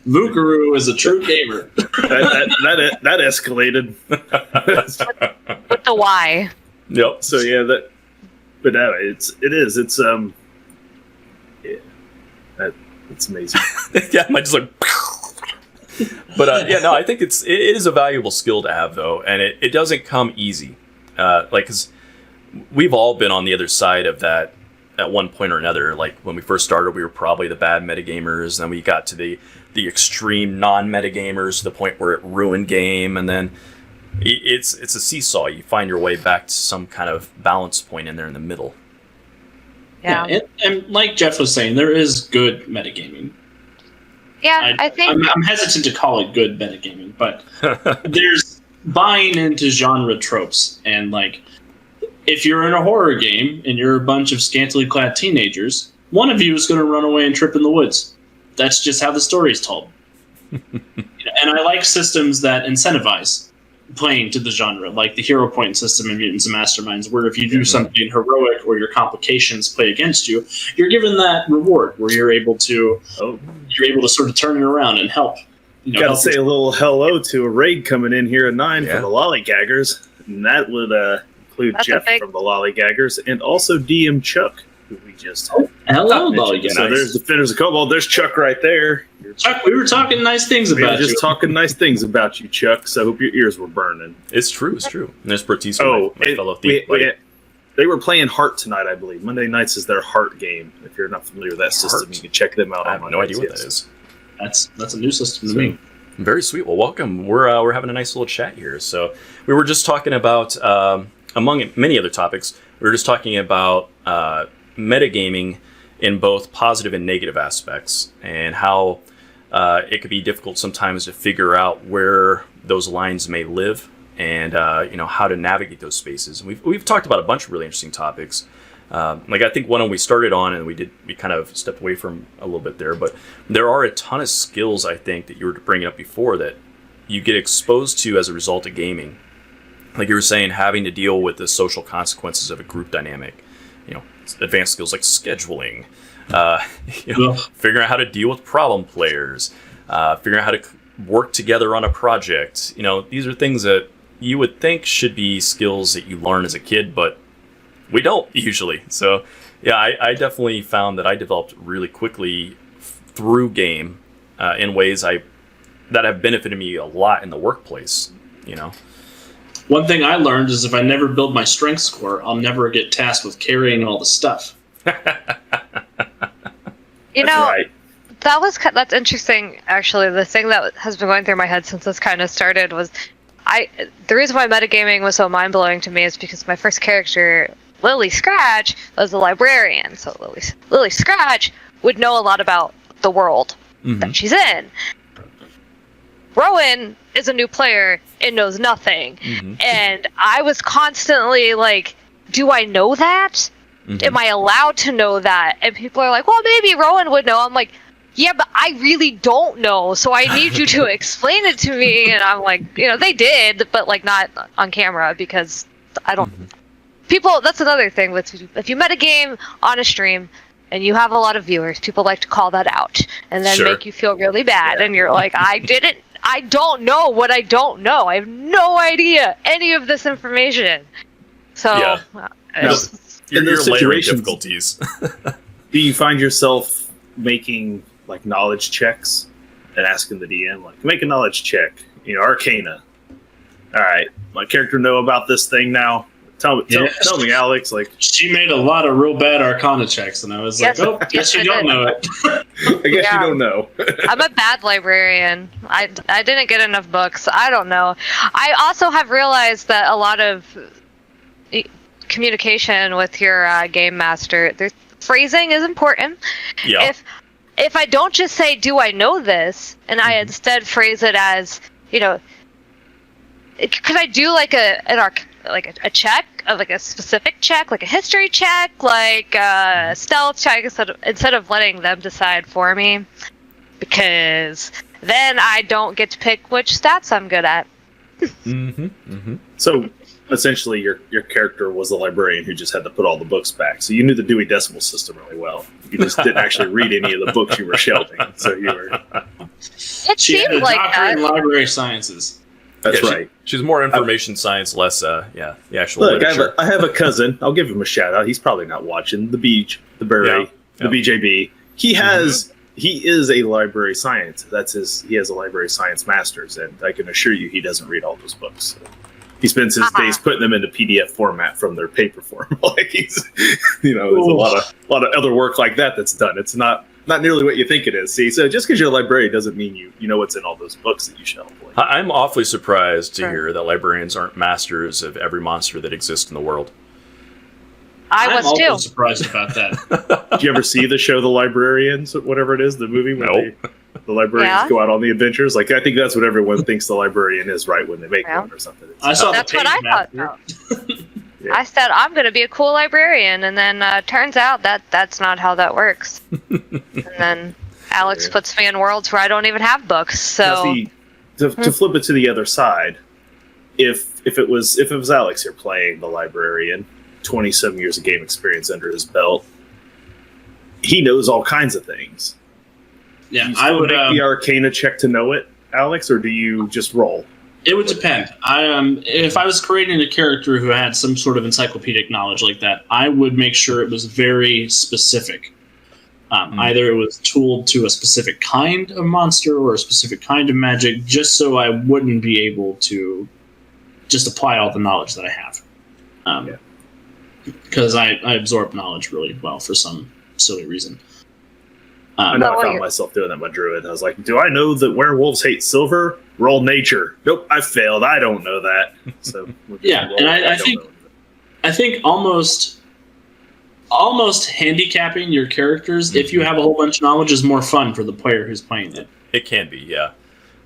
Vukaru is a true gamer. that escalated. With the Y. Yep. So yeah, but no, it's amazing. Yeah, I just like. But yeah, no, I think it is a valuable skill to have though, and it doesn't come easy. Because we've all been on the other side of that at one point or another. Like when we first started, we were probably the bad metagamers, then we got to the extreme non-metagamers to the point where it ruined game, and then it's a seesaw. You find your way back to some kind of balance point in there in the middle. Yeah. And like Jeff was saying, there is good metagaming. Yeah, I think I'm hesitant to call it good metagaming, but there's buying into genre tropes, and like if you're in a horror game and you're a bunch of scantily clad teenagers, one of you is going to run away and trip in the woods. That's just how the story is told. And I like systems that incentivize playing to the genre, like the hero point system in Mutants and Masterminds, where if you do something heroic or your complications play against you, you're given that reward where you're able to sort of turn it around and help. Gotta say a little hello to a raid coming in here at 9 for the Lollygaggers, and that would include Jeff from the Lollygaggers and also DM Chuck, who we just hello Lollygaggers. So there's Defenders of Cobalt. There's Chuck right there. Chuck, we were talking nice things about you. Just talking nice things about you, Chuck. So I hope your ears were burning. It's true. And there's Bertiso, my fellow thief. They were playing Heart tonight, I believe. Monday nights is their Heart game. If you're not familiar with that system, you can check them out. I have no idea what that is. That's a new system to me. Very sweet. Well, welcome. We're having a nice little chat here. So we were just talking about, among many other topics, we were just talking about metagaming in both positive and negative aspects, and how it could be difficult sometimes to figure out where those lines may live, and how to navigate those spaces. And we've talked about a bunch of really interesting topics. I think one we started on, and we kind of stepped away from a little bit there, but there are a ton of skills, I think, that you were bringing up before that you get exposed to as a result of gaming. Like you were saying, having to deal with the social consequences of a group dynamic, advanced skills like scheduling, figuring out how to deal with problem players, figuring out how to work together on a project. These are things that you would think should be skills that you learn as a kid, but we don't usually. So, yeah, I definitely found that I developed really quickly through game in ways that have benefited me a lot in the workplace. One thing I learned is if I never build my strength score, I'll never get tasked with carrying all the stuff. That's interesting. Actually, the thing that has been going through my head since this kind of started was, the reason why metagaming was so mind blowing to me is because my first character, Lily Scratch, was a librarian. So Lily Scratch would know a lot about the world that she's in. Rowan is a new player and knows nothing. And I was constantly like, do I know that? Am I allowed to know that? And people are like, well, maybe Rowan would know. I'm like, yeah, but I really don't know, so I need you to explain it to me. And I'm like, they did, but like not on camera, because I don't... People, that's another thing. If you metagame on a stream and you have a lot of viewers, people like to call that out and then make you feel really bad. And you're like, I don't know what I don't know. I have no idea any of this information. So, in those layering difficulties. Do you find yourself making like knowledge checks and asking the DM, like, make a knowledge check, Arcana. All right, my character know about this thing now. Tell me, Alex. Like, she made a lot of real bad Arcana checks, and I was like, "Oh, guess you don't know it." I guess you don't know. I'm a bad librarian. I didn't get enough books. I don't know. I also have realized that a lot of communication with your game master, phrasing is important. Yeah. If I don't just say, "Do I know this?" and I instead phrase it as, could I do like a check of like a specific check, like a history check, like a stealth check, instead of letting them decide for me, because then I don't get to pick which stats I'm good at. So essentially, your character was the librarian who just had to put all the books back. So you knew the Dewey Decimal System really well. You just didn't actually read any of the books you were shelving. So you were. It She had a seemed like doctorate in that. library sciences. That's Yeah, right. She's more information science, less the actual Look, literature. I have a cousin. I'll give him a shout out. He's probably not watching. The Beach, the Beret, the BJB. He has. He is a library science. He has a library science master's, and I can assure you, he doesn't read all those books. He spends his days putting them into PDF format from their paper form. Like he's, there's a lot of other work like that that's done. It's not nearly what you think it is. See, so just because you're a librarian doesn't mean you know what's in all those books that you shelve. Like, I'm awfully surprised to hear that librarians aren't masters of every monster that exists in the world. I I'm was also too. surprised about that. did you ever see the show The Librarians, whatever it is, the movie where the librarians go out on the adventures? Like, I think that's what everyone thinks the librarian is, right, when they make one or something. I saw That's the what I page thought. master. Yeah. I said I'm going to be a cool librarian, and then turns out that's not how that works. And then Alex puts me in worlds where I don't even have books. So Now, see, to flip it to the other side, if it was Alex here playing the librarian, 27 years of game experience under his belt, he knows all kinds of things. Yeah, You I would make the Arcana check to know it, Alex, or do you just roll? It would depend. If I was creating a character who had some sort of encyclopedic knowledge like that, I would make sure it was very specific. Either it was tooled to a specific kind of monster or a specific kind of magic, just so I wouldn't be able to just apply all the knowledge that I have. Because I absorb knowledge really well for some silly reason. I know I found myself doing that with Druid. I was like, do I know that werewolves hate silver? Roll nature. Nope, I failed. I don't know that. So and I think almost handicapping your characters if you have a whole bunch of knowledge is more fun for the player who's playing it. It can be, yeah.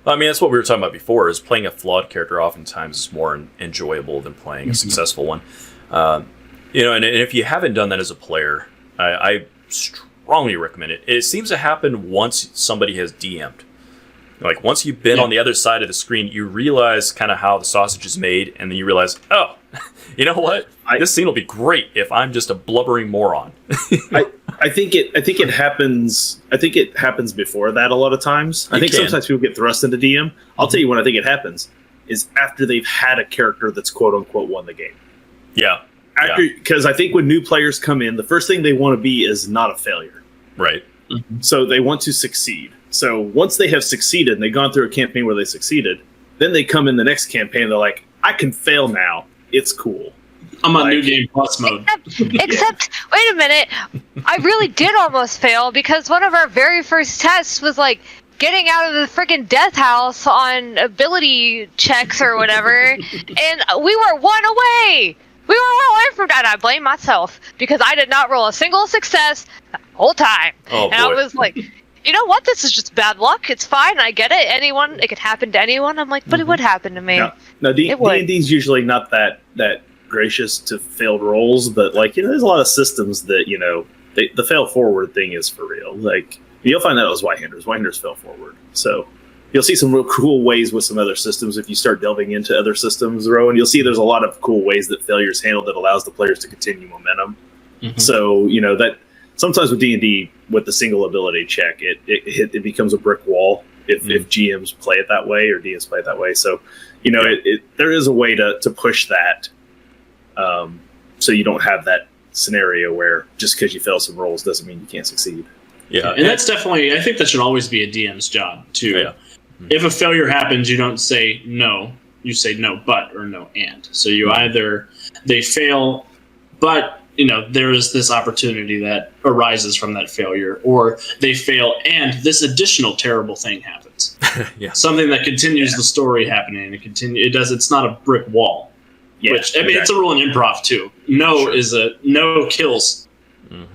I mean, that's what we were talking about before, is playing a flawed character oftentimes is more enjoyable than playing a successful one. And if you haven't done that as a player, I strongly recommend it. It seems to happen once somebody has DM'd. Like, once you've been on the other side of the screen, you realize kind of how the sausage is made, and then you realize, oh, you know what? This scene will be great if I'm just a blubbering moron. I think it happens. I think it happens before that a lot of times. I think sometimes people get thrust into DM. I'll tell you when I think it happens is after they've had a character that's quote unquote won the game. Yeah. Because I think when new players come in, the first thing they want to be is not a failure. Right. So they want to succeed. So once they have succeeded and they've gone through a campaign where they succeeded, then they come in the next campaign and they're like, I can fail now. It's cool. I'm on New Game Plus mode. Except, wait a minute. I really did almost fail because one of our very first tests was like getting out of the freaking death house on ability checks or whatever, and we were one away. We were one away from that. I blame myself because I did not roll a single success the whole time. Oh, and I was like, you know what? This is just bad luck. It's fine. I get it. It could happen to anyone. I'm like, but it would happen to me. No, D&D's usually not that gracious to failed rolls, but there's a lot of systems that the fail forward thing is for real. Like, you'll find that with Whitehanders. Whitehanders fail forward, so you'll see some real cool ways with some other systems. If you start delving into other systems, Rowan, you'll see there's a lot of cool ways that failure's handled that allows the players to continue momentum. So that sometimes with D&D with the single ability check, it becomes a brick wall if GMs play it that way or DMs play it that way. So there is a way to push that. So you don't have that scenario where just because you fail some rolls doesn't mean you can't succeed. Yeah, and that's definitely, I think that should always be a DM's job too. Yeah. If a failure happens, you don't say no, you say no but or no and. So you either they fail, but there is this opportunity that arises from that failure, or they fail and this additional terrible thing happens. Something that continues the story happening. It's not a brick wall. Yeah, which it's a rule in improv too. No kills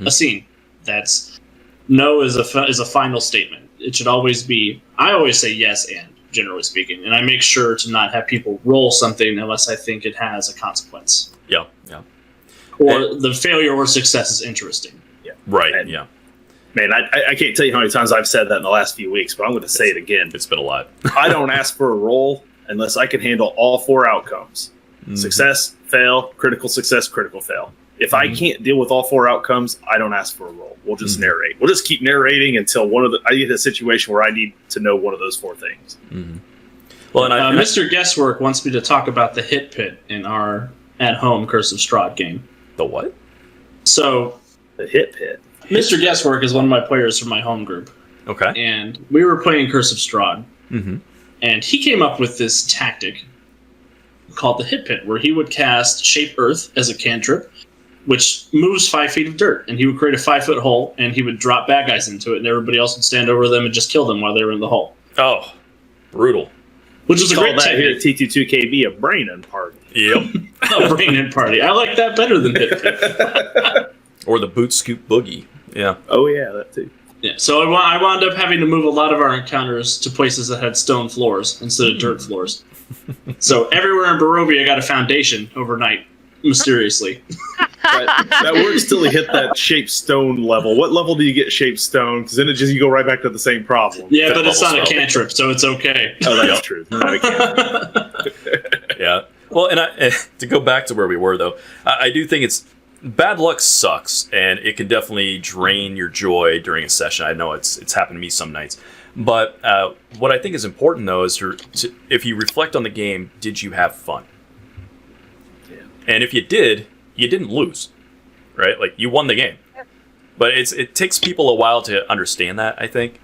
a scene. That's no is a final statement. It should always be. I always say yes and, generally speaking, and I make sure to not have people roll something unless I think it has a consequence. Yeah. Or the failure or success is interesting. Yeah. Right. And, man, I can't tell you how many times I've said that in the last few weeks, but I'm going to say it again. It's been a lot. I don't ask for a roll unless I can handle all 4 outcomes. Success, fail, critical success, critical fail. If I can't deal with all 4 outcomes, I don't ask for a roll. We'll just narrate. We'll just keep narrating until I get a situation where I need to know one of those 4 things. Well, and Mr. Guesswork wants me to talk about the hit pit in our at-home Curse of Strahd game. the what? So The hit pit. Mr. Guesswork is one of my players from my home group. Okay. And we were playing Curse of Strahd. Mm-hmm. And he came up with this tactic called the hit pit, where he would cast Shape Earth as a cantrip, which moves 5 feet of dirt. And he would create a 5-foot hole, and he would drop bad guys into it, and everybody else would stand over them and just kill them while they were in the hole. Oh, brutal. Which was a great that here technique. at T22KB, a brain and party. Yep. A brain in party. I like that better than hit pit. Or the boot scoop boogie. Yeah. Oh, yeah, that too. Yeah, so I wound up having to move a lot of our encounters to places that had stone floors instead of dirt floors. So everywhere in Barovia got a foundation overnight, mysteriously. That works till you hit that shaped stone level. What level do you get shaped stone? Because then you go right back to the same problem. Yeah, but it's not a spell. cantrip, so it's okay. Oh, that's true. Not a cantrip. Yeah. Well, and to go back to where we were, though, I do think bad luck sucks, and it can definitely drain your joy during a session. I know it's happened to me some nights. But what I think is important, though, is if you reflect on the game, did you have fun? Yeah. And if you did, you didn't lose, right? Like, you won the game. But it takes people a while to understand that, I think.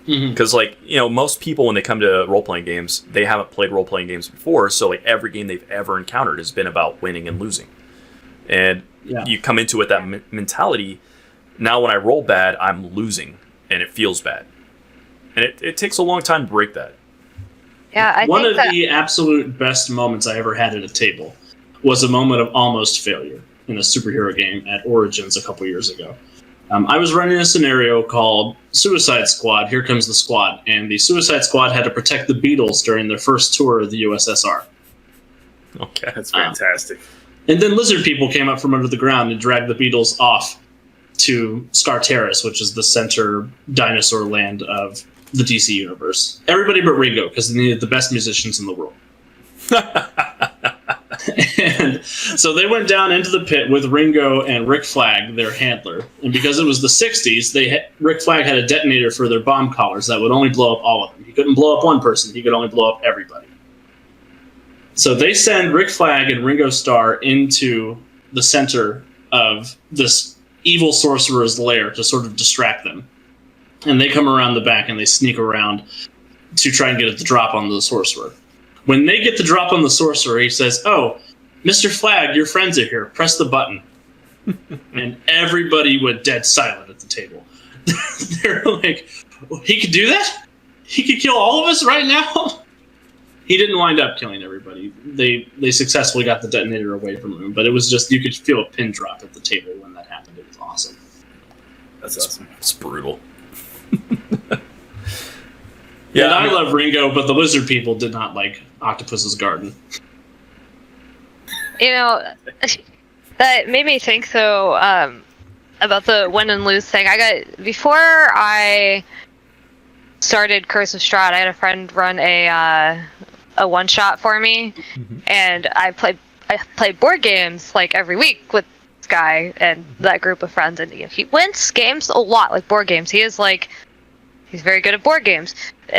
Because, most people, when they come to role-playing games, they haven't played role-playing games before, so, every game they've ever encountered has been about winning and losing. And you come into it that mentality, now when I roll bad, I'm losing, and it feels bad. And it takes a long time to break that. Yeah, One of the absolute best moments I ever had at a table was a moment of almost failure in a superhero game at Origins a couple years ago. I was running a scenario called Suicide Squad, Here Comes the Squad, and the Suicide Squad had to protect the Beatles during their first tour of the USSR. Okay. That's fantastic. And then lizard people came up from under the ground and dragged the Beatles off to Scartaris, which is the center dinosaur land of the DC universe. Everybody but Ringo, because they needed the best musicians in the world. And so they went down into the pit with Ringo and Rick Flag, their handler. And because it was the 60s, Rick Flag had a detonator for their bomb collars that would only blow up all of them. He couldn't blow up one person, he could only blow up everybody. So they send Rick Flag and Ringo Starr into the center of this evil sorcerer's lair to sort of distract them. And they come around the back and they sneak around to try and get the drop on the sorcerer. When they get the drop on the sorcerer, he says, "Oh, Mr. Flag, your friends are here. Press the button." And everybody went dead silent at the table. They're like, "He could do that? He could kill all of us right now?" He didn't wind up killing everybody. They successfully got the detonator away from him, but it was just, you could feel a pin drop at the table when that happened. It was awesome. That's awesome. It's brutal. Yeah, I love Ringo, but the lizard people did not like Octopus's Garden. That made me think, though, about the win and lose thing. Before I started Curse of Strahd, I had a friend run a one-shot for me, and I played board games, every week with this guy and that group of friends, and he wins games a lot, board games. He's very good at board games.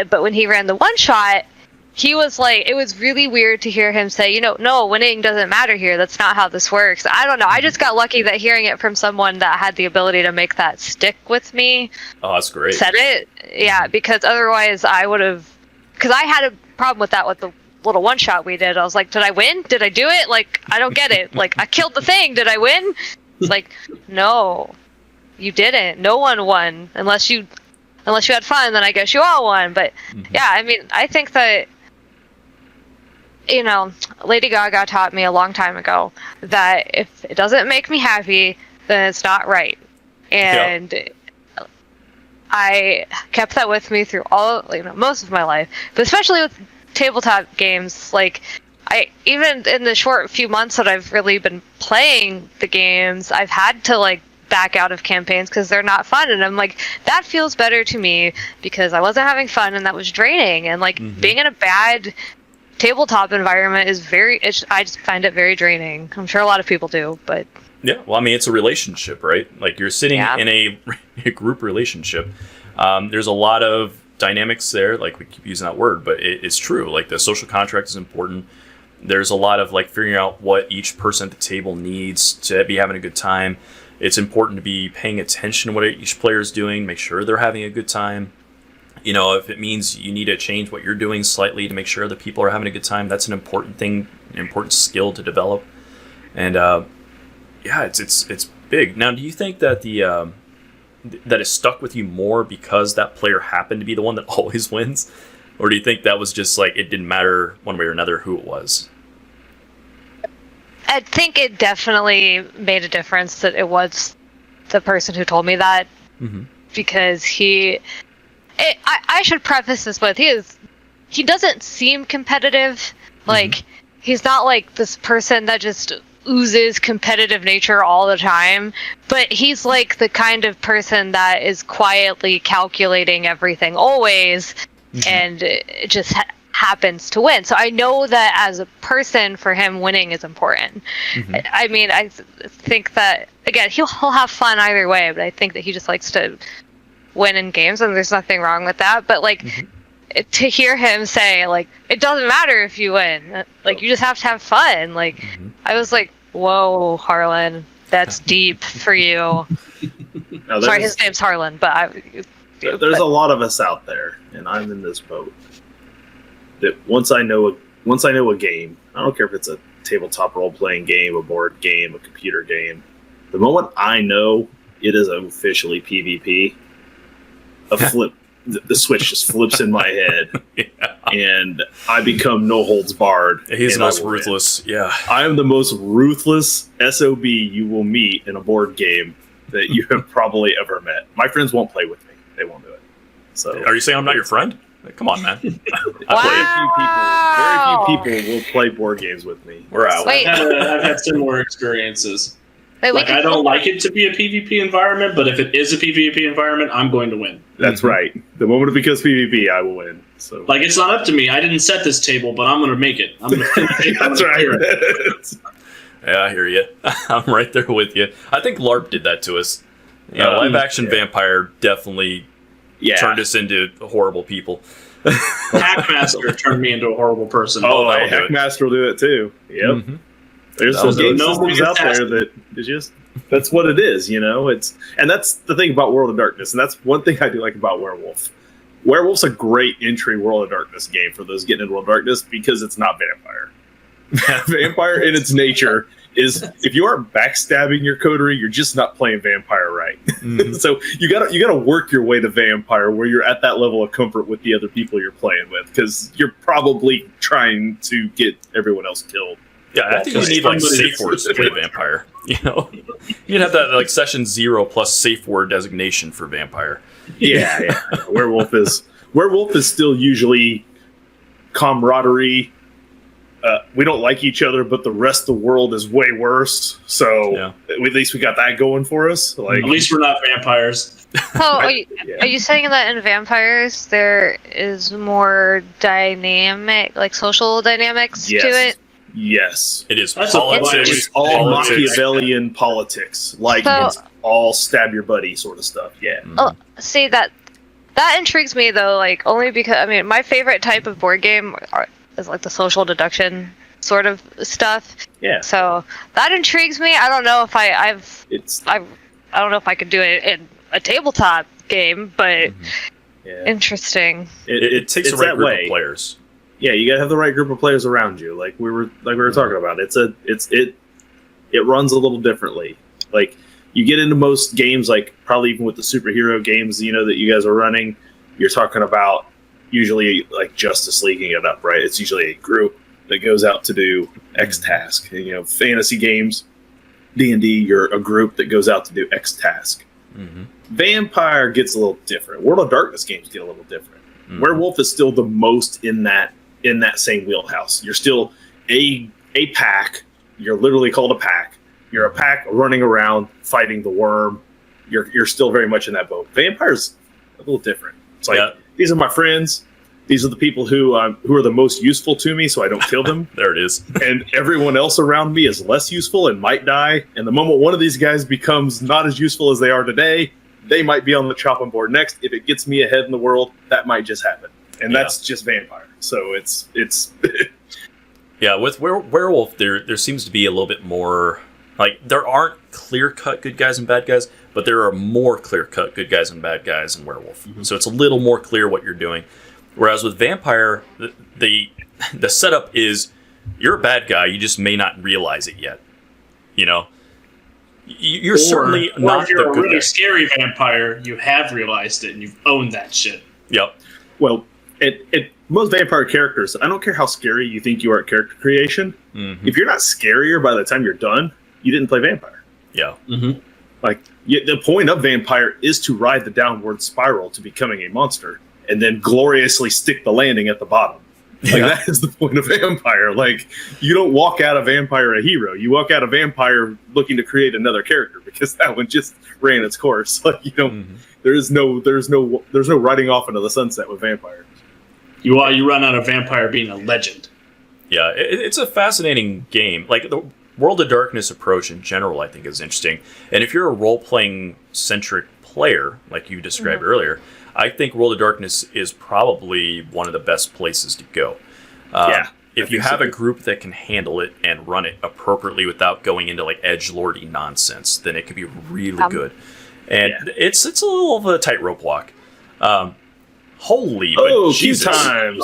But when he ran the one-shot, he was it was really weird to hear him say, no, winning doesn't matter here. That's not how this works. I don't know. I just got lucky that hearing it from someone that had the ability to make that stick with me. Oh, that's great. Said it. Yeah, because otherwise I would have... Because I had a problem with that with the little one-shot we did. I was like, did I win? Did I do it? I don't get it. I killed the thing. Did I win? It's no, you didn't. No one won. Unless you had fun, then I guess you all won. But yeah, I think that, Lady Gaga taught me a long time ago that if it doesn't make me happy, then it's not right. And I kept that with me through most of my life, but especially with tabletop games. Even in the short few months that I've really been playing the games, I've had to back out of campaigns because they're not fun, and I'm that feels better to me because I wasn't having fun and that was draining. And being in a bad tabletop environment is I just find it very draining. I'm sure a lot of people do, but Yeah, well, I mean, it's a relationship, right? Like, you're sitting Yeah. in a group relationship. There's a lot of dynamics there, like, we keep using that word, but it's true. Like, the social contract is important. There's a lot of, like, figuring out what each person at the table needs to be having a good time. It's important to be paying attention to what each player is doing, make sure they're having a good time. You know, if it means you need to change what you're doing slightly to make sure that people are having a good time, that's an important thing, an important skill to develop. And yeah, it's big. Now, do you think that that it stuck with you more because that player happened to be the one that always wins, or do you think that was just like it didn't matter one way or another who it was? I think it definitely made a difference that it was the person who told me that, because I should preface this with he doesn't seem competitive. Like, he's not like this person that just oozes competitive nature all the time, but he's like the kind of person that is quietly calculating everything always, and it just happens to win. So I know that as a person, for him, winning is important. I mean, I think that, again, he'll have fun either way, but I think that he just likes to win in games, and there's nothing wrong with that. But like, to hear him say, like, it doesn't matter if you win, like, you just have to have fun. Like, I was like, whoa, Harlan, that's deep for you. Sorry, his name's Harlan, but there's a lot of us out there, and I'm in this boat. That once I know a game, I don't care if it's a tabletop role-playing game, a board game, a computer game. The moment I know it is officially PvP, the switch just flips in my head, and I become no holds barred. He's the most ruthless. Yeah, I am the most ruthless SOB you will meet in a board game that you have probably ever met. My friends won't play with me; they won't do it. So, are you saying I'm not your friend? Like, come on, man. Very few people will play board games with me. We're out. Wait. I've had similar experiences. Wait, Like, I don't like it to be a PvP environment, but if it is a PvP environment, I'm going to win. That's right. The moment it becomes PvP, I will win. So, Like, it's not up to me. I didn't set this table, but I'm going to make it. I'm gonna that's right. Yeah, I hear you. I'm right there with you. I think Larp did that to us. You know, live action vampire definitely turned us into horrible people. Hackmaster turned me into a horrible person. Hackmaster will do it too. Yep. There's some game systems out there that is just, that's what it is, you know. And that's the thing about World of Darkness, and that's one thing I do like about Werewolf. Werewolf's a great entry World of Darkness game for those getting into World of Darkness because it's not vampire. Vampire in its nature is, if you aren't backstabbing your coterie, you're just not playing vampire right. So you gotta work your way to vampire where you're at that level of comfort with the other people you're playing with, because you're probably trying to get everyone else killed. Yeah, I think you need like safe words to play vampire. You know, you'd have that like session 0 plus safe word designation for vampire. Yeah. Werewolf is still usually camaraderie. We don't like each other, but the rest of the world is way worse. So at least we got that going for us. Like, at least we're not vampires. So are you saying that in vampires there is more dynamic, like social dynamics to it? Yes. It is politics. It's all Machiavellian politics. Like, it's all stab your buddy sort of stuff. Yeah. Oh, see, that intrigues me, though, like, only because, I mean, my favorite type of board game is like the social deduction sort of stuff. Yeah. So that intrigues me. I don't know if I don't know if I could do it in a tabletop game, but interesting. It takes the right group of players. Yeah, you gotta have the right group of players around you. Like we were talking about. It runs a little differently. Like, you get into most games, like probably even with the superhero games, you know, that you guys are running, you're talking about usually like Justice Leaguing it up, right? It's usually a group that goes out to do X task. You know, fantasy games, D&D, you're a group that goes out to do X task. Vampire gets a little different. World of Darkness games get a little different. Werewolf is still the most in that same wheelhouse. You're still a pack. You're literally called a pack. You're a pack running around fighting the worm. You're still very much in that boat. Vampire's a little different. It's like, these are my friends. These are the people who are the most useful to me, so I don't kill them. There it is. And everyone else around me is less useful and might die. And the moment one of these guys becomes not as useful as they are today, they might be on the chopping board next. If it gets me ahead in the world, that might just happen. And that's just vampire. So it's Yeah, with werewolf, there seems to be a little bit more, like, there aren't clear-cut good guys and bad guys, but there are more clear-cut good guys and bad guys in werewolf. Mm-hmm. So it's a little more clear what you're doing. Whereas with vampire, the setup is you're a bad guy, you just may not realize it yet. You know? You're certainly not if you're the a good really guy. scary vampire, you have realized it and you've owned that shit. Yep. Well, most vampire characters, I don't care how scary you think you are at character creation. Mm-hmm. If you're not scarier by the time you're done, you didn't play vampire. Yeah. Mm-hmm. Like, the point of vampire is to ride the downward spiral to becoming a monster and then gloriously stick the landing at the bottom. Like, that is the point of vampire. Like, you don't walk out of vampire a hero. You walk out of vampire looking to create another character because that one just ran its course. Like, you don't. Mm-hmm. There's no riding off into the sunset with vampire. You run out of vampire being a legend. Yeah, it's a fascinating game. Like, the World of Darkness approach in general, I think, is interesting. And if you're a role-playing centric player, like you described earlier, I think World of Darkness is probably one of the best places to go. If you have a group that can handle it and run it appropriately without going into like edgelordy nonsense, then it could be really good. And it's a little of a tightrope walk. Holy, but Jesus. Q times.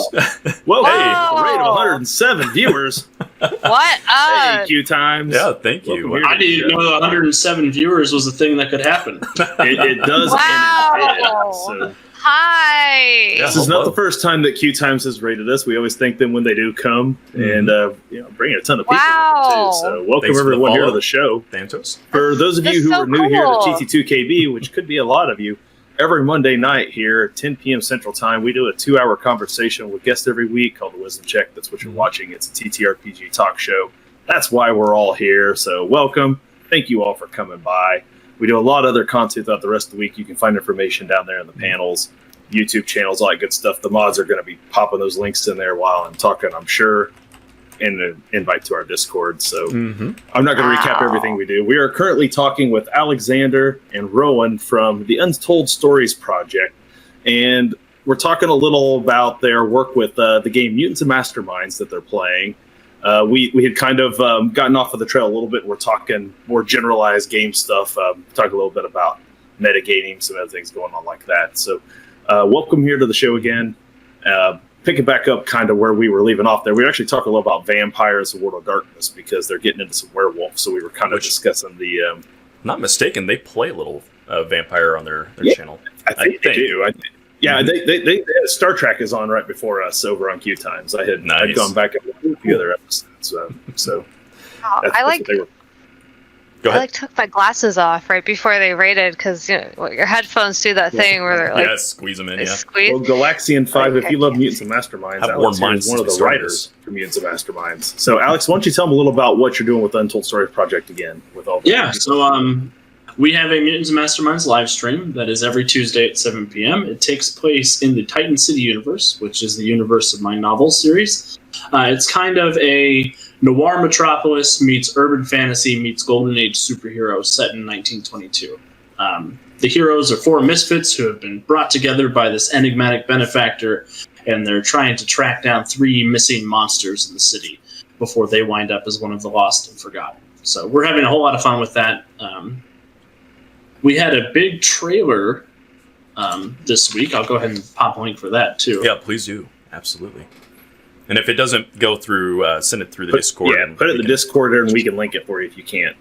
Well, hey, rate of 107 viewers. What? Hey, Q times. Yeah, thank you. I didn't know that 107 viewers was a thing that could happen. It does. Wow. And it did, so. Hi. This is not the first time that Q Times has rated us. We always thank them when they do come and bring a ton of people too. So welcome everyone here to the show. Thanks. For those of you who are new here to GT2KB, which could be a lot of you, every Monday night here at 10 p.m. Central Time, we do a 2-hour conversation with guests every week called the Wisdom Check. That's what you're watching. It's a TTRPG talk show. That's why we're all here. So welcome. Thank you all for coming by. We do a lot of other content throughout the rest of the week. You can find information down there in the panels, YouTube channels, all that good stuff. The mods are going to be popping those links in there while I'm talking, I'm sure, and an invite to our Discord. So I'm not going to recap everything we do. We are currently talking with Alexander and Rowan from the Untold Stories Project, and we're talking a little about their work with the game Mutants and Masterminds that they're playing. We had kind of gotten off of the trail a little bit. We're talking more generalized game stuff. Talk a little bit about metagaming, some other things going on like that. So welcome here to the show again. Pick it back up kind of where we were leaving off there. We actually talked a little about vampires and World of Darkness because they're getting into some werewolves. So we were kind of discussing the... not mistaken, they play a little vampire on their channel. I think they do. They Star Trek is on right before us over on Q Times. I'd gone back and watched a few other episodes. I took my glasses off right before they rated because your headphones do that thing where they're like squeeze them in. Squeeze. Well, Galaxian 5. If you love Mutants and Masterminds, Alex is one of the writers for for Mutants and Masterminds. So, Alex, why don't you tell them a little about what you're doing with the Untold Stories Project again? With all we have a Mutants and Masterminds live stream that is every Tuesday at 7 p.m. It takes place in the Titan City universe, which is the universe of my novel series. It's kind of a noir metropolis meets urban fantasy meets golden age superheroes set in 1922. The heroes are 4 misfits who have been brought together by this enigmatic benefactor, and they're trying to track down 3 missing monsters in the city before they wind up as one of the lost and forgotten. So we're having a whole lot of fun with that. We had a big trailer this week. I'll go ahead and pop a link for that, too. Yeah, please do. Absolutely. And if it doesn't go through, send it through the Discord. Yeah, put it in the Discord there, and we can link it for you if you can't.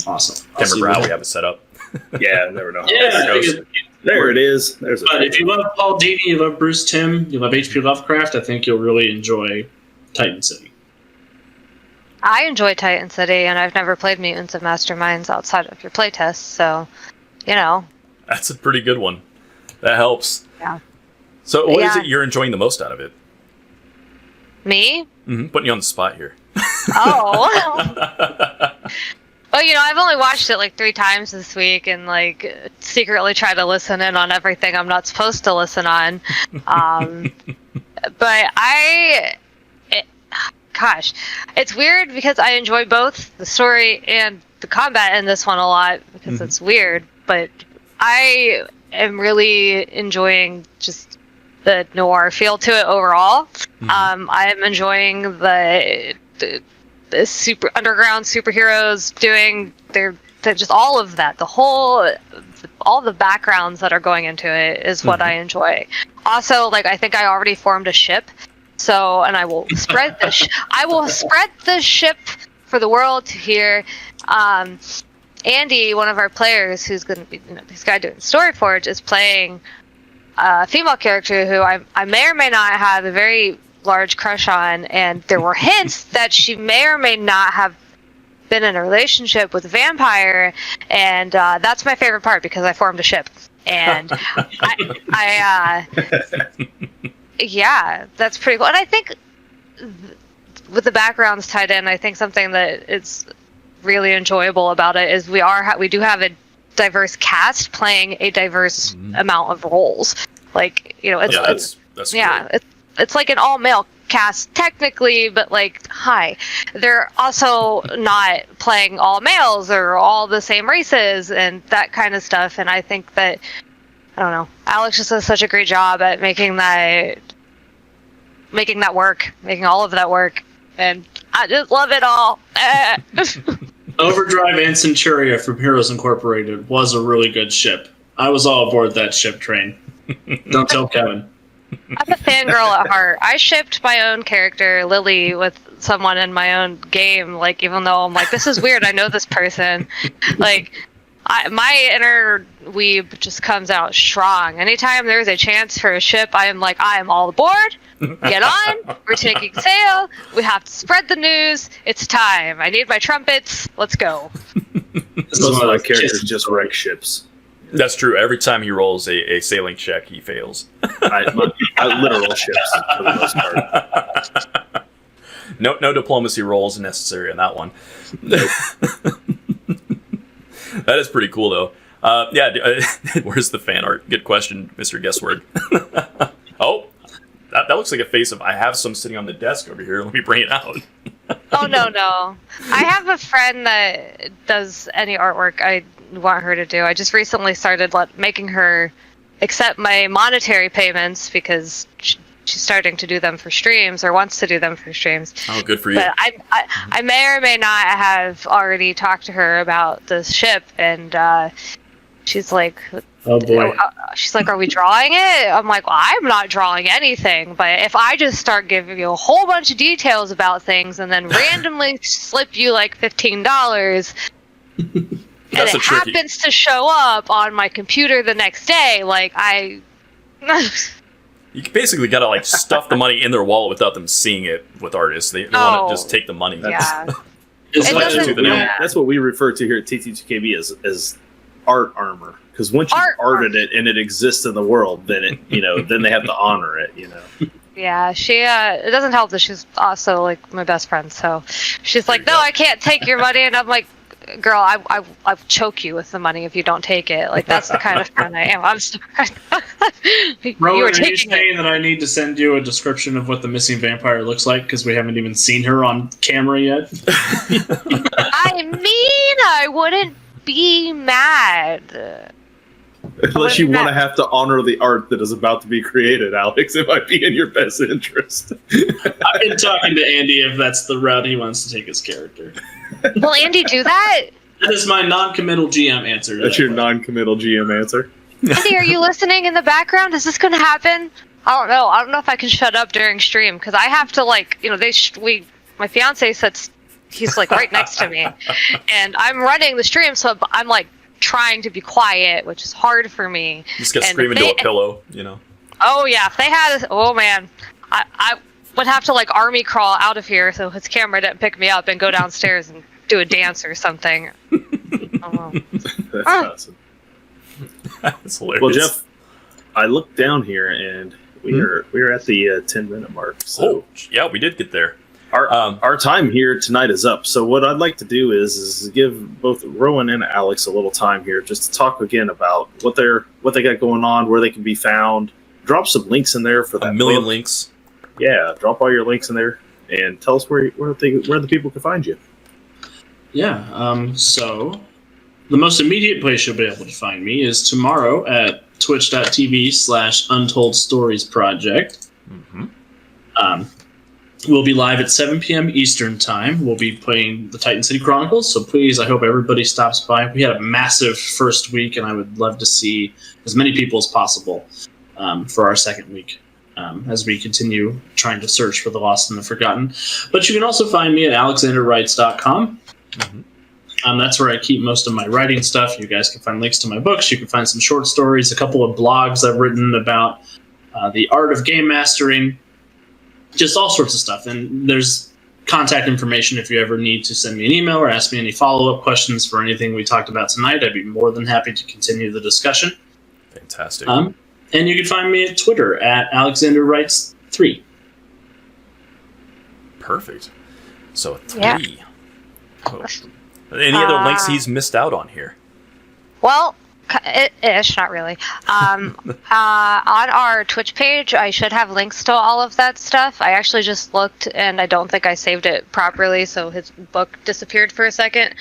Awesome. Can't remember how we have it set up. Yeah, I never know how Yeah, it goes. There it is. There's But if you love Paul Dini, you love Bruce Timm, you love H.P. Lovecraft, I think you'll really enjoy Titan City. I enjoy Titan City, and I've never played Mutants and Masterminds outside of your playtest, so, That's a pretty good one. That helps. Yeah. So what is it you're enjoying the most out of it? Me? Mm-hmm. Putting you on the spot here. Oh. Well, I've only watched it like 3 times this week and secretly try to listen in on everything I'm not supposed to listen on. but gosh, it's weird because I enjoy both the story and the combat in this one a lot because it's weird, but I am really enjoying just the noir feel to it overall. I am enjoying the super underground superheroes doing their just all of that. All the backgrounds that are going into it is what I enjoy. Also, like I think I already formed a ship, and I will spread the ship for the world to hear. Andy, one of our players, who's going to be this guy doing Storyforge, is playing a female character who I may or may not have a very large crush on, and there were hints that she may or may not have been in a relationship with a vampire, and that's my favorite part because I formed a ship, and yeah, that's pretty cool. And I think with the backgrounds tied in, I think something that is really enjoyable about it is we do have a diverse cast playing a diverse amount of roles. Like that's it's like an all male cast technically, but like they're also not playing all males or all the same races and that kind of stuff. And I think that Alex just does such a great job at making all of that work, and I just love it all. Overdrive and Centuria from Heroes Incorporated was a really good ship. I was all aboard that ship train. Don't tell Kevin. I'm a fangirl at heart. I shipped my own character, Lily, with someone in my own game. Like, even though I'm like, this is weird, I know this person. Like, my inner weeb just comes out strong. Anytime there's a chance for a ship, I am all aboard. Get on. We're taking sail. We have to spread the news. It's time. I need my trumpets. Let's go. Most of my characters just wreck ships. That's true. Every time he rolls a sailing check, he fails. Literal ships for the most part. No diplomacy rolls necessary on that one. That is pretty cool, though. Where's the fan art? Good question, Mr. Guessword. Oh, that looks like a face of I have some sitting on the desk over here. Let me bring it out. Oh, no. I have a friend that does any artwork I want her to do. I just recently started making her accept my monetary payments because she's starting to do them for streams or wants to do them for streams. Oh, good for you. But I may or may not have already talked to her about this ship, and she's like, oh boy. She's like, are we drawing it? I'm like, well, I'm not drawing anything, but if I just start giving you a whole bunch of details about things and then randomly slip you like $15 and it happens to show up on my computer the next day, like you basically gotta like stuff the money in their wallet without them seeing it with artists. They want to just take the money. Yeah. That's what we refer to here at TT2KB as art armor. Because once you've arted it and it exists in the world, then then they have to honor it. Yeah, she. It doesn't help that she's also like my best friend. So she's like, "No, I can't take your money," and I'm like, "Girl, I choke you with the money if you don't take it." Like that's the kind of friend I am. I'm sorry. Rowan, are you saying that I need to send you a description of what the missing vampire looks like because we haven't even seen her on camera yet? I mean, I wouldn't be mad. Unless you want to have to honor the art that is about to be created, Alex, it might be in your best interest. I've been talking to Andy if that's the route he wants to take his character. Will Andy do that? That is my non-committal GM answer. That's your non-committal GM answer? Andy, are you listening in the background? Is this going to happen? I don't know. I don't know if I can shut up during stream because I have to my fiance sits, he's like right next to me, and I'm running the stream, so I'm like trying to be quiet, which is hard for me. Just get screaming into a pillow, Oh yeah, if they had, oh man, I would have to like army crawl out of here so his camera didn't pick me up and go downstairs and do a dance or something. That's awesome. That's hilarious. Well, Jeff, I looked down here and we are at the 10-minute mark. So yeah, we did get there. Our time here tonight is up. So what I'd like to do is give both Rowan and Alex a little time here just to talk again about what they got going on, where they can be found. Drop some links in there for that. A million links. Yeah, drop all your links in there and tell us where the people can find you. Yeah, so the most immediate place you'll be able to find me is tomorrow at twitch.tv/Untold Stories Project. We'll be live at 7 p.m. Eastern Time. We'll be playing the Titan City Chronicles, so please, I hope everybody stops by. We had a massive first week, and I would love to see as many people as possible for our second week as we continue trying to search for the lost and the forgotten. But you can also find me at alexanderwrites.com. That's where I keep most of my writing stuff. You guys can find links to my books. You can find some short stories, a couple of blogs I've written about the art of game mastering, just all sorts of stuff. And there's contact information if you ever need to send me an email or ask me any follow-up questions for anything we talked about tonight. I'd be more than happy to continue the discussion. Fantastic. And you can find me at Twitter at AlexanderWrites3. Perfect. So 3. Yeah. Oh. Any other links he's missed out on here? Well, ish, not really. On our Twitch page, I should have links to all of that stuff. I actually just looked, and I don't think I saved it properly, so his book disappeared for a second.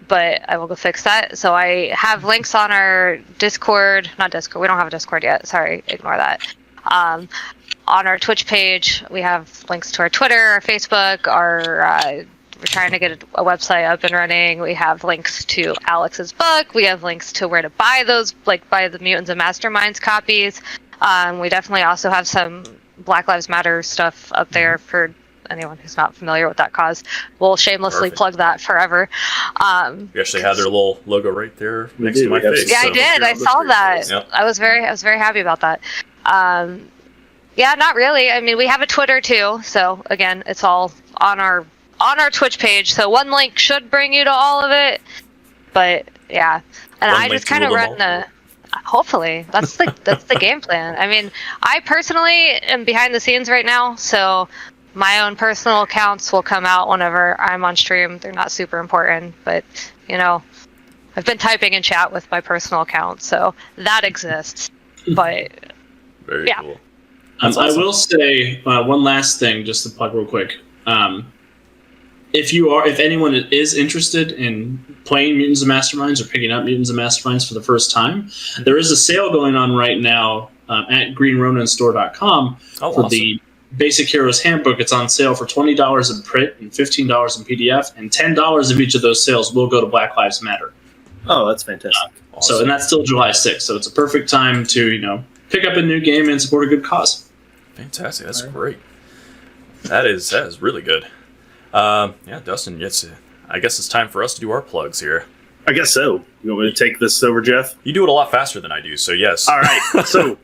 But I will go fix that. So I have links on our Discord. Not Discord. We don't have a Discord yet. Sorry, ignore that. On our Twitch page, we have links to our Twitter, our Facebook, our... we're trying to get a website up and running. We have links to Alex's book. We have links to where to buy those, like buy the Mutants and Masterminds copies. We definitely also have some Black Lives Matter stuff up there for anyone who's not familiar with that cause. We'll shamelessly plug that forever. You actually had their little logo right there next to my face. Yeah, so. I did. I saw that. Yep. I was very happy about that. Yeah, not really. I mean, we have a Twitter too. So again, it's all on our Twitch page, so one link should bring you to all of it. But yeah, and I just kind of run the. Hopefully, that's the game plan. I mean, I personally am behind the scenes right now, so my own personal accounts will come out whenever I'm on stream. They're not super important, but I've been typing in chat with my personal account, so that exists. But very cool. Awesome. I will say one last thing, just to plug real quick. If anyone is interested in playing Mutants and Masterminds or picking up Mutants and Masterminds for the first time, there is a sale going on right now at greenronanstore.com for the Basic Heroes Handbook. It's on sale for $20 in print and $15 in PDF, and $10 of each of those sales will go to Black Lives Matter. Oh, that's fantastic. Awesome. So, and that's still July 6th, so it's a perfect time to pick up a new game and support a good cause. Fantastic. That's great. That is really good. Yeah, Dustin, I guess it's time for us to do our plugs here. I guess so. You want me to take this over, Jeff? You do it a lot faster than I do, so yes. All right. So,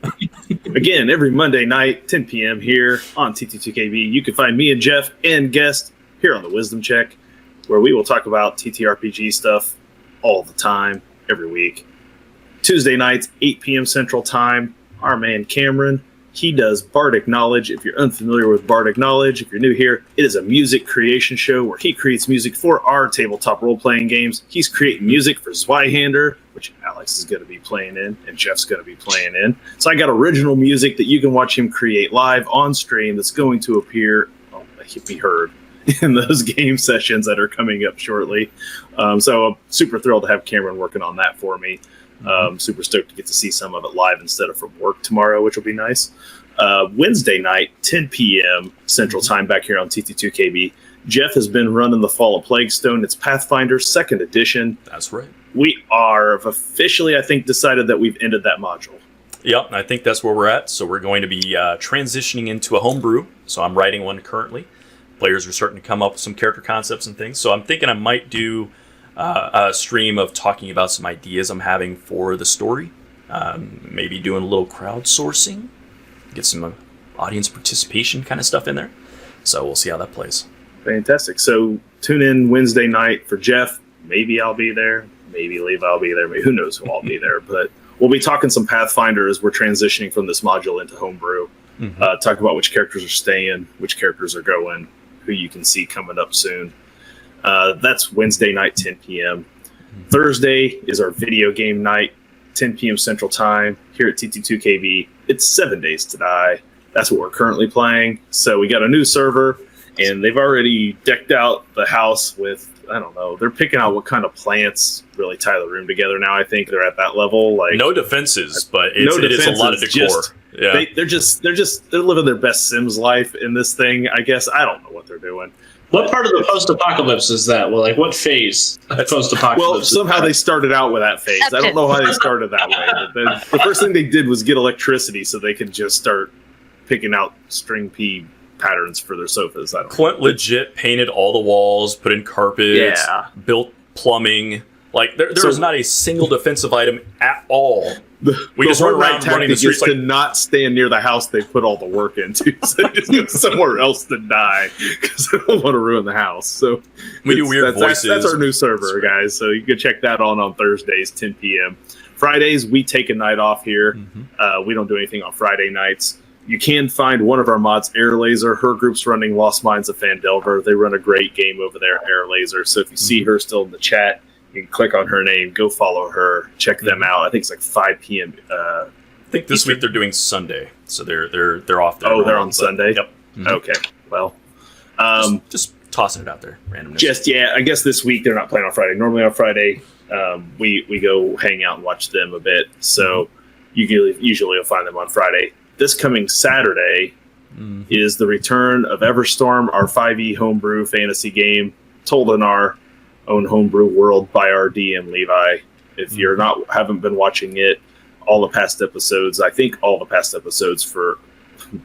again, every Monday night, 10 p.m. here on TT2KB, you can find me and Jeff and guest here on the Wisdom Check, where we will talk about TTRPG stuff all the time, every week. Tuesday nights, 8 p.m. Central Time, our man Cameron, he does Bardic Knowledge. If you're unfamiliar with Bardic Knowledge, if you're new here, it is a music creation show where he creates music for our tabletop role-playing games. He's creating music for Zweihander, which Alex is going to be playing in, and Jeff's going to be playing in. So I got original music that you can watch him create live on stream that's going to appear, be heard in those game sessions that are coming up shortly. So I'm super thrilled to have Cameron working on that for me. Super stoked to get to see some of it live instead of from work tomorrow, which will be nice. Wednesday night, 10 p.m. Central Time back here on TT2KB. Jeff has been running the Fall of Plaguestone. It's Pathfinder 2nd edition. That's right. We have officially, I think, decided that we've ended that module. Yep, I think that's where we're at. So we're going to be transitioning into a homebrew. So I'm writing one currently. Players are starting to come up with some character concepts and things. So I'm thinking I might do a stream of talking about some ideas I'm having for the story. Maybe doing a little crowdsourcing. Get some audience participation kind of stuff in there. So we'll see how that plays. Fantastic. So tune in Wednesday night for Jeff. Maybe I'll be there. Maybe Levi will be there. Maybe, who knows who I'll be there. But we'll be talking some Pathfinder as we're transitioning from this module into homebrew. Talk about which characters are staying, which characters are going, who you can see coming up soon. That's Wednesday night, 10 p.m. Thursday is our video game night, 10 p.m. Central Time here at TT2KB. It's 7 Days to Die. That's what we're currently playing. So we got a new server, and they've already decked out the house with, I don't know, they're picking out what kind of plants really tie the room together now. I think they're at that level. Like, no defenses, but it is a lot of decor. They're living their best Sims life in this thing. I guess I don't know what they're doing. What part of the post-apocalypse is that? Well, like what phase of post-apocalypse? Well, somehow they started out with that phase. I don't know how they started that way. But then the first thing they did was get electricity so they could just start picking out string P patterns for their sofas. I don't Clint know. legit painted all the walls, put in carpets, built plumbing. Like there was not a single defensive item at all. We just run around running the streets to not stand near the house they put all the work into. So they just go somewhere else to die because they don't want to ruin the house. So we do weird voices. That's our new server, guys. So you can check that on Thursdays, 10 p.m. Fridays, we take a night off here. We don't do anything on Friday nights. You can find one of our mods, Air Laser. Her group's running Lost Mines of Fandelver. They run a great game over there, Air Laser. So if you see her still in the chat, you can click on her name, go follow her, check them out. I think it's like 5 p.m. I think this week they're doing Sunday, so they're off. They're on Sunday. Yep. Okay. Well, just tossing it out there, randomness. I guess this week they're not playing on Friday. Normally on Friday, we go hang out and watch them a bit. So usually you'll find them on Friday. This coming Saturday is the return of Everstorm, our 5e homebrew fantasy game, told in our own homebrew world by our DM Levi. If you're haven't been watching it, all the past episodes, I think all the past episodes for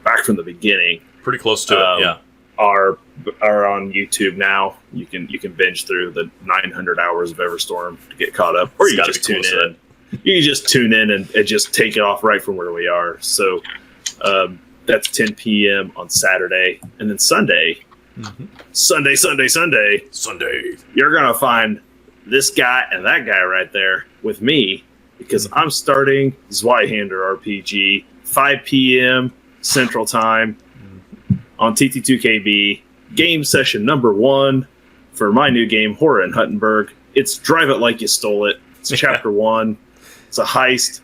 back from the beginning, pretty close to it, yeah, are on YouTube now. You can binge through the 900 hours of Everstorm to get caught up, or you can just tune in. You can just tune in and just take it off right from where we are. So that's 10 p.m. on Saturday, and then Sunday. Sunday, you're gonna find this guy and that guy right there with me because I'm starting Zweihander RPG 5 p.m. Central Time on TT2KB. Game session number 1 for my new game, Horror in Huttenberg. It's Drive It Like You Stole It. It's chapter 1. It's a heist.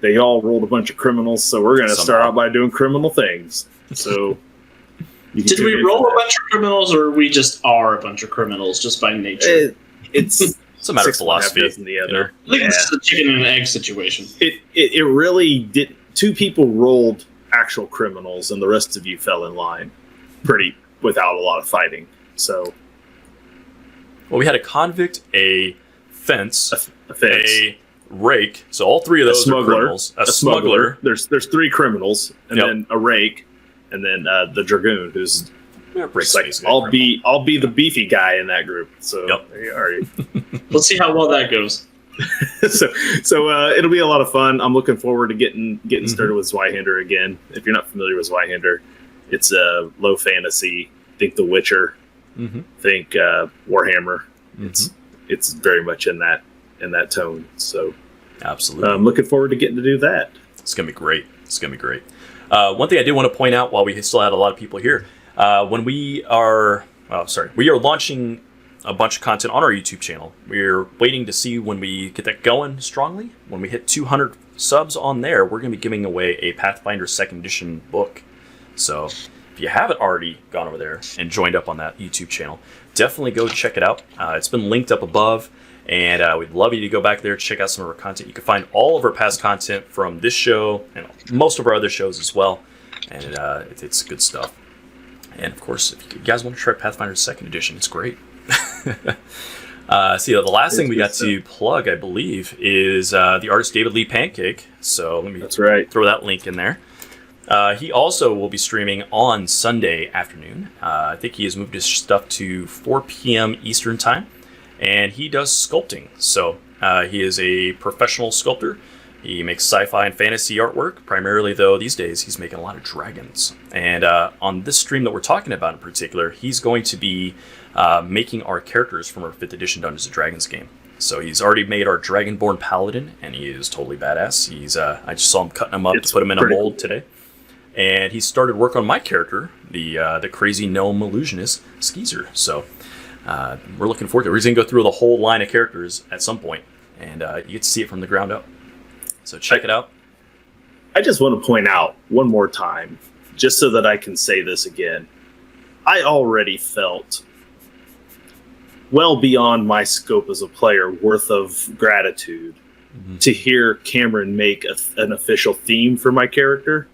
They all rolled a bunch of criminals, so we're gonna start out by doing criminal things. So. Did we roll a bunch of criminals, or we just are a bunch of criminals just by nature? It's a matter of philosophy. The other. I think this is a chicken and an egg situation. It really did. 2 people rolled actual criminals, and the rest of you fell in line, without a lot of fighting. So, well, we had a convict, a fence, a rake. So all 3 of those are criminals. A smuggler. There's 3 criminals, and then a rake. And then the Dragoon, who's like, I'll be the beefy guy in that group. So there you are. Let's see how well that goes. so it'll be a lot of fun. I'm looking forward to getting started with Zweihander again. If you're not familiar with Zweihander, it's a low fantasy. Think The Witcher. Think Warhammer. It's very much in that tone. So absolutely, I'm looking forward to getting to do that. It's gonna be great. One thing I did want to point out while we still had a lot of people here, when we are launching a bunch of content on our YouTube channel. We're waiting to see when we get that going strongly. When we hit 200 subs on there, we're going to be giving away a Pathfinder 2nd Edition book. So if you haven't already gone over there and joined up on that YouTube channel, definitely go check it out. It's been linked up above. And we'd love you to go back there, check out some of our content. You can find all of our past content from this show and most of our other shows as well. And it's good stuff. And of course, if you guys want to try Pathfinder 2nd Edition, it's great. The last thing we got to plug, I believe, is the artist David Lee Pancake. So let me throw that link in there. He also will be streaming on Sunday afternoon. I think he has moved his stuff to 4 p.m. Eastern Time. And he does sculpting. So he is a professional sculptor. He makes sci-fi and fantasy artwork. Primarily, though, these days, he's making a lot of dragons. And on this stream that we're talking about in particular, he's going to be making our characters from our 5th edition Dungeons & Dragons game. So he's already made our Dragonborn Paladin, and he is totally badass. He's I just saw him cutting him up to put him in a mold today. And he started work on my character, the crazy gnome illusionist, Skeezer. So we're looking forward to it. We're going to go through the whole line of characters at some point, and you get to see it from the ground up. So check it out. I just want to point out one more time, just so that I can say this again, I already felt well beyond my scope as a player worth of gratitude to hear Cameron make an official theme for my character,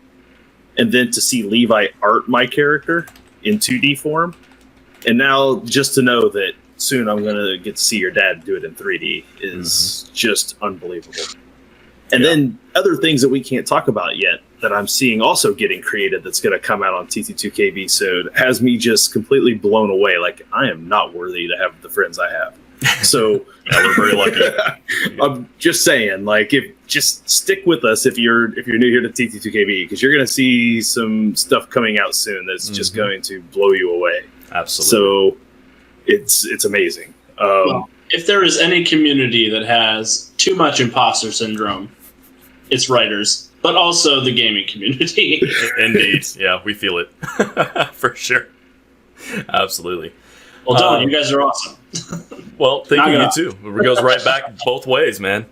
and then to see Levi art my character in 2D form. And now just to know that soon I'm going to get to see your dad do it in 3D is just unbelievable. And then other things that we can't talk about yet that I'm seeing also getting created that's going to come out on TT2KB so has me just completely blown away. Like, I am not worthy to have the friends I have. So we're very lucky. I'm just saying, like, just stick with us if you're new here to TT2KB, because you're going to see some stuff coming out soon that's just going to blow you away. Absolutely. So it's amazing. Well, if there is any community that has too much imposter syndrome, it's writers, but also the gaming community. Indeed. Yeah, we feel it. For sure. Absolutely. Well done. You guys are awesome. Well, thank you too. It goes right back both ways, man.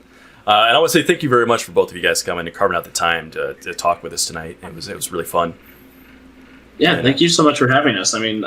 And I want to say thank you very much for both of you guys coming and carving out the time to talk with us tonight. It was really fun. Yeah, thank you so much for having us. I mean,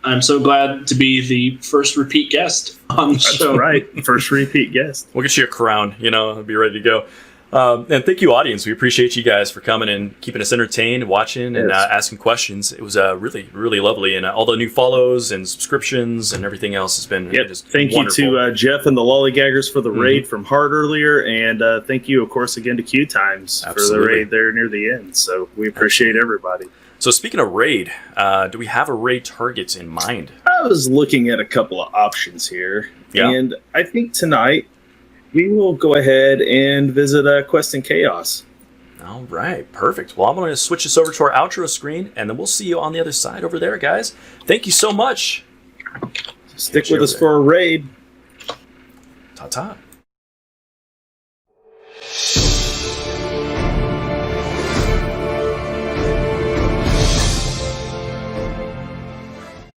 I'm so glad to be the first repeat guest on the show. That's right. First repeat guest. We'll get you a crown, I'll be ready to go. And thank you, audience. We appreciate you guys for coming and keeping us entertained, watching, and asking questions. It was really, really lovely. And all the new follows and subscriptions and everything else has been just thank wonderful. You to Jeff and the Lollygaggers for the raid from Hart earlier. And thank you, of course, again to Q Times for the raid there near the end. So we appreciate everybody. So speaking of raid, do we have a raid target in mind? I was looking at a couple of options here. Yeah. And I think tonight we will go ahead and visit Quest and Chaos. All right, perfect. Well, I'm going to switch this over to our outro screen, and then we'll see you on the other side over there, guys. Thank you so much. Stick with us for a raid. Ta-ta.